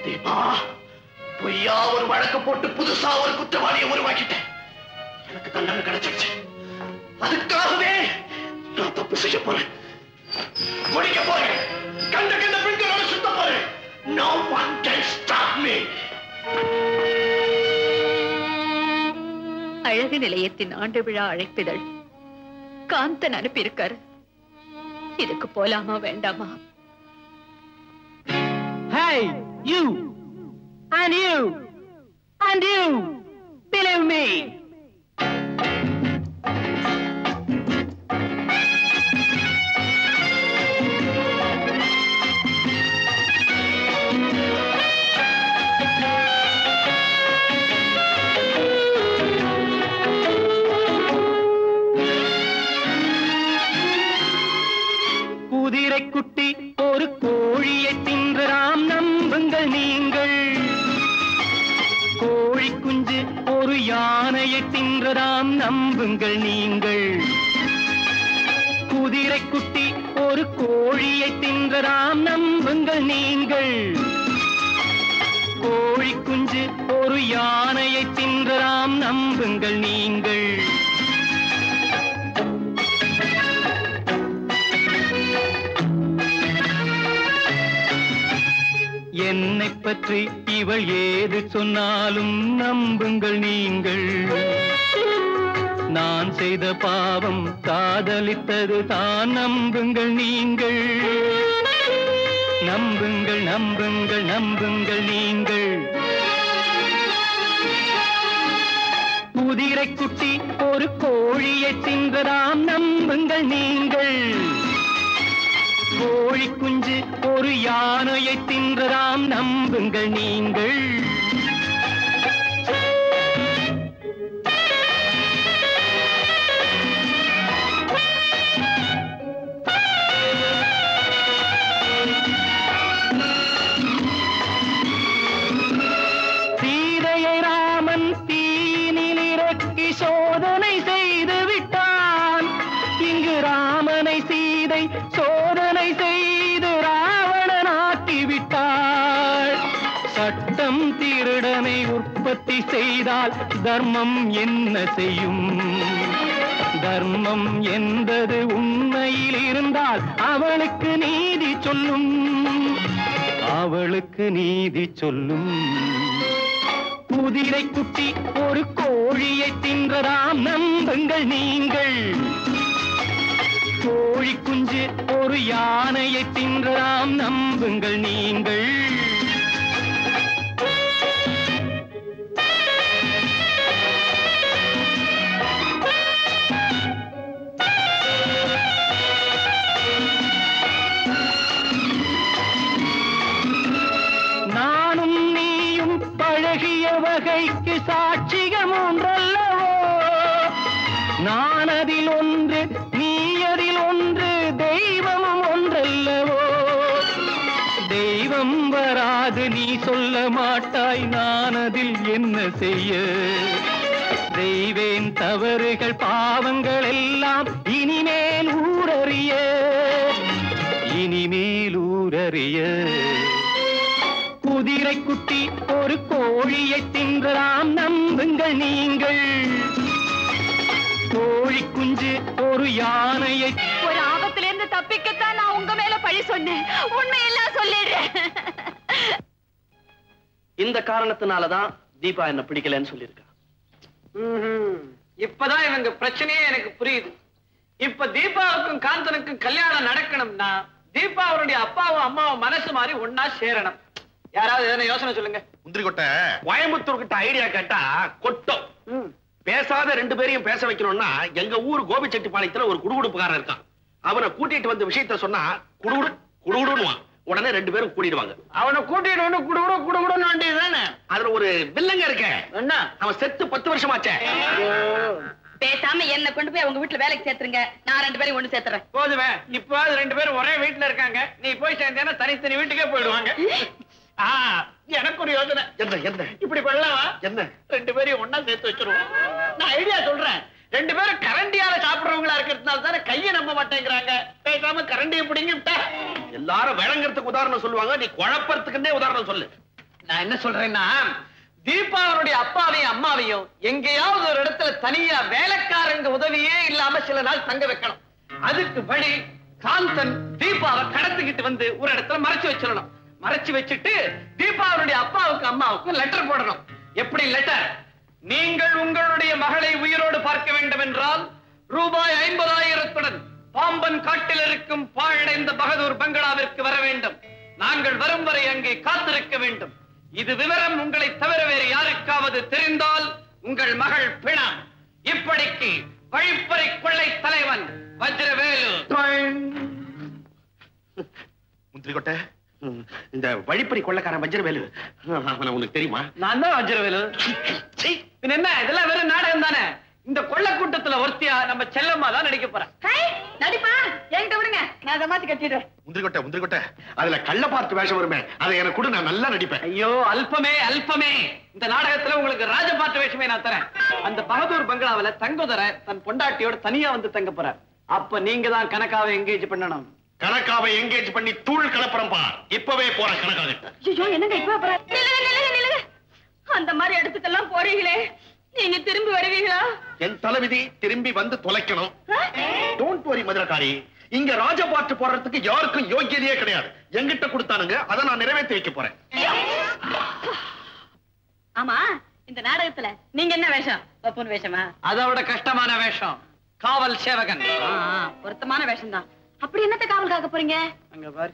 தீபா, பொய்யா ஒரு வழக்கு போட்டு புதுசா ஒரு குற்றவாளியை உருவாக்கிட்டேன். எனக்கு தண்டனை கிடைச்சிருச்சு. அதுக்காகவே நான் தப்பு செய்ய போறேன், முடிக்க போறேன், கண்ட கண்ட பெண்களோட சுத்த போறேன். No one can stop me. அழகு நிலையத்தின் ஆண்டு விழா அழைப்பிதழ் காந்தன் அனுப்பியிருக்காரு. இதுக்கு போலாமா வேண்டாமா? Hey, you and you and you, believe me. குதிரை குட்டி ஒரு கோழியை தின்றாம், நம்புங்கள் நீங்கள். கோழி குஞ்சு ஒரு யானையை தின்றதாம், நம்புங்கள் நீங்கள். குதிரை குட்டி ஒரு கோழியை தின்றதாம், நம்புங்கள் நீங்கள். கோழி குஞ்சு ஒரு யானையை தின்றதாம், நம்புங்கள் நீங்கள். என்னை பற்றி இவள் ஏது சொன்னாலும் நம்புங்கள் நீங்கள். நான் செய்த பாவம் காதலித்தது தான், நம்புங்கள் நீங்கள். நம்புங்கள், நம்புங்கள், நம்புங்கள் நீங்கள். குதிரை குட்டி ஒரு கோழியை தின்றதாம், நம்புங்கள் நீங்கள். கோழி குஞ்சு ஒரு யானையை தின்றதாம், நம்புங்கள் நீங்கள். சீதையை ராமன் தீனில் இறக்கி சோதனை செய்து விட்டான். இங்கு ராமனை சீதை சோதனை செய்து ராவணனாக்கி விட்டாள். சட்டம் திருடனை உற்பத்தி செய்தால் தர்மம் என்ன செய்யும்? தர்மம் என்பது உண்மையில் இருந்தால் அவளுக்கு நீதி சொல்லும், அவளுக்கு நீதி சொல்லும். குதிரை குட்டி ஒரு கோழியை தின்றதாம், நம்புங்கள் நீங்கள். கோழி குஞ்சு ஒரு யானையை தின்றதாம், நம்புங்கள் நீங்கள். நானும் நீயும் பழகிய வகைக்கு சாட்சியம் ஒன்றல்லவோ? நான் அதில் ஒன்று, நீ அதில் ஒன்று, தெய்வமும் ஒன்றல்லவோ? தெய்வம் வராத அது நீ சொல்ல மாட்டாய், நான் அதில் என்ன செய்ய? செய்வேன் தவறுகள் பாவங்கள் எல்லாம் இனிமேல் ஊரறிய, இனிமேல் ஊரறிய. குதிரை குட்டி ஒரு கோழியை தின்றலாம் நம்புங்கள் நீங்கள், கோழி குஞ்சு ஒரு யானையை. ஒரு ஆபத்திலிருந்து தப்பிக்கத்தான் நான் உங்க மேல பழி சொன்னேன், உண்மையெல்லாம் சொல்லிடுறேன். இந்த காரணத்தினாலதான் தீபா என்ன பிடிக்கலன்னு சொல்லியிருக்கா. இப்பதான் இவங்க பிரச்சனையே எனக்கு புரியுது. இப்ப தீபாவுக்கும் காந்தனுக்கும் கல்யாணம் நடக்கணும்னா தீபா அவருடைய அப்பாவும் அம்மாவும் மனசு மாதிரி ஒன்னா சேரணும். யாராவது எதனா யோசனை சொல்லுங்க. முந்திரி கொட்டை கோயம்புத்தூர் கிட்ட ஐடியா கேட்டா கொட்டும். பேசாத ரெண்டு பேரையும் பேச வைக்கணும்னா எங்க ஊர் கோபிச்செட்டிப்பாளையத்துல ஒரு குடுகுடுப்புக்காரன் இருக்கான். அவனை கூட்டிட்டு வந்த விஷயத்த சொன்னா குடுகுடு குடுகுடுன்னுவான். உடனே ரெண்டு பேரும் கூட்டிடுவாங்க. அவனை கூட்டிட்டு வந்து குடுகுடு குடுகுடுன்னு வேண்டியதுதானே. அதுல ஒரு வில்லங்க இருக்க. என்ன? அவன் செத்து 10 வருஷமாச்சே. பேசாம என்ன கொண்டு போய் அவங்க வீட்டுல வேலைக்கு சேர்த்துருங்க, நான் ரெண்டு பேரும் ஒண்ணு சேர்த்துறேன். போதுமே. இப்போ ரெண்டு பேரும் ஒரே வீட்டுல இருக்காங்க, நீ போய் சேர்ந்தேன்னா தனித்தனி வீட்டுக்கே போயிடுவாங்க. எனக்கு ஒரு யோசனை. என்ன என்ன இப்படி பண்ணலாமா? என்ன? ரெண்டு பேரையும் ஒன்னா சேர்த்து வச்சிருவோம். நான் ஐடியா சொல்றேன். ரெண்டு பேரும் கரண்டியால சாப்பிடுறவங்களா இருக்கிறதுனால தானே கையை நம்ப மாட்டேங்கிறாங்க. பேசாம கரண்டியை பிடிங்கிட்டா எல்லாரும் விளங்குறதுக்கு உதாரணம் சொல்லுவாங்க, நீ குழப்பறதுக்குன்னே உதாரணம் சொல்லு. நான் என்ன சொல்றேன்னா, தீபாவனுடைய அப்பாவையும் அம்மாவையும் எங்கேயாவது ஒரு இடத்துல தனியா வேலைக்காரங்க உதவியே இல்லாம சில நாள் தங்க வைக்கணும். அதுக்கு வழி காந்தன் தீபாவை கடத்திக்கிட்டு வந்து ஒரு இடத்துல மறைச்சு வச்சிடணும். மறைச்சு வச்சுட்டு தீபாவனுடைய அப்பாவுக்கு அம்மாவுக்கு லெட்டர் போடணும். எப்படி லெட்டர்? நீங்கள் உங்களுடைய மகளை உயிரோடு பார்க்க வேண்டும் என்றால் ரூபாய் 50,000 பாம்பன் காட்டில் இருக்கும் பாழடைந்த பகதூர் பங்களாவிற்கு வர வேண்டும். நாங்கள் வரும் வரை அங்கே காத்திருக்க வேண்டும். இது விவரம் உங்களை தவிர வேறு யாருக்காவது தெரிந்தால் உங்கள் மகள் பிணா. இப்படிக்கு வழிப்பறை கொள்ளை தலைவன் வஜ்ரவேலு. முந்திரி கொட்டை, இந்த வழிப்பறி கொள்ளக்காரன் வஜ்ரவேலு அவனை உனக்கு தெரியுமா? நான் தான் வஜ்ரவேலு. என்ன இதெல்லாம் வெறும் நாடகம் தானே. இந்த கொள்ள கூட்டத்துல ஒருத்தியா நம்ம செல்லம்மா தான் நடிக்க போறேன். நடிப்பா என்கிட்ட விடுங்க, நான் அதை மாத்தி கட்டிடுறேன். முந்திரி கொட்டை அதுல கள்ள பார்த்து வேஷம் வருமே, அதை எனக்கு கூட நான் நல்லா நடிப்பேன். ஐயோ அல்பமே அல்பமே. இந்த நாடகத்துல உங்களுக்கு ராஜபாட்டு வேஷமே நான் தரேன். அந்த பகதூர் பங்களாவில தங்குதர தன் பொண்டாட்டியோட தனியா வந்து தங்க போறார். அப்ப நீங்க தான் கணக்காவை எங்கேஜ் பண்ணணும். கணக்காவை எங்கேஜ் பண்ணி தூள் கலப்புறம் பார். இப்பவே போற கணக்காக. ஐயோ என்னங்க இப்ப போற? நில்லுங்க. அந்த மாதிரி இடத்துக்கெல்லாம் போறீங்களே, நீங்க திரும்பி வருவீங்களா? என் தலைவிதி திரும்பி வந்து தொலைக்கணும். டோன்ட் வரி மதுரக்காரி, இங்க ராஜபாட்டு போடுறதுக்கு யாருக்கும் யோகியதையே கிடையாது. என்கிட்ட கொடுத்தானுங்க, அதை நான் நிறைவேற்றி வைக்க போறேன். ஆமா, இந்த நாடகத்துல நீங்க என்ன வேஷம்? ஒப்புன் வேஷமா? அதோட கஷ்டமான வேஷம் காவல் சேவகன். பொருத்தமான வேஷம் தான். அப்படி என்னத்த காவல் காக்க போறீங்க? அங்க பாரு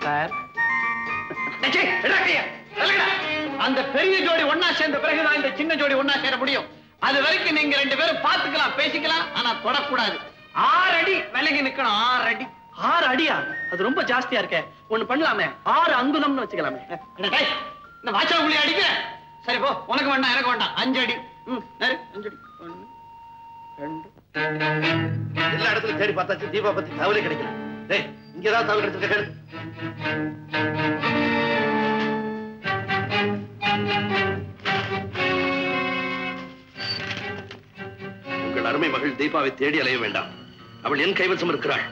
சார். அந்த பெரிய ஜோடி ஒன்னா சேர்ந்த பிறகுதான் இந்த சின்ன ஜோடி ஒன்னா சேர முடியும். அது வரைக்கும் நீங்க ரெண்டு பேரும் பாத்துக்கலாம், பேசிக்கலாம், ஆனா தொடக்கூடாது. 6 அடி விலகி நிக்கணும். 6 அடி. 6 அடியா? அது ரொம்ப ஜாஸ்தியா இருக்கே. ஒண்ணு பண்ணலாமே, 6 அங்குலம்னு வச்சுக்கலாமே. இந்த வாச்சா புள்ளி அடிக்கிறேன். சரி போ, உனக்கு வேண்டாம் எனக்கு வேண்டாம். 5 அடி. 5 அடி. 1 2. எல்லா இடத்துலயும் தேடி பார்த்தாச்சு, தீபா பத்தி தகவலே கிடைக்கல. டேய், இங்கதான் தகவல் கிடைச்சிருக்க. உங்கள் அருமை மகள் தீபாவை தேடி அலைய வேண்டாம். அவள் என் கைவசம் இருக்கிறாள்.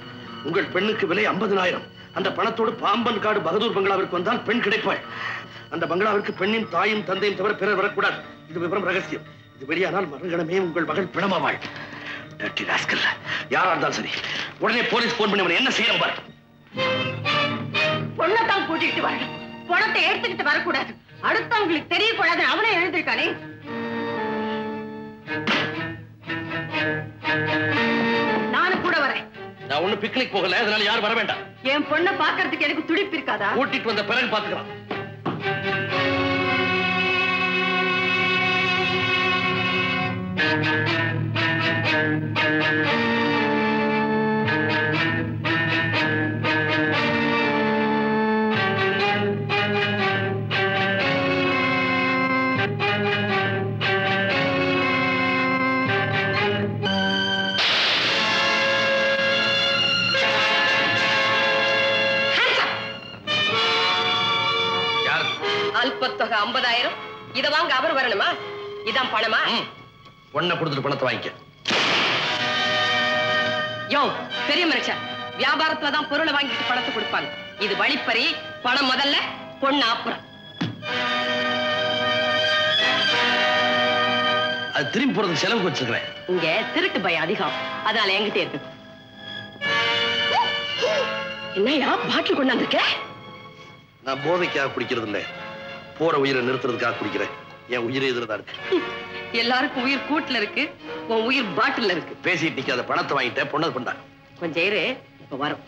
உங்கள் பெண்ணுக்கு விலை 50,000. அந்த பணத்தோடு பாம்பன் காடு பகதூர் பங்களாவிற்கு வந்தால் பெண் கிடைப்பாள். அந்த பங்களாவிற்கு பெண்ணின் தாயும் தந்தையும் தவிர பிறர் வரக்கூடாது. இது விவரம் ரகசியம். இது வெளியானால் மறுகணமே உங்கள் மகள் பிணமாவாள். யாரா இருந்தாலும் சரி, உடனே போலீஸ் போன் பண்ணி என்ன செய்யணும் பாரு. பொண்ணத்தான் கூட்டிட்டு வரணும், பணத்தை எடுத்துக்கிட்டு வரக்கூடாது. அடுத்தவங்களுக்கு தெரியக்கூடாது. அவனே எழுதிருக்கானே. நானும் கூட வரேன். நான் ஒண்ணு பிக்னிக் போகல, அதனால யாரும் வர வேண்டாம். என் பொண்ணை பாக்குறதுக்கு எனக்கு துடிப்பு இருக்காதா? கூட்டிட்டு வந்த பிறகு பாத்துக்கலாம். 50,000, இத வாங்க அவர் வரணுமா? இதான் பணமா? பொண்ணை கொடுத்துட்டு பணத்தை வாங்கிக்க. யோ பெரிய மனுஷன், வியாபாரத்துல தான் பொருளை வாங்கிட்டு பணத்தை கொடுப்பாங்க. இது வழிப்பறி. பணம் முதல்ல, பொண்ணு அப்புறம். அது திரும்பி போறதுக்கு செலவுக்கு வச்சிருக்கிறேன். இங்க திருட்டு பயம் அதிகம், அதனால என்கிட்ட இருக்கு. என்னையா பாட்டில் கொண்டாந்துருக்க? நான் போதைக்காக குடிக்கிறது இல்ல, போற உயிரை நிறுத்துறதுக்காக குடிக்கிறேன். என் உயிரே இதுலதான் இருக்கு. எல்லாருக்கும் உயிர் கூட்டுல இருக்கு, உன் உயிர் பாட்டில் இருக்கு. பேசிட்டு நிக்காத, பணத்தை வாங்கிட்டேன், பொண்ணது பண்ணா. கொஞ்சம் இரு, இப்ப வரும்.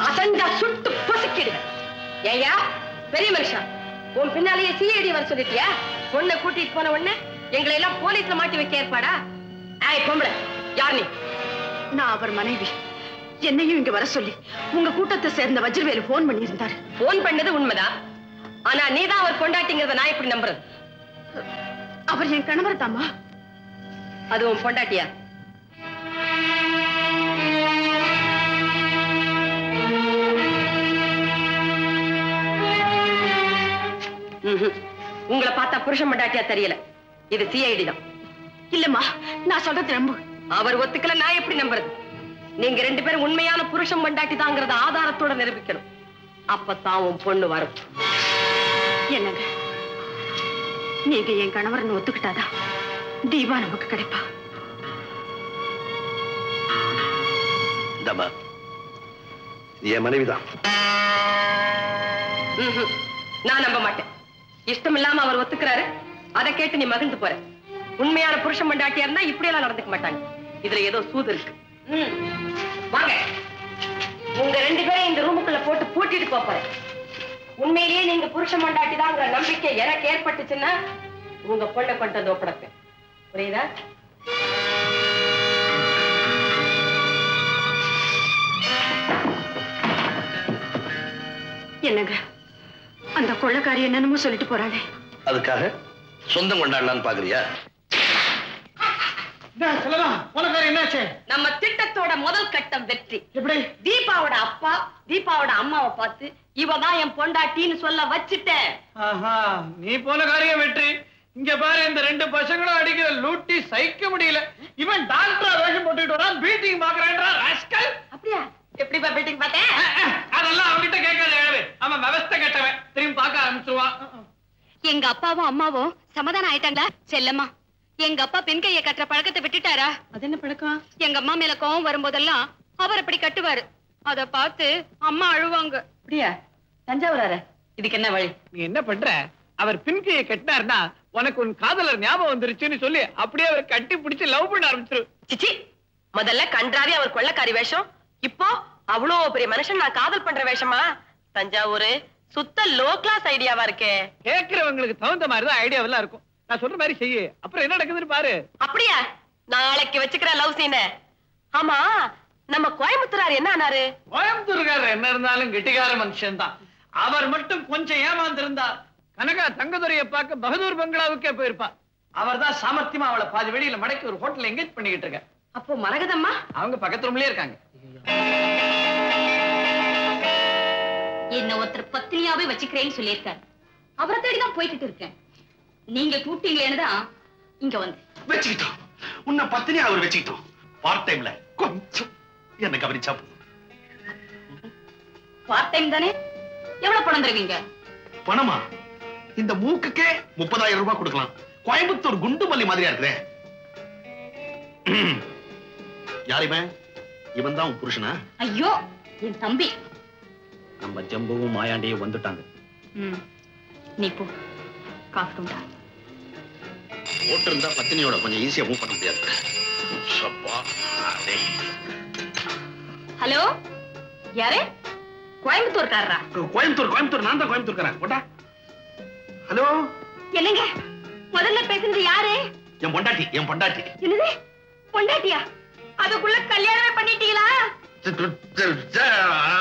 அசண்டா சுட்டு பொசுக்கிடுவேன். ஏயா பெரிய மனுஷா, உன் பின்னாலேயே சிஐடி வர சொல்லிட்டியா? பொண்ணை கூட்டிட்டு போன உடனே எங்களை எல்லாம் போலீஸ்ல மாட்டி வைக்க ஏற்பாடா? ஆய் பொம்பளை, யார் நீ? நான் அவர் மனைவி. என்னையும் இங்க வர சொல்லி உங்க கூட்டத்தை சேர்ந்த வஜ்ரவேலு போன் பண்ணி இருந்தாரு. போன் பண்ணது உண்மைதான், ஆனா நீதான் அவர் பொண்டாட்டிங்கிறத நான் எப்படி நம்புறது? அவர் என் கணவர் தாமா. அது உன் பொண்டாட்டியா? உங்களை பார்த்தா புருஷன் பொண்டாட்டியா தெரியல. இது சிஐடி தான். இல்லம்மா, நான் சொல்றது நம்பு. அவர் ஒத்துக்கல, நான் எப்படி நம்புறது? நீங்க 2 பேரும் உண்மையான புருஷன் பொண்டாட்டி தாங்கிறத ஆதாரத்தோட நிரூபிக்கணும். அப்பதான் உன் பொண்ணு வரும். என்னங்க, நீங்க என் கணவர்னு ஒத்துக்கிட்டாதான் தீபா நமக்கு கிடைப்பா. என் மனைவிதான். நான் நம்ப மாட்டேன். இஷ்டம் இல்லாம அவர் ஒத்துக்கிறாரு, அதை கேட்டு நீ மகிழ்ந்து போற. உண்மையான புருஷன் பொண்டாட்டியா இருந்தா இப்படி எல்லாம் நடந்துக்க மாட்டாங்க. இதுல ஏதோ சூது இருக்கு. வாங்க, உங்க 2 பேரும் இந்த ரூமுக்குள்ள போட்டு பூட்டிட்டு போறேன். உண்மையிலேயே நீங்க புருஷன் பொண்டாட்டி தாங்கிற நம்பிக்கை எனக்கு ஏற்பட்டுச்சுன்னா உங்க பொண்ணை கொண்டு வந்து ஒப்படைப்பேன். புரியுதா? என்னங்க, அந்த கொள்ளைக்காரி என்னன்னு சொல்லிட்டு போறாளே, அதுக்காக சொந்தம் கொண்டாடலான்னு பாக்குறியா? நம்ம திட்டத்தோட முதல் கட்டம் வெற்றி. எப்படி? தீபாவோட அப்பா தீபாவோட அம்மாவை பார்த்து இவதான் என் பொண்டாட்டின்னு சொல்ல வச்சுட்டேன். நீ போன காரியம் வெற்றி. இங்க பாரு, இந்த 2 பசங்களும் அடிக்கிற லூட்டி சகிக்க முடியல. இவன் டாக்டரா வேஷம் போட்டுட்டு வரான், பீட்டிங் பாக்குறேன்றா ராஸ்கல். அப்படியா? எப்படிப்பா பீட்டிங் பார்த்தேன்? அதெல்லாம் அவன்கிட்ட கேட்காத. அவன் விவஸ்தை கட்டவன், திரும்பி பார்க்க ஆரம்பிச்சிருவான். எங்க அப்பாவும் அம்மாவும் சமாதானம் ஆயிட்டாங்களா? செல்லம்மா, எங்க அப்பா பெண் கையை கட்டுற பழக்கத்தை விட்டுட்டாரா? அது என்ன பழக்கம்? எங்க அம்மா மேல கோவம் வரும்போதெல்லாம் அவர் அப்படி கட்டுவாரு. அத பார்த்து அம்மா அழுவாங்க. அப்படியா? தஞ்சாவூரார, இதுக்கு என்ன வழி? நீ என்ன பண்ற? அவர் பின்கையை கட்டினார்னா உனக்கு உன் காதலர் ஞாபகம் வந்துருச்சுன்னு சொல்லி அப்படியே அவர் கட்டி பிடிச்சு லவ் பண்ண ஆரம்பிச்சிரு. சிச்சி, முதல்ல கன்றாவி அவர் கொள்ளைக்காரி வேஷம், இப்போ அவ்வளோ பெரிய மனுஷன் நான் காதல் பண்ற வேஷமா? தஞ்சாவூர் சுத்த லோ கிளாஸ் ஐடியாவா இருக்கே. கேட்கிறவங்களுக்கு தகுந்த மாதிரிதான் ஐடியாவெல்லாம் இருக்கும். நான் சொல்ற மாதிரி செய்ய, அப்புறம் என்ன நடக்குதுன்னு பாரு. அப்படியா? நாளைக்கு வச்சுக்கிற லவ் சீன. ஆமா, நம்ம கோயம்புத்தூரார் என்ன ஆனாரு? கோயம்புத்தூர்காரர் என்ன இருந்தாலும் கெட்டிக்கார மனுஷன் தான். அவர் மட்டும் கொஞ்சம் ஏமாந்திருந்தா கனகா தங்கதுரையை பார்க்க பகதூர் பங்களாவுக்கே போயிருப்பா. அவர் தான் சாமர்த்தியமா அவளை பாதி வெளியில மடக்கி ஒரு ஹோட்டல் எங்கேஜ் பண்ணிக்கிட்டு இருக்க. அப்போ மரகதம்மா அவங்க பக்கத்து ரூம்லயே இருக்காங்க. என்ன ஒருத்தர் பத்தினியாவே வச்சுக்கிறேன்னு சொல்லியிருக்காரு. அவரை தேடிதான் போய்கிட்டு இருக்கேன். நீங்க கூப்பிட்டீங்களேன்னு தான் இங்க வந்து வச்சுக்கிட்டோம். உன்னை பத்தினி அவர் வச்சுக்கிட்டோம். பார்ட் டைம்ல கொஞ்சம் என்ன கவனிச்சா பார்ட் டைம் தானே? எவ்வளவு பணம் தருவீங்க? பணமா? இந்த மூக்குக்கே 30,000 ரூபாய் கொடுக்கலாம். கோயம்புத்தூர் குண்டு மல்லி மாதிரியா இருக்குதே. யாருமே இவன் தான் உன் புருஷனா? ஐயோ, என் தம்பி. நம்ம ஜம்புவும் மாயாண்டியும் வந்துட்டாங்க. நீ போ, காஃபி உண்டா? ஓட்டு இருந்தா பத்தினியோட கொஞ்சம் ஈஸியா மூவ் பண்ண முடியாது. ஹலோ, யாரு? கோயம்புத்தூர்காரரா? கோயம்புத்தூர் நான் தான் கோயம்புத்தூர்காரன். போட்டா. ஹலோ, என்னங்க முதல்ல பேசுறது யாரு? என் பொண்டாட்டி. என்னது பொண்டாட்டியா? அதுக்குள்ள கல்யாணமே பண்ணிட்டீங்களா?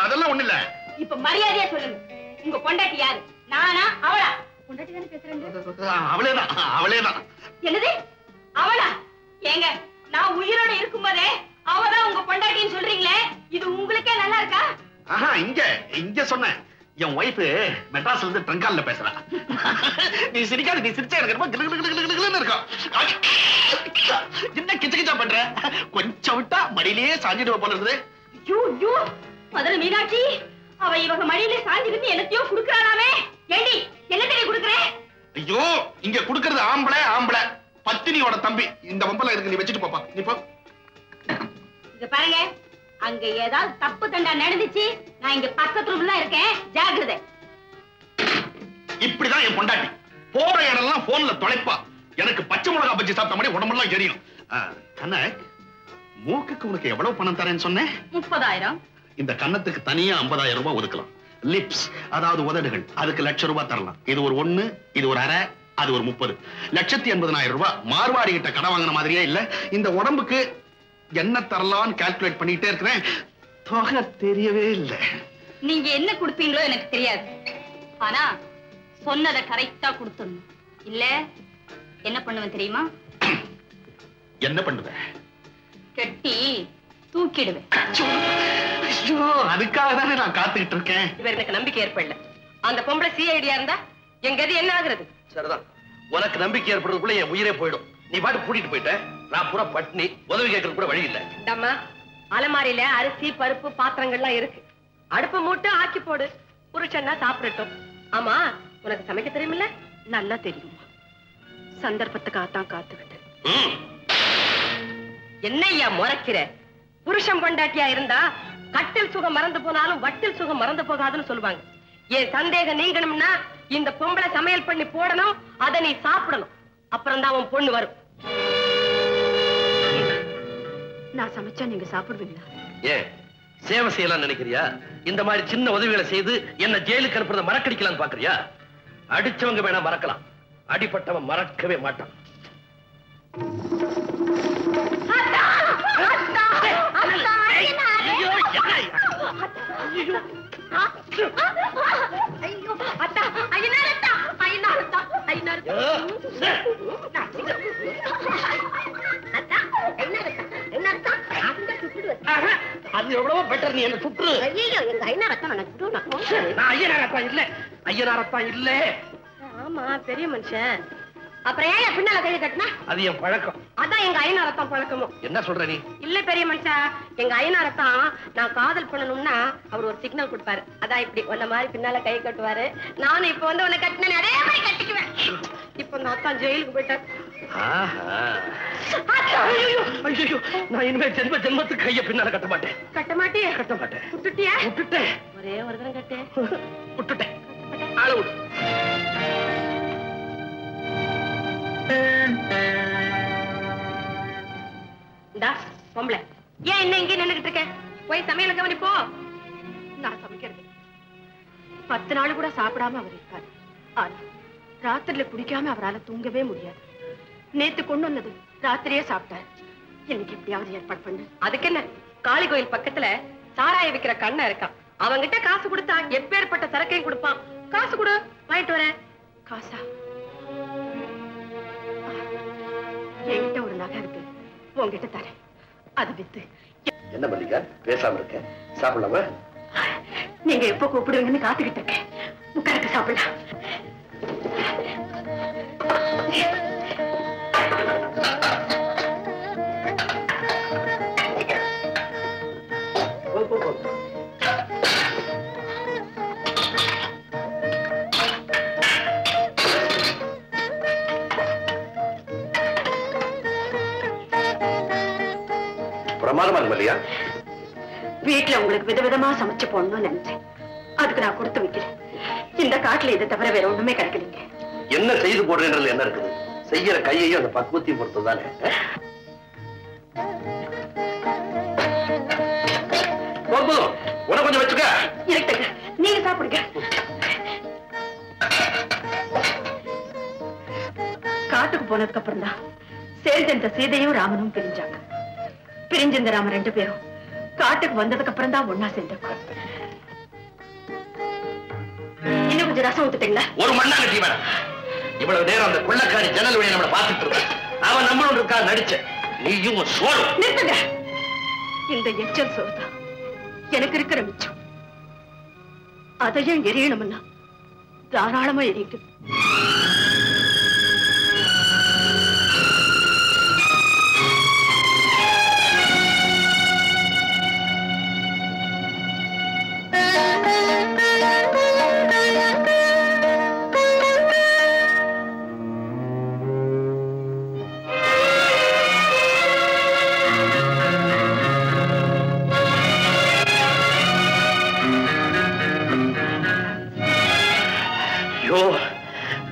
அதெல்லாம் ஒண்ணு இல்ல. இப்ப மரியாதையா சொல்லுங்க, உங்க பொண்டாட்டி யாரு? நானா அவளா? பொண்டாட்டி தானே பேசுறேன். அவளேதான். என்னது அவளா? ஏங்க நான் உயிரோட இருக்கும்போதே அவதான் உங்க பொண்டாட்டின்னு சொல்றீங்களே, இது உங்களுக்கே நல்லா இருக்கா? ஆஹா, இங்க சொன்னேன். என் ஒய்ஃப் மெட்ராஸ்ல இருந்து ட்ரங்கால்ல பேசுறா. நீ சிரிக்காத, நீ சிரிச்சா இருக்கிறப்ப கிளுகிளுகிளுகிளுன்னு இருக்கும். என்ன கிச்ச கிச்சா பண்ற? கொஞ்சம் விட்டா மடியிலேயே சாஞ்சிடுவ போல இருக்குது. ஐயோ முதல்ல மீனாட்சி, அவ இவங்க மடியில சாஞ்சிருந்து என்னத்தையோ குடுக்கறானாமே. ஏண்டி என்ன தெரிய குடுக்கறே? ஐயோ, இங்க குடுக்கறது ஆம்பளை பத்தினியோட தம்பி. இந்த வம்பல இருக்கு, நீ வச்சுட்டு போப்பா. நீ போ. இங்க பாருங்க, அங்க ஏதாவது தப்பு தண்டா நடந்துச்சு, நான் இங்க பக்கத்து ரூம்ல தான் இருக்கேன், ஜாக்கிரதை. இப்படிதான் என் பொண்டாட்டி. போற இடம்லாம் போன்ல தொலைப்பா. எனக்கு பச்சை மிளகா பஜ்ஜி சாப்பிட்ட மாதிரி உடம்பெல்லாம் எரியும். கனக், மூக்குக்கு உனக்கு எவ்வளவு பணம் தரேன்னு சொன்னேன்? 30,000. இந்த கன்னத்துக்கு தனியா 50,000 ரூபாய் ஒதுக்கலாம். லிப்ஸ், அதாவது உதடுகள், அதுக்கு 1,00,000 ரூபாய் தரலாம். இது ஒரு 1, இது ஒரு அரை, அது ஒரு 30. 1,80,000 ரூபாய். மார்வாடி கிட்ட கடை வாங்கின மாதிரியே இல்ல. இந்த உடம்புக்கு என்ன தரலான்னு கால்குலேட் பண்ணிட்டே இருக்கிறேன். தொகை தெரியவே இல்லை. நீங்க என்ன கொடுப்பீங்களோ எனக்கு தெரியாது, ஆனா சொன்னதை கரெக்டா கொடுத்துடணும். இல்ல என்ன பண்ணுவேன் தெரியுமா? என்ன பண்ணுவேன்? கட்டி தூக்கிடுவேன். ஐயோ, அதுக்காக தானே நான் காத்துக்கிட்டு இருக்கேன். இவர் எனக்கு நம்பிக்கை ஏற்படல. அந்த பொம்பளை சிஐடியா இருந்தா எங்க கதி என்ன ஆகுறது? சரிதான், உனக்கு நம்பிக்கை ஏற்படுறதுக்குள்ள என் உயிரே போயிடும். நீ பாட்டு கூட்டிட்டு போயிட்ட, நான் பூரா பட்னி. உதவி கேட்கறது கூட வழி இல்ல. அம்மா, அலமாரியில அரிசி பருப்பு பாத்திரங்கள்லாம் இருக்கு. அடுப்பு மூட்டு ஆக்கி போடு, புருஷன்னா சாப்பிடட்டும். ஆமா, உனக்கு சமைக்க தெரியுமில்ல? நல்லா தெரியுமா, சந்தர்ப்பத்துக்காகத்தான் காத்துக்கிட்டு. என்னையா முறைக்கிற? புருஷன் பொண்டாட்டியா இருந்தா கட்டில் சுகம் மறந்து போனாலும் வட்டில் சுகம் மறந்து போகாதுன்னு சொல்லுவாங்க. என் சந்தேகம் நீங்கணும்னா இந்த பொம்பளை சமையல் பண்ணி போடணும், அதை நீ சாப்பிடணும். அப்புறம் தான் உன் பொண்ணு வரும். நான் சமைச்சா நீங்க சாப்பிடுவீங்களா? ஏன் சேவை செய்யலாம் நினைக்கிறியா? இந்த மாதிரி சின்ன உதவிகளை செய்து என்ன ஜெயிலுக்கு அனுப்புறத மறக்கடிக்கலாம்னு பாக்குறியா? அடிச்சவங்க வேணா மறக்கலாம், அடிப்பட்டவன் மறக்கவே மாட்டான். அது எவ்வளவோ பெட்டர். நீ என்ன சுற்று. ஐயனாரத்தான் இல்ல, ஐயனாரத்தான் இல்ல. ஆமா, பெரிய மனுஷன். அப்புறம் ஏன் பின்னால கையை கட்டினா? அது என் பழக்கம். அதான் எங்க ஐயனாரத்தான் பழக்கமும். என்ன சொல்ற நீ? இல்ல பெரிய மனுஷா, எங்க ஐயனாரத்தான் நான் காதல் பண்ணணும்னா அவர் ஒரு சிக்னல் கொடுப்பாரு. அதான் இப்படி உன்ன மாதிரி பின்னால கை கட்டுவாரு. நானும் இப்ப வந்து உன்னை கட்டினேன், அதே மாதிரி கட்டிக்குவேன். இப்ப நான் அத்தான் ஜெயிலுக்கு போயிட்டேன். நான் இனிமே ஜென்மத்துக்கு கைய பின்னால கட்ட மாட்டேன். கட்ட மாட்டியா? கட்ட மாட்டேன். விட்டுட்டியா? விட்டுட்டேன். ஒரே ஒரு தரம் கட்டு. விட்டுட்டேன். ஆள விடு. இந்தா பொம்பளை, ஏன் என்ன இங்கே நின்னுகிட்டு இருக்க? போய் சமையல கவனிப்போ. நான் சமைக்கிறது 10 நாள் கூட சாப்பிடாம அவர் இருக்காரு. ஆனா ராத்திரில குடிக்காம அவரால் தூங்கவே முடியாது. நேத்து கொண்டு வந்தது ராத்திரியே சாப்பிட்டாரு. எனக்கு எப்படியாவது ஏற்பாடு பண்ணு. அதுக்கு என்ன, காளி கோயில் பக்கத்துல சாராய விக்கிற கண்ணை இருக்கான். அவங்கிட்ட காசு கொடுத்தா எப்பேற்பட்ட சரக்கையும் கொடுப்பான். காசு கொடு, வாங்கிட்டு வரேன். காசா? என்கிட்ட ஒரு நகை இருக்கு, உங்ககிட்ட தரேன். அது வித்து. என்ன மல்லிகா பேசாம இருக்க? சாப்பிடலாமா? நீங்க எப்ப கூப்பிடுவீங்கன்னு காத்துக்கிட்டு இருக்கேன். உட்கார்ந்து சாப்பிடலாம். பிரமாதமா இருக்கு மல்லிகா. வீட்டுல உங்களுக்கு விதவிதமா சமைச்சு போடணும்னு நினைச்சேன். அதுக்கு நான் கொடுத்து வைக்கிறேன். இந்த காட்டுல இதை தவிர வேற ஒண்ணுமே கிடைக்கலீங்க. என்ன செய்து போடுறேன்றது என்ன இருக்குது? செய்யற கையையும் அந்த பக்குவத்தையும் பொறுத்ததானே. உனக்கு கொஞ்சம் வச்சுக்க. இருக்கட்டுங்க, நீங்க சாப்பிடுங்க. காட்டுக்கு போனதுக்கு அப்புறம் தான் சேர்ந்த சீதையும் ராமனும் பிரிஞ்சாங்க. பிரிஞ்சிருந்த ராம 2 பேரும் காட்டுக்கு வந்ததுக்கு அப்புறம் தான் ஒன்னா சேர்ந்தாங்க. இன்னும் கொஞ்சம் ரசம் ஊத்துட்டீங்களா? ஒரு மண்ணாங்கட்டி வேணாம். இவ்வளவு நேரம் அந்த கொள்ளக்காரி ஜன்னல் வழியை நம்மளை பார்த்துட்டு இருக்கான். அவன் நம்மளோட இருக்கா நடிச்ச நீயும் சோறு. நிறுத்துங்க. இந்த எச்சல் சோறுதான் எனக்கு இருக்கிற மிச்சம். அதையும் எரியணும்னா தாராளமா எரியுது.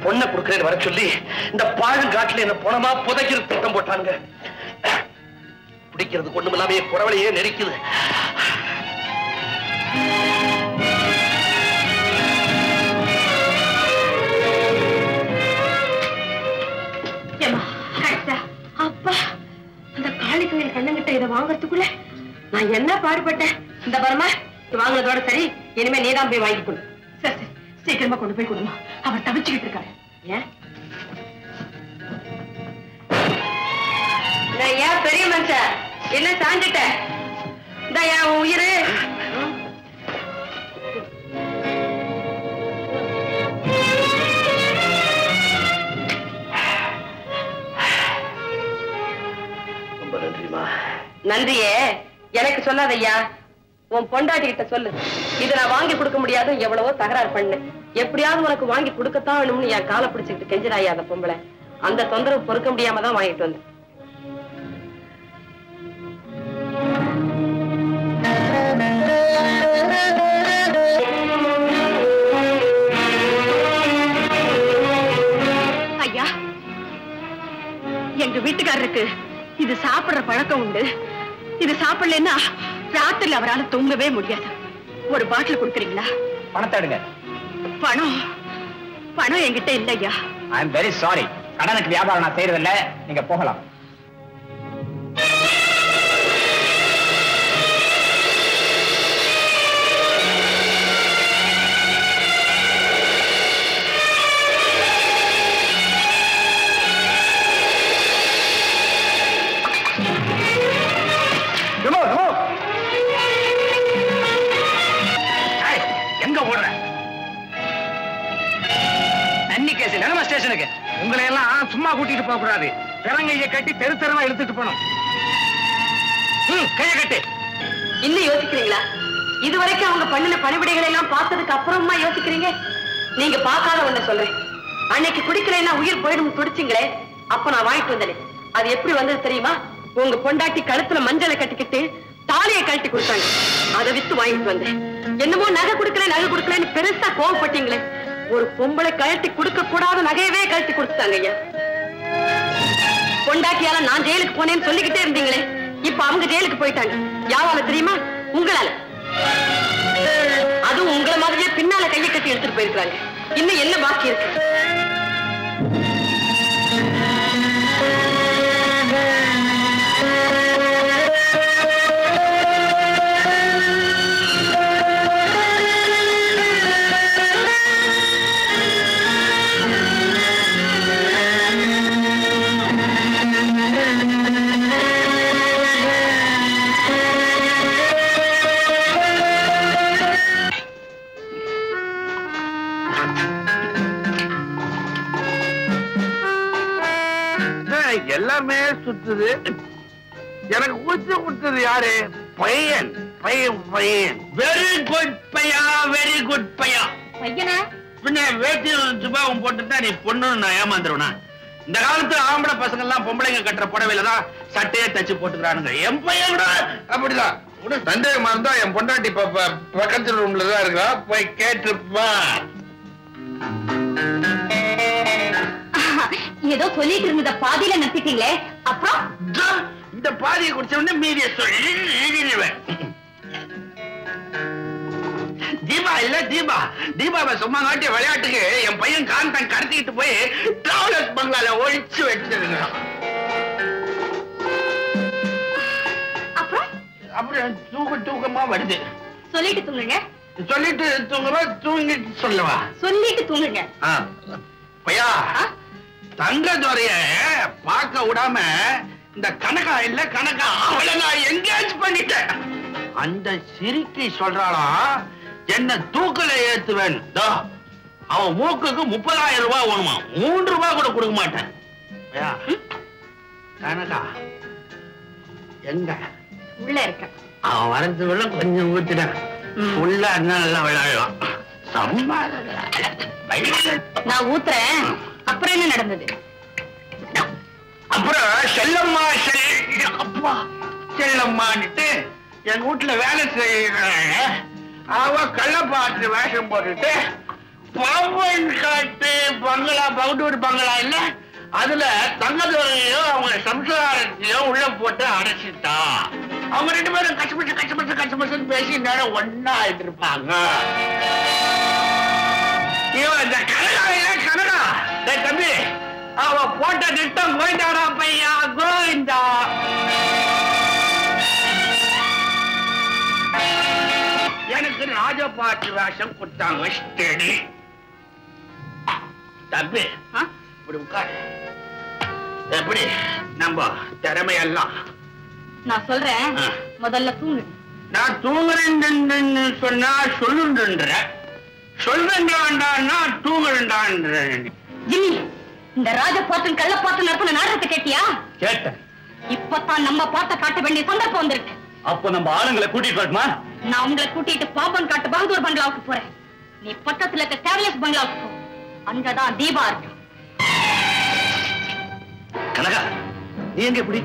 பொண்ணை கொடுக்கிறேன் வர சொல்லி இந்த பாழுங்காட்டுல என்ன போனமா புதைக்கிற திட்டம் போட்டானுங்க. பிடிக்கிறது கொண்டு இல்லாமே குறவளையே நெரிக்குது. அப்பா, அந்த காளி கோயில் கண்ணங்கிட்ட இதை வாங்கறதுக்குள்ள நான் என்ன பாடுபட்டேன். இந்த பரமா வாங்கினதோட சரி, இனிமே நீதான் போய் வாங்கி கொடு. சரி சரி, சீக்கிரமா கொண்டு போய் கொடுமா. அவர் தவிச்சுக்கிட்டு இருக்காரு. ஏன் பெரிய மனுஷன் என்ன சாஞ்சிட்ட? இந்த என் உயிரு ரொம்ப நன்றிமா. நன்றியே எனக்கு சொல்லாதையா, உன் பொண்டாட்டி கிட்ட சொல்லு. இதை நான் வாங்கி கொடுக்க முடியாது, எவ்வளவோ தகராறு பண்ணு. எப்படியாவது உனக்கு வாங்கி கொடுக்கத்தான் வேணும்னு என் காலை பிடிச்சுக்கிட்டு கெஞ்சிராயா அந்த பொம்பளை. அந்த தொந்தரவு பொறுக்க முடியாம தான் வாங்கிட்டு வந்தேன். ஐயா, எங்க வீட்டுக்காரருக்கு இது சாப்பிடுற பழக்கம் உண்டு. இது சாப்பிடலன்னா ராத்திரில அவரால் தூங்கவே முடியாது. ஒரு பாட்டில் கொடுக்குறீங்களா? பணத்தை எடுங்க. பணம் பணம் என்கிட்ட இல்லையா. I am very sorry. கடனுக்கு வியாபாரம் நான் செய்யறதில்ல. நீங்க போகலாம். எங்க ஓடுற? தண்ணி கேஸ் நிலம ஸ்டேஷனுக்கு. உங்களை எல்லாம் சும்மா கூட்டிட்டு போக கூடாது. பிறங்கைய கட்டி தெரு தெருவா எடுத்துட்டு போனோம். கைய கட்டு. இன்னும் யோசிக்கிறீங்களா? இதுவரைக்கும் அவங்க பண்ணின பணிவிடைகளை எல்லாம் பார்த்ததுக்கு அப்புறமா யோசிக்கிறீங்க? நீங்க பார்க்காத ஒண்ணு சொல்றேன். அன்னைக்கு குடிக்கலைன்னா உயிர் போயிடும் துடிச்சிங்களே, அப்ப நான் வாங்கிட்டு வந்தேன். அது எப்படி வந்தது தெரியுமா? உங்க பொண்டாட்டி கழுத்துல மஞ்சளை கட்டிக்கிட்டு தாலியை கழட்டி கொடுத்தாங்க. அதை வித்து வாங்கிட்டு வந்தேன். என்னமோ நகை கொடுக்கலன்னு பெருசா கோவப்பட்டீங்களே. ஒரு பொம்பளை கழட்டி கொடுக்க கூடாத நகையவே கழட்டி கொடுத்தாங்க ஐயா. பொண்டாட்டியால நான் ஜெயிலுக்கு போனேன்னு சொல்லிக்கிட்டே இருந்தீங்களே, இப்ப அவங்க ஜெயிலுக்கு போயிட்டாங்க. யாரால தெரியுமா? உங்களால. அதுவும் உங்களை மாதிரியே பின்னால கையை கட்டி எடுத்துட்டு போயிருக்காங்க. இன்னும் என்ன பாக்கி இருக்கு? எல்லாமே சுத்துது. எனக்கு ஊச்சு கொடுத்தது யாரு? பையன் பையன் பையன். வெரி குட் பையா, வெரி குட் பையா. பையனா? பின்ன வேட்டியும் சுபாவும் போட்டுட்டா நீ பொண்ணுன்னு நான் ஏமாந்துருவனா? இந்த காலத்து ஆம்பளை பசங்க எல்லாம் பொம்பளைங்க கட்டுற புடவையில தான் சட்டையே தச்சு போட்டுக்கிறானுங்க. என் பையன் கூட அப்படிதான். கூட சந்தேகமா இருந்தா என் பொண்டாட்டி பக்கத்து ரூம்ல தான் இருக்கா, போய் கேட்டுப்பா. ஏதோ சொல்லிட்டு இருந்த பாதியில நம்பிட்டீங்களே, அப்புறம் இந்த பாதியை குடிச்ச உடனே மீதிய சொல்லிடுவேன். தீபா இல்ல தீபா, தீபாவை சும்மா காட்டிய விளையாட்டுக்கு என் பையன் காந்தன் கடத்திக்கிட்டு போய் டிராவலர்ஸ் பங்களால ஒழிச்சு வச்சிருக்கான். அப்புறம் அப்புறம் தூக்கமா வருது. சொல்லிட்டு தூங்குங்க. சொல்லிட்டு தூங்குவா, தூங்கிட்டு சொல்லவா? சொல்லிட்டு தூங்குங்க. பையா, தங்கதுரைய பார்க்க விடாம இந்த கனகா இல்ல கனகா அவளை நான் எங்கேஜ் பண்ணிட்டேன். அந்த சிரிக்கி சொல்றாளா என்ன தூக்கல ஏத்துவேன். அவன் மூக்குக்கு 30,000 ரூபாய் வேணுமா, 3 ரூபாய் கூட கொடுக்க மாட்டேன். பையா, கனகா எங்க? உள்ள இருக்க. அவன் வரதுக்குள்ள கொஞ்சம் ஊத்துட்டேன். உள்ள நல்லா விளையாடலாம். நான் ஊத்துறேன். அப்புறம் என்ன நடந்தது? அப்புறம் செல்லம்மா அப்பா செல்லம்மான்ட்டு என் வீட்டுல வேலை செய்யறாங்க. அவ கள்ளப்பாட்டு வேஷம் போட்டுட்டு பாம்பன் காட்டு பங்களா, பவுடூர் பங்களா இல்ல, அதுல தங்கதுரையும் அவங்க சம்சாரத்தையும் உள்ள போட்டு அடைச்சிட்டா. அவங்க 2 பேரும் கஷ்டப்பட்டு பேசி நேரம் ஒன்னா ஆயிட்டு இருப்பாங்க. இவன் இந்த கனகா தம்பி, அவ போட்ட திட்டம் கோவிந்தாடா பையா, கோவிந்தா. எனக்கு ராஜபாட்டு வேஷம் கொடுத்தாங்க. ஸ்டடி தம்பி, இப்படி உட்காரு. எப்படி நம்ம திறமையெல்லாம்? நான் சொல்றேன், முதல்ல தூங்கு. நான் தூங்குறேன்னு சொன்னா சொல்லுன்ற, சொல்றேன்டான்னா தூங்குறேன்டான்ற. ஜிம்மி, இந்த ராஜபாட்டன் கள்ளப்பாட்டன் நடத்தின நாடகத்தை கேட்டியா? கேட்டேன். இப்பதான் நம்ம பாட்ட காட்ட வேண்டிய சந்தர்ப்பம் வந்திருக்கு. அப்போ நம்ம ஆளுங்களை கூட்டிட்டு வரட்டுமா? நான் உங்களை கூட்டிட்டு பாம்பன் காட்டு பகதூர் பங்களாவுக்கு போறேன். நீ பக்கத்துல இருக்க கேர்லெஸ் பங்களாவுக்கு போ. அங்கதான் தீபா இருக்கு. கனகா, நீ எங்க எப்படி?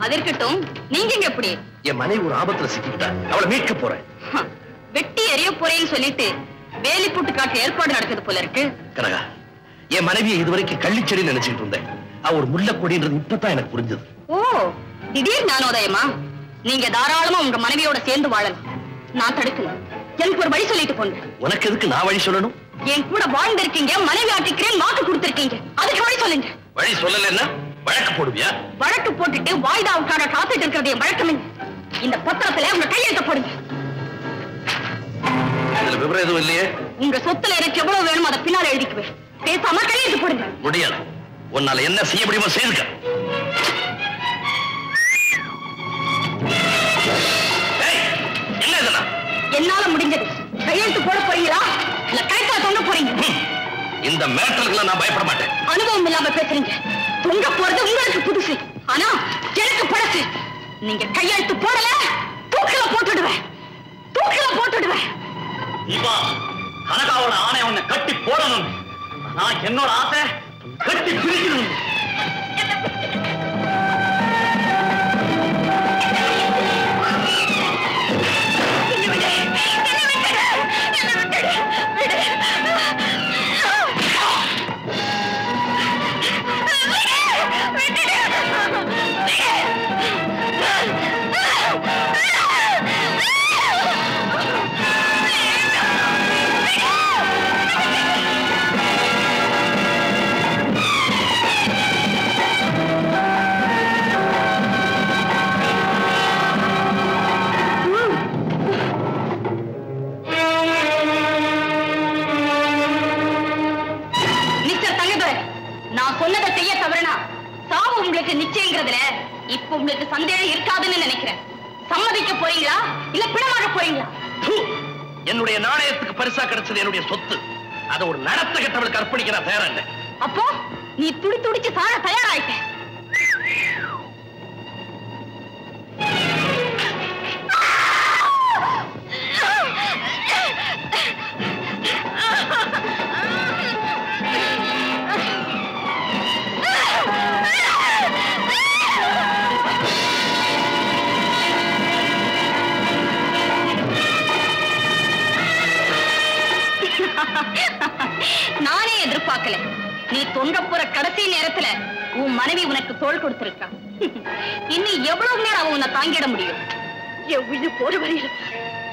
அது இருக்கட்டும், நீங்க எங்க எப்படி? என் மனைவி ஒரு ஆபத்துல சிக்கிக்கிட்டா, அவளை மீட்க போறேன். வெட்டி எறிய போறேன்னு சொல்லிட்டு வேலி போட்டு காட்ட ஏற்பாடு நடக்குது போல இருக்கு. கனகா, என் மனைவியை இதுவரைக்கும் கள்ளிச்செடி நினைச்சிட்டு இருந்தேன். அவ ஒரு முள்ளக்கொடின்றது இப்பதான் எனக்கு புரிஞ்சது. ஓ, திடீர் ஞானோதயமா? நீங்க தாராளமா உங்க மனைவியோட சேர்ந்து வாழலாம். நான் தடுக்கல. எனக்கு ஒரு வழி சொல்லிட்டு போங்க. உனக்கு எதுக்கு நான் வழி சொல்லணும்? என் கூட வாழ்ந்து இருக்கீங்க, மனைவி ஆட்டிக்கிறேன் வாக்கு கொடுத்திருக்கீங்க, அதுக்கு வழி சொல்லுங்க. வழி சொல்லலன்னா வழக்கு போடுவியா? வழக்கு போட்டுட்டு வாய்தாவுக்கான காத்துட்டு இருக்கிறது என் வழக்கமே. இந்த பத்திரத்துல உங்க கையெழுத்த போடுங்க. இதுல விவரம் எதுவும் இல்லையே. உங்க சொத்துல எனக்கு எவ்வளவு வேணுமோ அதை பின்னால எழுதிக்குவேன். பேசாம கையெழுத்து போடுங்க. முடியாது. உன்னால என்ன செய்ய முடியுமோ செய்துக்க. என்ன இதெல்லாம்? என்னால முடிஞ்சது. கையெழுத்து போட போறீங்களா இல்ல கைத்தா தொங்க போறீங்க? இந்த மேட்டர்களுக்கு நான் பயப்பட மாட்டேன். அனுபவம் இல்லாம பேசுறீங்க. தொங்க போறது உங்களுக்கு புதுசு, ஆனா எனக்கு பழசு. நீங்க கையெழுத்து போடல, தூக்கில போட்டுடுவேன். தூக்கில போட்டுடுவேன். தீபா, கனகாவோட ஆணை உன்னை கட்டி போடணும். நான் என்னோட ஆசை கட்டி பிரிக்கணும். சொன்னதை செய்ய தவறுனா சாவு உங்களுக்கு நிச்சயங்கிறதுல இப்ப உங்களுக்கு சந்தேகம் இருக்காதுன்னு நினைக்கிறேன். சம்மதிக்க போறீங்களா இல்ல பிணமாக போறீங்களா? என்னுடைய நாணயத்துக்கு பரிசா கிடைச்சது என்னுடைய சொத்து. அதை ஒரு நடத்த கெட்டவளுக்கு அர்ப்பணிக்க நான் தயாரா இல்லை. அப்போ நீ துடி துடிச்சு சார தயாராயிட்ட. நானே எதிர்பார்க்கல. நீ தொங்க போற கடைசி நேரத்துல உன் மனைவி உனக்கு தோள் கொடுத்திருக்கா. இன்னும் எவ்வளவு நேரம் அவன் உன்னை தாங்கிட முடியும்? என் உயிர் போற வரையில்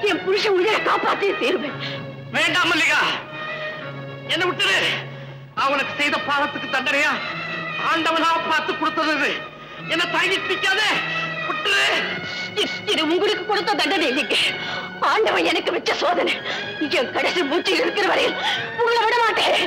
என் புருஷன் உயிரை காப்பாற்றே தீருவேன். வேண்டாம் மல்லிகா, என்ன விட்டுரு. அவனுக்கு செய்த பாவத்துக்கு தண்டனையா ஆண்டவனா பார்த்து கொடுத்தது. என்ன தாங்கிட்டு நிக்காதே. இது உங்களுக்கு கொடுத்த தண்டனை இல்லைங்க. ஆண்டவன் எனக்கு வச்ச சோதனை. என் கடைசி மூச்சு இருக்கிற வரையில் உங்களை விட மாட்டேன்.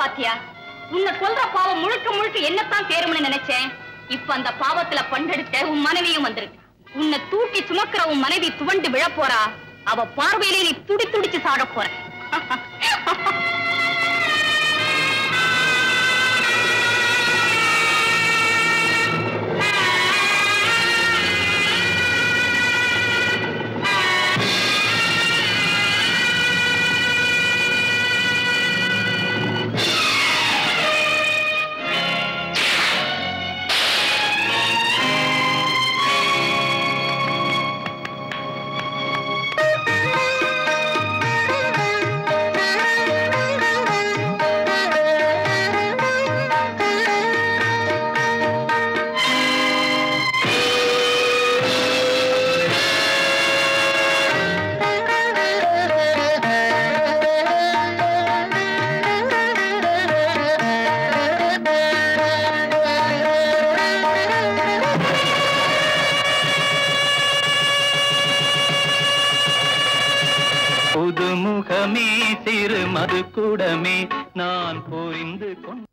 பாத்தியா? உன்னை கொல்ற பாவம் முழுக்க முழுக்க என்னத்தான் சேரும்னு நினைச்சேன். இப்ப அந்த பாவத்துல பண்டெடுத்த உன் மனைவியும் வந்திருக்கு. உன்னை தூக்கி சுமக்கிற உன் மனைவி துவண்டு விழ போறா. அவ பார்வையிலே நீ துடி துடிச்சு சாட போற. புதுமுகமே சிறு மது கூடமே நான் புரிந்து கொண்டு